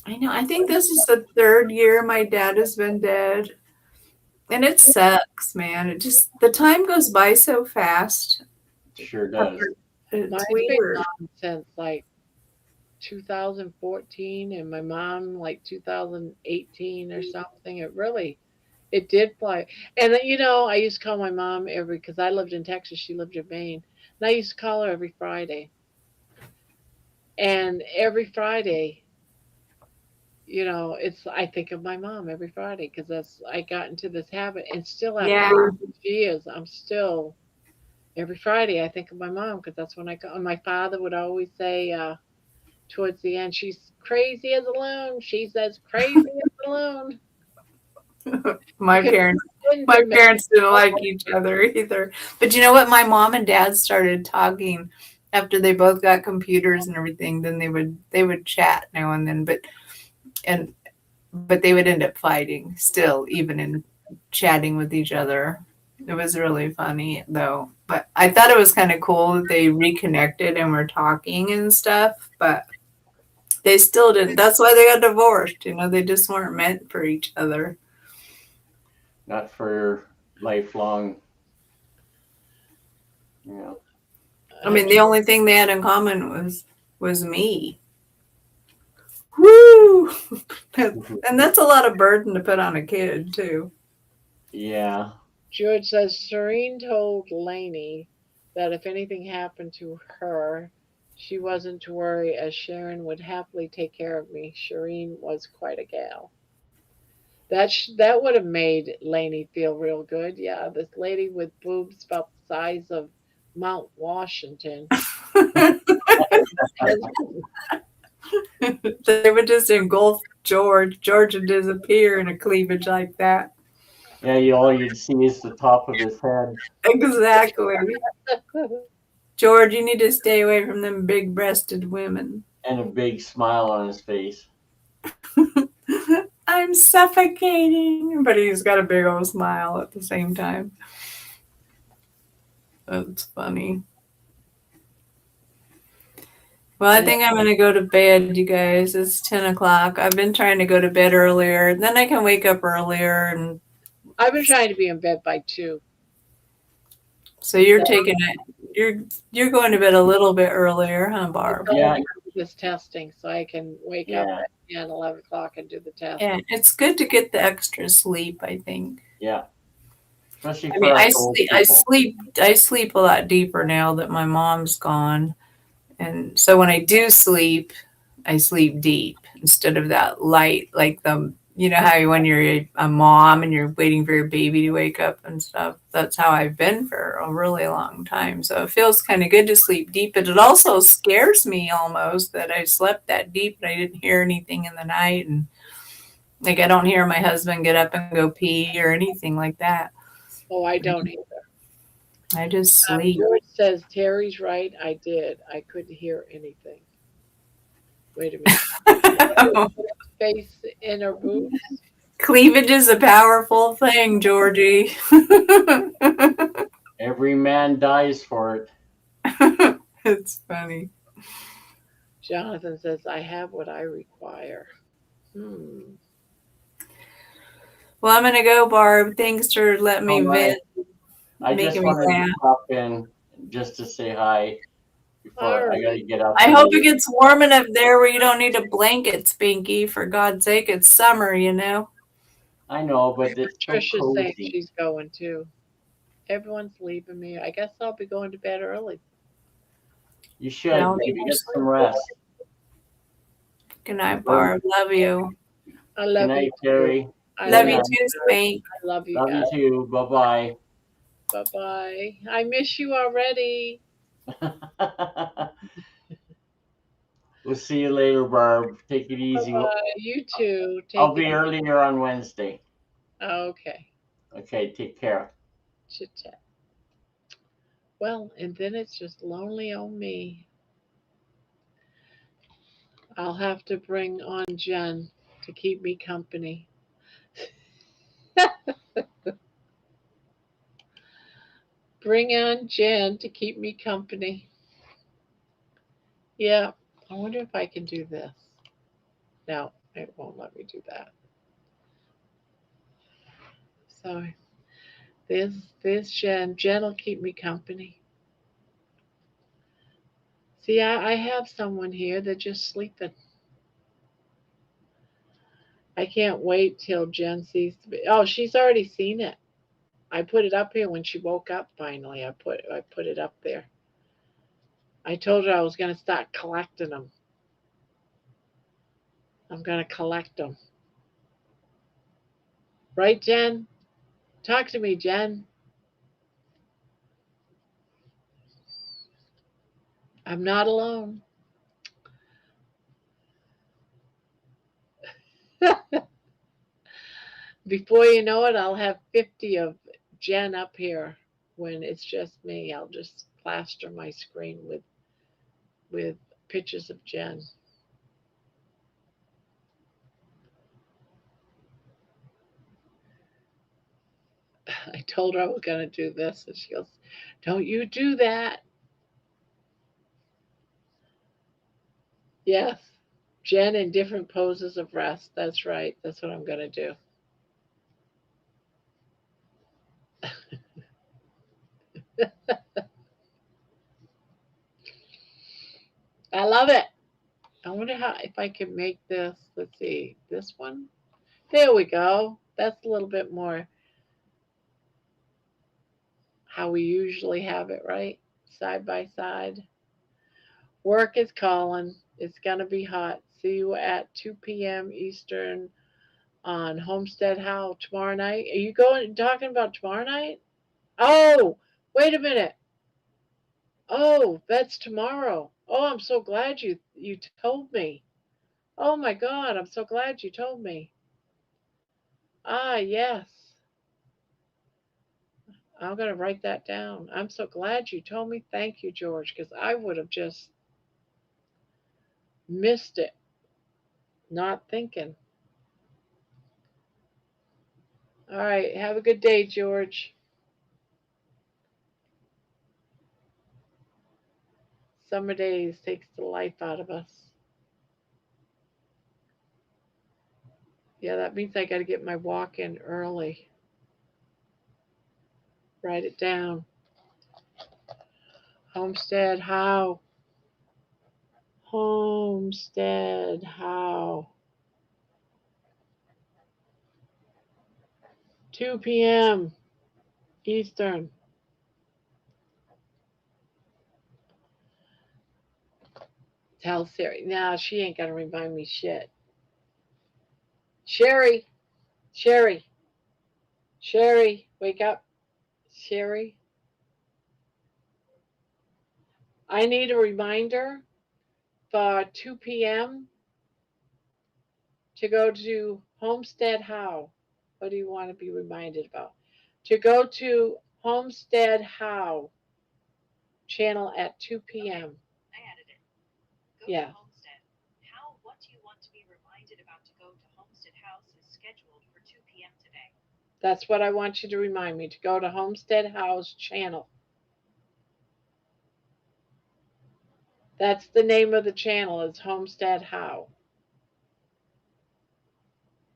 I know. I think this is the 3rd year my dad has been dead, and it sucks, man. The time goes by so fast. Sure does. Mine's been gone since like 2014, and my mom like 2018 or something. It did fly. And I used to call my mom because I lived in Texas, she lived in Maine, and I used to call her every Friday. And every Friday, I think of my mom every Friday because I got into this habit, and still after years, I'm still every Friday I think of my mom because that's when I go. And my father would always say towards the end, she's crazy as a loon. She's as crazy as a loon. My parents didn't like each other either. But you know what? My mom and dad started talking after they both got computers and everything. Then they would chat now and then, but they would end up fighting still, even in chatting with each other. It was really funny though. But I thought it was kind of cool that they reconnected and were talking and stuff, but they still didn't. That's why they got divorced. They just weren't meant for each other. Not for lifelong. I mean, the only thing they had in common was me. Woo! And that's a lot of burden to put on a kid, too. Yeah. George says, Serene told Lainey that if anything happened to her, she wasn't to worry, as Sharon would happily take care of me. Shireen was quite a gal. That would have made Lainey feel real good. Yeah, this lady with boobs about the size of Mount Washington. They would just engulf George. George would disappear in a cleavage like that. Yeah, all you'd see is the top of his head. Exactly. George, you need to stay away from them big-breasted women. And a big smile on his face. I'm suffocating, but he's got a big old smile at the same time. That's funny. Well, I think I'm going to go to bed, you guys. It's 10 o'clock. I've been trying to go to bed earlier. Then I can wake up earlier and I've been trying to be in bed by 2. So you're taking it. You're going to bed a little bit earlier, huh, Barb? Yeah, This testing so I can wake up yeah, at 10, 11 o'clock and do the test. And it's good to get the extra sleep, I think. yeah. Especially I for mean, us old people. I sleep a lot deeper now that my mom's gone. And so when I do sleep, I sleep deep instead of that light, like you know how when you're a mom and you're waiting for your baby to wake up and stuff. That's how I've been for a really long time. So it feels kind of good to sleep deep, but it also scares me almost that I slept that deep and I didn't hear anything in the night. And like, I don't hear my husband get up and go pee or anything like that. Oh, I don't either. I just sleep. George says Terry's right. I did. I couldn't hear anything. Wait a minute. Face in her boobs. Cleavage is a powerful thing, Georgie. Every man dies for it. It's funny. Jonathan says, I have what I require. Well, I'm gonna go, Barb. Thanks for letting me All right. vent. I just Making me wanted laugh. to pop in just to say hi before I gotta get up. I hope it gets warm enough there where you don't need a blanket, Spinky. For God's sake, it's summer, you know. I know, but it's so Trisha's saying cozy. she's going too. Everyone's leaving me. I guess I'll be going to bed early. You should maybe get some rest. Good night, Barb. Love you. I love Good night, you. Terry. Love you too, Spink. I love you Love guys. you too. Bye bye. Bye bye. I miss you already. We'll see you later, Barb. Take it easy. Bye. You too. I'll be earlier on Wednesday. Okay. Okay, take care. Chit chat. Well, and then it's just lonely on me. I'll have to bring on Jen to keep me company. Bring on Jen to keep me company. Yeah, I wonder if I can do this. No, it won't let me do that. So there's Jen. Jen will keep me company. See, I have someone here. They're just sleeping. I can't wait till Jen sees. Oh, she's already seen it. I put it up here when she woke up. Finally, I put it up there. I told her I was going to start collecting them. I'm going to collect them. Right, Jen? Talk to me, Jen. I'm not alone. Before you know it, I'll have 50 of Jen up here. When it's just me, I'll just plaster my screen with pictures of Jen. I told her I was going to do this, and she goes, "Don't you do that." Yes, Jen in different poses of rest. That's right. That's what I'm going to do. I love it. I wonder how if I can make this. Let's see, this one. There we go. That's a little bit more how we usually have it, right? Side by side. Work is calling. It's going to be hot. See you at 2 p.m. Eastern on Homestead How tomorrow night. Are you talking about tomorrow night? Oh, wait a minute. Oh, that's tomorrow. Oh, I'm so glad you told me. Oh my God, I'm so glad you told me. Ah, yes. I'm going to write that down. I'm so glad you told me. Thank you, George, because I would have just missed it, not thinking. All right. Have a good day, George. Summer days takes the life out of us. Yeah, that means I got to get my walk in early. Write it down. Homestead how? Homestead how? 2 p.m. Eastern. Tell Siri. Nah, she ain't gonna remind me shit. Sherry, Sherry, Sherry, wake up. Sherry, I need a reminder for 2 p.m. to go to Homestead How. What do you want to be reminded about? To go to Homestead How channel at 2 p.m. I added it. Go Yeah. to Homestead. How? What do you want to be reminded about to go to Homestead House is scheduled for 2 p.m. today. That's what I want you to remind me, to go to Homestead House channel. That's the name of the channel, is Homestead How.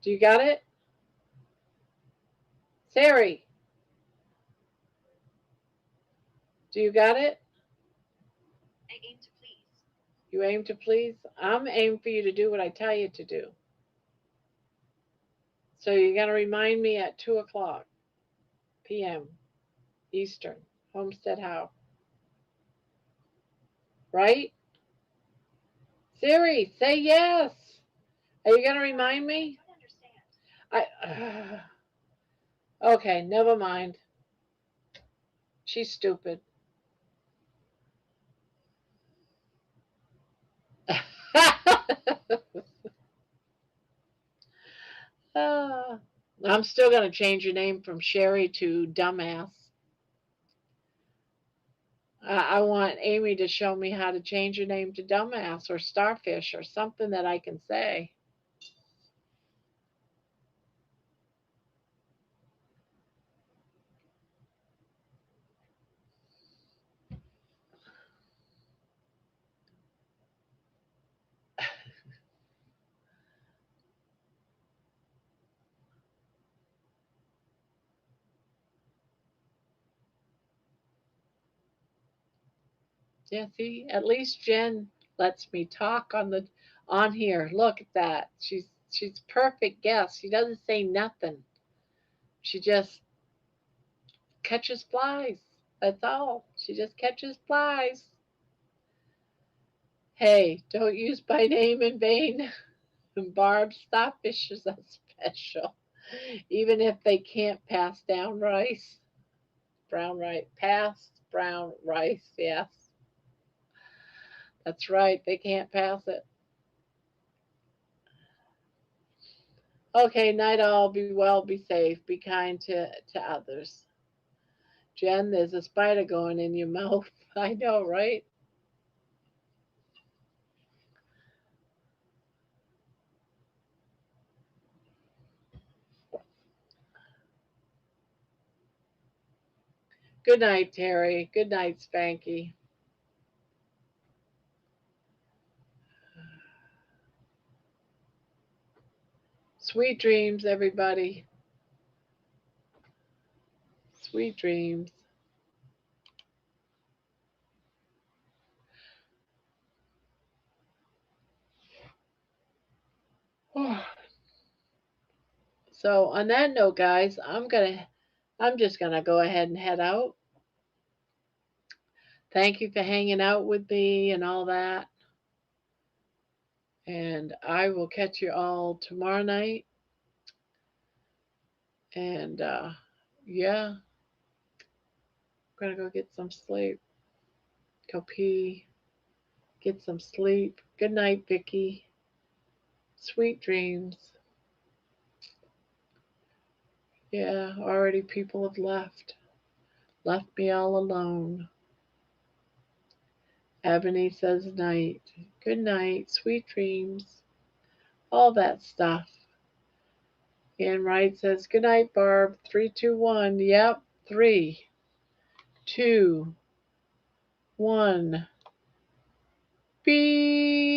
Do you got it? Sari, do you got it? I aim to please. You aim to please? I'm aiming for you to do what I tell you to do. So you're going to remind me at 2 o'clock p.m. Eastern, Homestead How. Right? Siri, say yes. Are you going to remind me? I don't understand. Okay, never mind. She's stupid. I'm still going to change your name from Sherry to Dumbass. I want Amy to show me how to change your name to Dumbass or Starfish or something that I can say. Yeah, see, at least Jen lets me talk on here. Look at that. She's perfect guest. She doesn't say nothing. She just catches flies. That's all. She just catches flies. Hey, don't use my name in vain. Barb, Starfishes are special. Even if they can't pass down rice. Brown rice. Pass brown rice, yes. That's right. They can't pass it. Okay, night all. Be well, be safe, be kind to others. Jen, there's a spider going in your mouth. I know, right? Good night, Terry. Good night, Spanky. Sweet dreams, everybody. Sweet dreams. So on that note, guys, I'm just gonna go ahead and head out. Thank you for hanging out with me and all that. And I will catch you all tomorrow night. And yeah, I'm gonna go get some sleep. Go pee. Get some sleep. Good night, Vicky. Sweet dreams. Yeah, already people have left. Left me all alone. Ebony says night. Good night. Sweet dreams. All that stuff. Ann Wright says, good night, Barb. 3, 2, 1. Yep. 3, 2, 1. Beep.